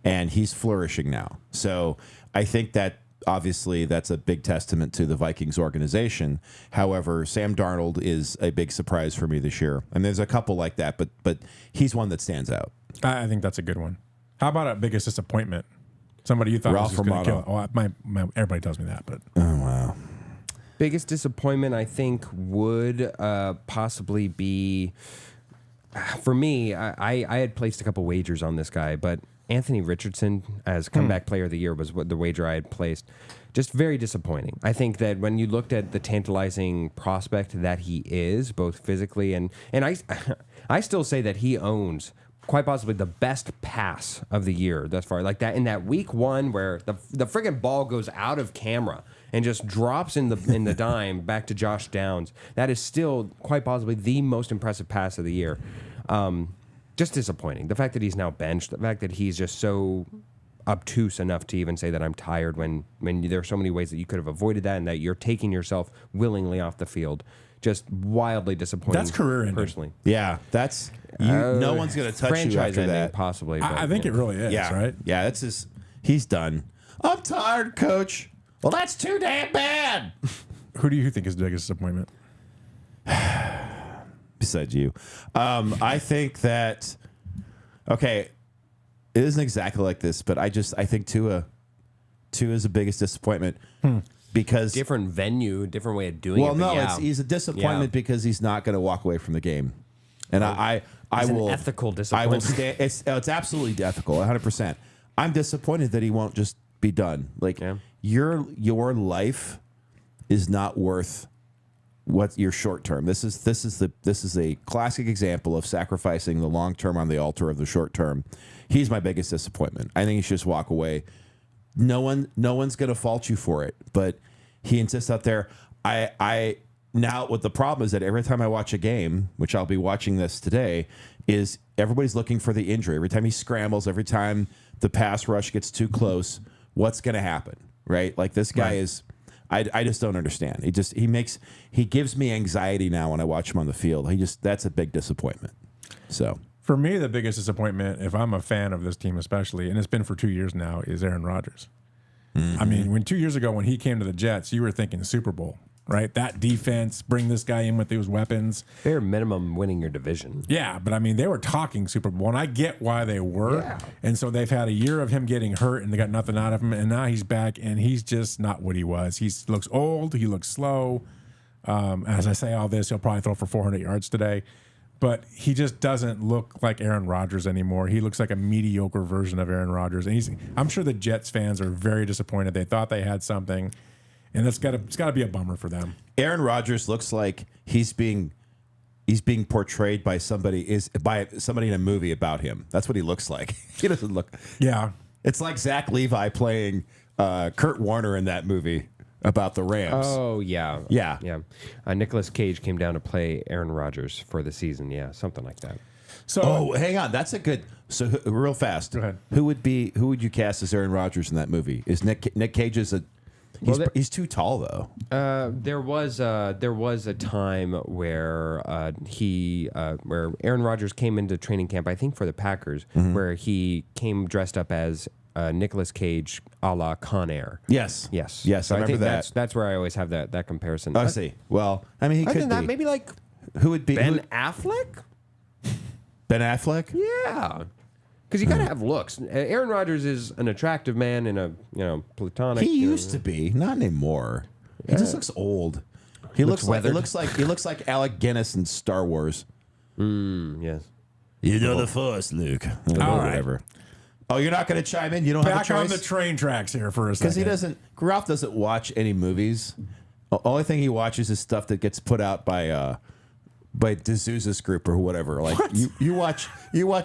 and he's flourishing now. So I think that obviously that's a big testament to the Vikings organization. However, Sam Darnold is a big surprise for me this year. And there's a couple like that, but he's one that stands out. I think that's a good one. How about a biggest disappointment? Somebody you thought Ralph was just going to kill Romano. it. Oh, everybody tells me that, but Oh, wow. Biggest disappointment, I think, would possibly be, for me, I had placed a couple wagers on this guy, but Anthony Richardson as comeback player of the year was what the wager I had placed. Just very disappointing. I think that when you looked at the tantalizing prospect that he is, both physically and I still say that he owns quite possibly the best pass of the year thus far. Like that in that week one where the friggin' ball goes out of camera and just drops in the dime back to Josh Downs. That is still quite possibly the most impressive pass of the year. Just disappointing. The fact that he's now benched, the fact that he's just so obtuse enough to even say that I'm tired when there are so many ways that you could have avoided that and that you're taking yourself willingly off the field. Just wildly disappointing. That's career ending. Personally. Yeah, that's no one's going to touch you Franchise after ending, that. possibly. But, I think it really is, Yeah, right? Yeah, that's his. He's done. I'm tired, coach. Well, that's too damn bad. Who do you think is the biggest disappointment? Besides you, I think that. Okay, it isn't exactly like this, but I think Tua is the biggest disappointment because different venue, different way of doing it. well, but no, yeah. he's a disappointment because he's not going to walk away from the game, and I It's an will ethical I will disappointment. stand. It's absolutely ethical, 100%. I'm disappointed that he won't just be done. Like Yeah. your life is not worth what your short term. This is a classic example of sacrificing the long term on the altar of the short term. He's my biggest disappointment. I think he should just walk away. No one's going to fault you for it, but he insists out there. I now what the problem is that every time I watch a game, which I'll be watching this today, is everybody's looking for the injury. Every time he scrambles, every time the pass rush gets too close, what's going to happen, right? Like this guy is. I just don't understand. He gives me anxiety now when I watch him on the field. That's a big disappointment. So For me, the biggest disappointment, if I'm a fan of this team especially, and it's been for 2 years now, is Aaron Rodgers. Mm-hmm. I mean, 2 years ago when he came to the Jets, you were thinking Super Bowl, right? That defense, bring this guy in with those weapons. Bare minimum winning your division. Yeah, but I mean, they were talking Super Bowl, and I get why they were. Yeah. And so they've had a year of him getting hurt, and they got nothing out of him, and now he's back, and he's just not what he was. He looks old. He looks slow. As I say all this, he'll probably throw for 400 yards today. But he just doesn't look like Aaron Rodgers anymore. He looks like a mediocre version of Aaron Rodgers. And I'm sure the Jets fans are very disappointed. They thought they had something, and it's got to be a bummer for them. Aaron Rodgers looks like he's being portrayed by somebody in a movie about him. That's what he looks like. He doesn't look. Yeah. It's like Zach Levi playing Kurt Warner in that movie about the Rams. Oh, yeah. Yeah. Yeah. Nicolas Cage came down to play Aaron Rodgers for the season. Yeah, something like that. So Oh, hang on. That's a good. So real fast. Go ahead. Who would you cast as Aaron Rodgers in that movie? Is Nick Cage he's too tall though. There was a time where where Aaron Rodgers came into training camp, I think for the Packers, where he came dressed up as Nicolas Cage a la Con Air. Yes. Yes. So I remember think that. that's where I always have that comparison. I see. Well, I mean, he Other could than that, be. maybe like Who would be Ben Affleck? Ben Affleck? Yeah. Because you got to have looks. Aaron Rodgers is an attractive man in a platonic. He used to be, not anymore. He just looks old. He looks like weathered. he looks like Alec Guinness in Star Wars. Yes. You know the Force, Luke. All right. Whatever. Oh, you're not going to chime in? You don't have a back on the choice? train tracks here for a second. Because Ralph doesn't watch any movies. The only thing he watches is stuff that gets put out by by D'Souza's group or whatever. Like you watch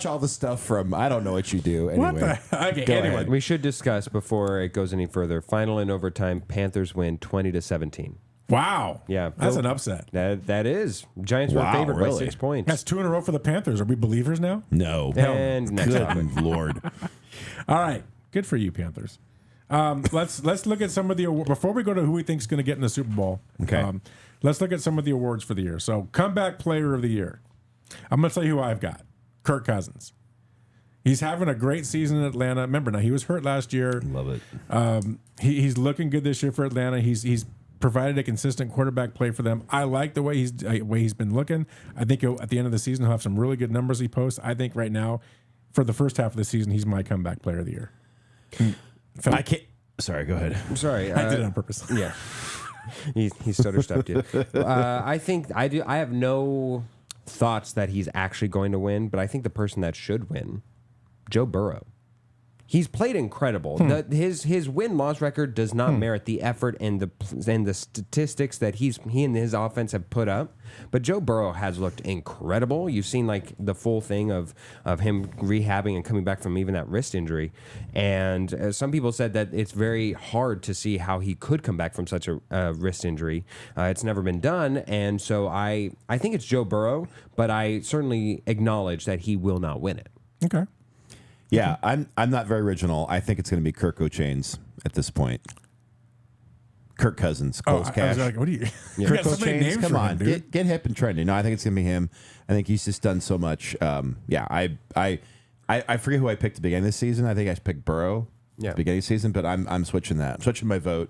all the stuff from I don't know what you do. Anyway, What the? Okay, Go anyway. ahead. We should discuss before it goes any further. Final in overtime, Panthers win 20-17. Wow. Yeah, That's Phil- an upset. That is. Giants were Wow, favored by really? 6 points. That's 2 in a row for the Panthers. Are we believers now? No. And next topic. Good Lord. All right. Good for you, Panthers. Let's look at some of the before we go to who we think is going to get in the Super Bowl. Okay. Let's look at some of the awards for the year. So, comeback player of the year. I'm going to tell you who I've got. Kirk Cousins. He's having a great season in Atlanta. Remember, now he was hurt last year. Love it. He's looking good this year for Atlanta. He's provided a consistent quarterback play for them. I like the way he's been looking. I think at the end of the season he'll have some really good numbers he posts. I think right now, for the first half of the season, he's my comeback player of the year. I can't. Sorry, go ahead. I'm sorry. I did it on purpose. Yeah. he stutter stepped you. I think I do. I have no thoughts that he's actually going to win, but I think the person that should win, Joe Burrow. He's played incredible. His win-loss record does not merit the effort and the statistics that he and his offense have put up. But Joe Burrow has looked incredible. You've seen like the full thing of him rehabbing and coming back from even that wrist injury. And some people said that it's very hard to see how he could come back from such a wrist injury. It's never been done. And so I think it's Joe Burrow, but I certainly acknowledge that he will not win it. Okay. Yeah, I'm not very original. I think it's going to be Kirk O'Chains at this point. Kirk Cousins, Cole's I Cash. was like, what do you? You Kirk got so many O'Chains, names come for on, him, dude. get hip and trendy. No, I think it's going to be him. I think he's just done so much. Yeah, I forget who I picked at the beginning of this season. I think I picked Burrow at the beginning of the season, but I'm switching that. I'm switching my vote.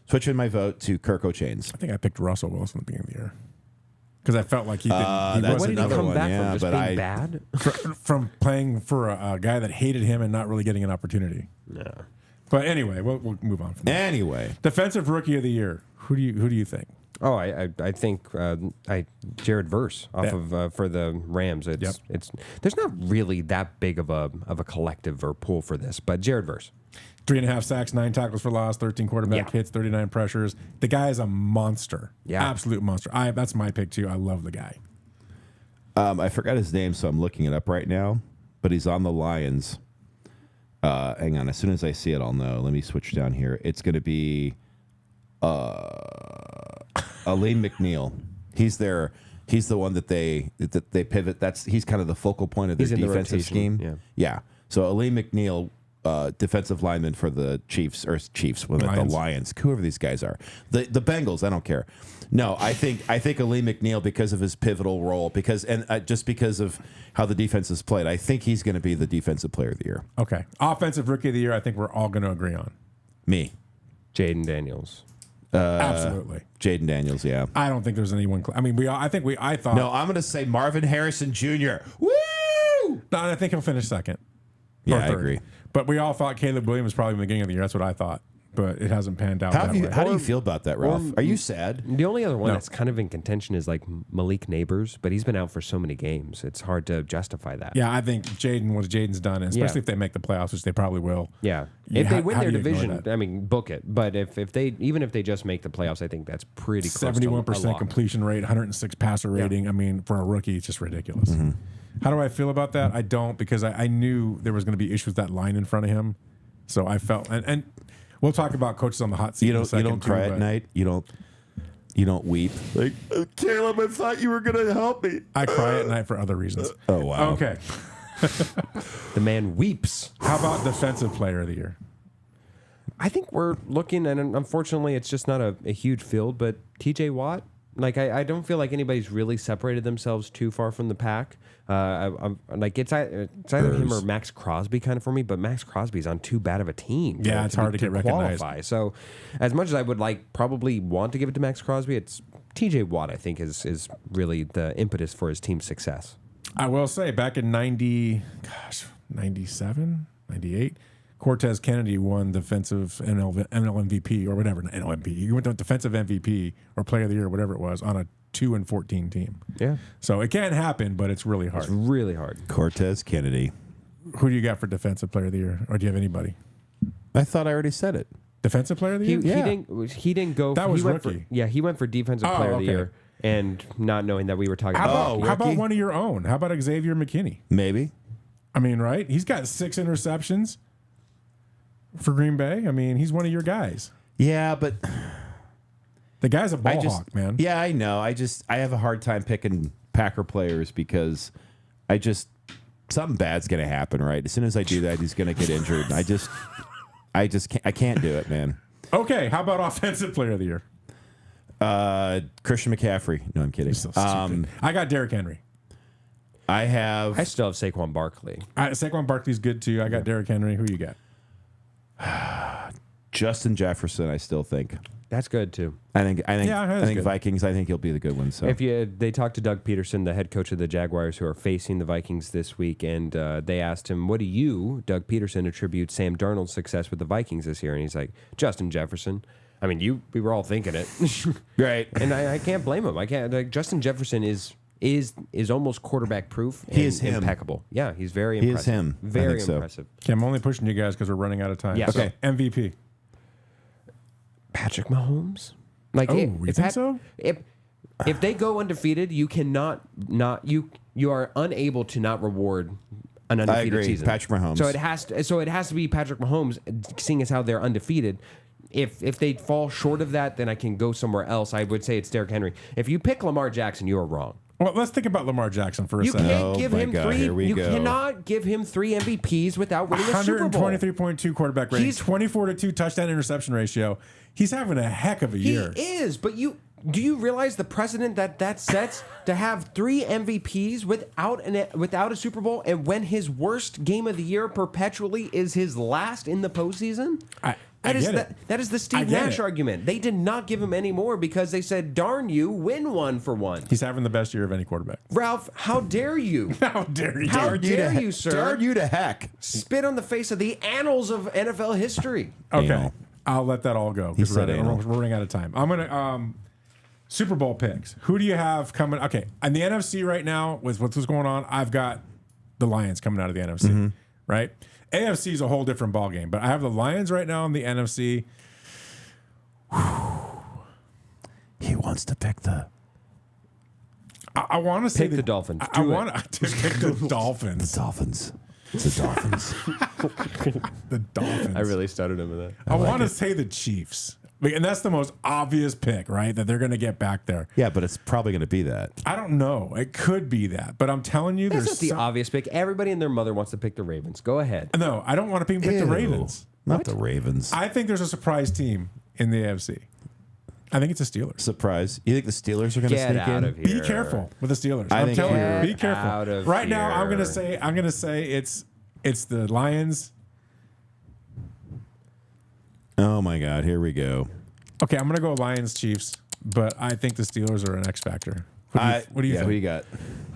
Switching my vote to Kirk O'Chains. I think I picked Russell Wilson at the beginning of the year because I felt like he didn't. He that's What did he another come one, back yeah, from? Just but being bad? from playing for a guy that hated him and not really getting an opportunity. No. But anyway, we'll move on from that. Anyway, Defensive Rookie of the Year. Who do you think? Oh, I think Jared Verse off of for the Rams. It's there's not really that big of a collective or pool for this, but Jared Verse. 3.5 sacks, 9 tackles for loss, 13 quarterback hits, 39 pressures. The guy is a monster. Yeah. Absolute monster. That's my pick too. I love the guy. I forgot his name, so I'm looking it up right now. But he's on the Lions. Hang on. As soon as I see it, I'll know. Let me switch down here. It's going to be Elaine McNeil. He's the one that they pivot. He's kind of the focal point of their He's in the defensive rotation, scheme. Yeah. So Elaine McNeil, defensive lineman for the Chiefs, the Lions, whoever these guys are. The Bengals, I don't care. No, I think Elaine McNeil, because of his pivotal role, just because of how the defense is played, I think he's going to be the defensive player of the year. Okay. Offensive Rookie of the Year, I think we're all going to agree on. Me. Jaden Daniels. Absolutely. Jaden Daniels, yeah. I don't think there's anyone. I thought. No, I'm going to say Marvin Harrison Jr. Woo! No, I think he'll finish second. Yeah, or I third. agree. But we all thought Caleb Williams probably in the beginning of the year. That's what I thought. But it hasn't panned out. How that do way. you feel about that, Ralph? Are you sad? The only other one No. that's kind of in contention is like Malik Neighbors, but he's been out for so many games. It's hard to justify that. Yeah, I think Jaden's done, and especially if they make the playoffs, which they probably will. Yeah. Yeah, If they win how their do you ignore division, that? I mean, book it. But if they just make the playoffs, I think that's pretty close to a 71% lock. completion rate, 106 passer rating. I mean, for a rookie, it's just ridiculous. Mm-hmm. How do I feel about that? I don't, because I knew there was going to be issues with that line in front of him. So I felt, and we'll talk about coaches on the hot seat. You in a don't second cry too, at but night. You don't weep. Like, Caleb, I thought you were going to help me. I cry at night for other reasons. Oh, wow. Okay. The man weeps. How about Defensive Player of the Year? I think we're looking, and unfortunately, it's just not a huge field, but TJ Watt. Like, I don't feel like anybody's really separated themselves too far from the pack. I'm like, it's either him or Max Crosby kind of for me, but Max Crosby's on too bad of a team. Yeah, it's hard to get recognized. Qualify. So, as much as I would probably want to give it to Max Crosby, it's TJ Watt, I think, is really the impetus for his team's success. I will say, back in 97, 98, Cortez Kennedy won defensive NL MVP or whatever, NL MVP. He went to defensive MVP or player of the year, whatever it was, on a 2-14 team. Yeah. So it can happen, but it's really hard. It's really hard. Cortez Kennedy. Who do you got for defensive player of the year? Or do you have anybody? I thought I already said it. Defensive player of the year? He didn't go. That he was went rookie. he went for defensive player of the okay. year, and not knowing that we were talking How about. about one of your own? How about Xavier McKinney? Maybe. I mean, right? He's got 6 interceptions for Green Bay. I mean, he's one of your guys. Yeah, but The guy's a ball hawk, man. Yeah, I know. I have a hard time picking Packer players because something bad's going to happen, right? As soon as I do that, he's going to get injured. I can't do it, man. Okay, how about offensive player of the year? Christian McCaffrey. No, I'm kidding. So stupid. I got Derrick Henry. I still have Saquon Barkley. Saquon Barkley's good too. I got Derrick Henry. Who you got? Justin Jefferson, I still think. That's good too. I think good. Vikings, I think he'll be the good one. So They talked to Doug Peterson, the head coach of the Jaguars, who are facing the Vikings this week, and they asked him, what do you, Doug Peterson, attribute Sam Darnold's success with the Vikings this year? And he's like, Justin Jefferson. I mean, we were all thinking it. right. And I can't blame him. I can't. Like, Justin Jefferson is almost quarterback proof. He is him. Impeccable. Yeah, he's very impressive. He is him. Very so. impressive. Okay, I'm only pushing you guys because we're running out of time. Yeah. Okay, MVP. Patrick Mahomes. Like, you think so? If they go undefeated, you cannot you are unable to not reward an undefeated season. Patrick Mahomes. So it has to be Patrick Mahomes, seeing as how they're undefeated. If they fall short of that, then I can go somewhere else. I would say it's Derrick Henry. If you pick Lamar Jackson, you are wrong. Well, let's think about Lamar Jackson for a You second. can't give him three. You go. cannot give him 3 MVPs without winning a Super Bowl. 123.2 quarterback rating, 24-2 touchdown interception ratio. He's having a heck of a year. He is, but do you realize the precedent that sets to have 3 MVPs without a Super Bowl, and when his worst game of the year perpetually is his last in the postseason? That is the Steve Nash argument. They did not give him any more because they said, darn you, win one for one. He's having the best year of any quarterback. Ralph, how dare you? How dare you? How dare you, sir? Darn you to heck. Spit on the face of the annals of NFL history. Okay. Anal. I'll let that all go. He said we're anal. running out of time. I'm going to Super Bowl picks. Who do you have coming? Okay. In the NFC right now, with what's going on, I've got the Lions coming out of the NFC, right? AFC is a whole different ballgame, but I have the Lions right now in the NFC. He wants to pick the... I want to say Pick the Dolphins. I want to pick the Dolphins. The Dolphins. It's the Dolphins. The Dolphins. I really stuttered him with that. I want to say the Chiefs. And that's the most obvious pick, right? That they're going to get back there. Yeah, but it's probably going to be that. I don't know. It could be that. But I'm telling you, That's there's not the obvious pick. Everybody and their mother wants to pick the Ravens. Go ahead. No, I don't want to pick the Ravens. Not the Ravens. I think there's a surprise team in the AFC. I think it's the Steelers. Surprise. You think the Steelers are going to Get sneak out in? of here. Be careful with the Steelers. I I'm think telling you, you're be careful. out of Right now, I'm here. gonna say it's the Lions. Oh, my God. Here we go. Okay, I'm gonna go Lions Chiefs, but I think the Steelers are an X factor. What do you think? Who you got?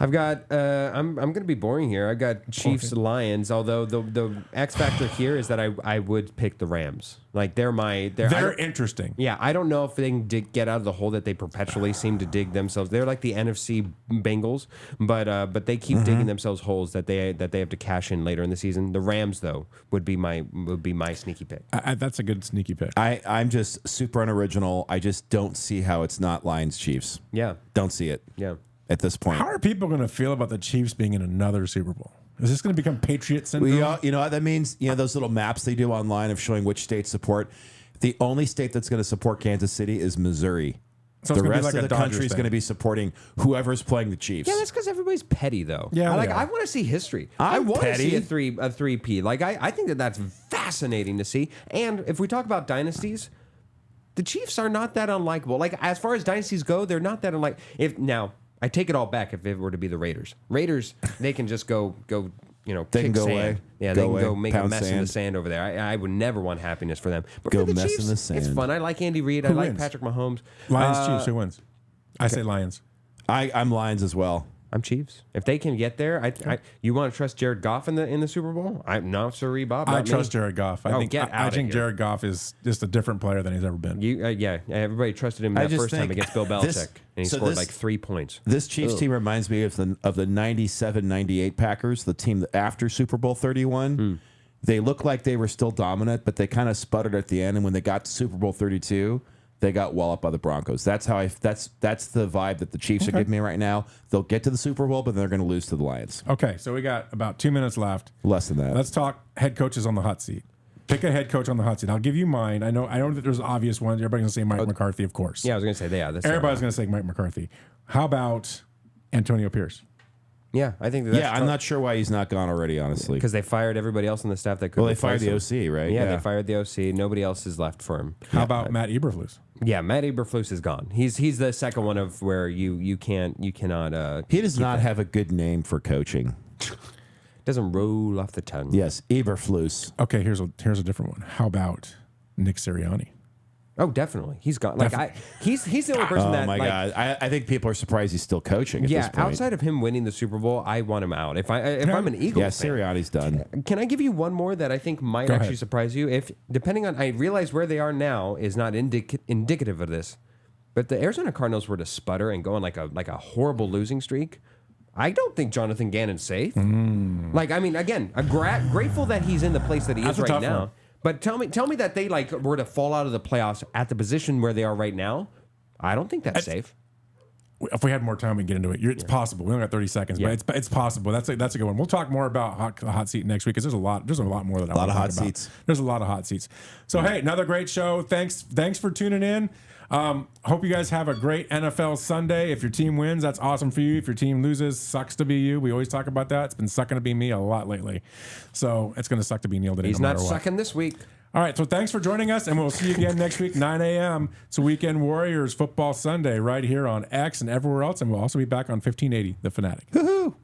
I've got. I'm going to be boring here. I got Chiefs, Lions. Although the X factor here is that I would pick the Rams. Like they're interesting. Yeah, I don't know if they can get out of the hole that they perpetually seem to dig themselves. They're like the NFC Bengals, but they keep digging themselves holes that they have to cash in later in the season. The Rams though would be my sneaky pick. That's a good sneaky pick. I'm just super unoriginal. I just don't see how it's not Lions Chiefs. Yeah, Don't see it. yeah. At this point. How are people going to feel about the Chiefs being in another Super Bowl? Is this going to become Patriot syndrome? You know what that means? You know those little maps they do online of showing which states support. The only state that's going to support Kansas City is Missouri. So the it's gonna be rest like of a the country Dodgers is thing. going to be supporting whoever's playing the Chiefs. Yeah, that's because everybody's petty, though. Yeah, they are. I want to see history. I'm I want to petty. see a 3P. Like I think that's fascinating to see. And if we talk about dynasties, the Chiefs are not that unlikable. Like as far as dynasties go, they're not that unlike. Now I take it all back. If it were to be the Raiders, they can just go. They kick can go sand. away. Yeah, Go they can away. go make a Pound mess in the sand. sand over there. I would never want happiness for them. But Go for the mess in Chiefs, the it's sand. fun. I like Andy Reid. I Who like wins? Patrick Mahomes. Lions Chiefs. Who wins? I say Lions. I'm Lions as well. I'm Chiefs. If they can get there, you want to trust Jared Goff in the Super Bowl? I'm not sorry, Bob. I not me. trust Jared Goff. I think here. Jared Goff is just a different player than he's ever been. Everybody trusted him I that just first time think against Bill Belichick, and he scored like 3 points. This Chiefs team reminds me of the 97-98 Packers, the team after Super Bowl 31. They looked like they were still dominant, but they kind of sputtered at the end. And when they got to Super Bowl 32, they got walloped by the Broncos. That's how that's the vibe that the Chiefs are giving me right now. They'll get to the Super Bowl, but they're going to lose to the Lions. Okay, so we got about 2 minutes left. Less than that. Let's talk head coaches on the hot seat. Pick a head coach on the hot seat. I'll give you mine. I know that there's obvious ones. Everybody's going to say Mike McCarthy, of course. Yeah, I was going to say that's everybody's going to say Mike McCarthy. How about Antonio Pierce? Yeah, I think that's I'm not sure why he's not gone already, honestly. because they fired everybody else on the staff that could. Well, they fired the OC, right? Yeah, they fired the OC. Nobody else is left for him. How about Matt Eberflus? Yeah, Matt Eberflus is gone. He's the second one of where you cannot. He does not have a good name for coaching. Doesn't roll off the tongue. Yes, Eberflus. Okay, here's a different one. How about Nick Sirianni? Oh, definitely. He's gone. He's the only person that. Oh my God! I think people are surprised he's still coaching. At this point. Outside of him winning the Super Bowl, I want him out. If I'm an Eagles fan, Sirianni's done. Can I give you one more that I think might Go actually ahead. surprise you? If depending on, I realize where they are now is not indicative of this, but the Arizona Cardinals were to sputter and go on like a horrible losing streak. I don't think Jonathan Gannon's safe. Again, I'm grateful that he's in the place that he That's is a right tough now. one. But tell me that they were to fall out of the playoffs at the position where they are right now. I don't think that's safe. If we had more time, we can get into it. It's possible. We only got 30 seconds, but it's possible. That's a good one. We'll talk more about hot seat next week because there's a lot more that I want to talk about. Seats. There's a lot of hot seats. So hey, another great show. Thanks for tuning in. Hope you guys have a great NFL Sunday. If your team wins, that's awesome for you. If your team loses, sucks to be you. We always talk about that. It's been sucking to be me a lot lately. So it's going to suck to be Neil today. He's no not matter what. sucking this week. All right, so thanks for joining us, and we'll see you again next week, 9 a.m. It's Weekend Warriors Football Sunday right here on X and everywhere else, and we'll also be back on 1580, The Fanatic. Woohoo!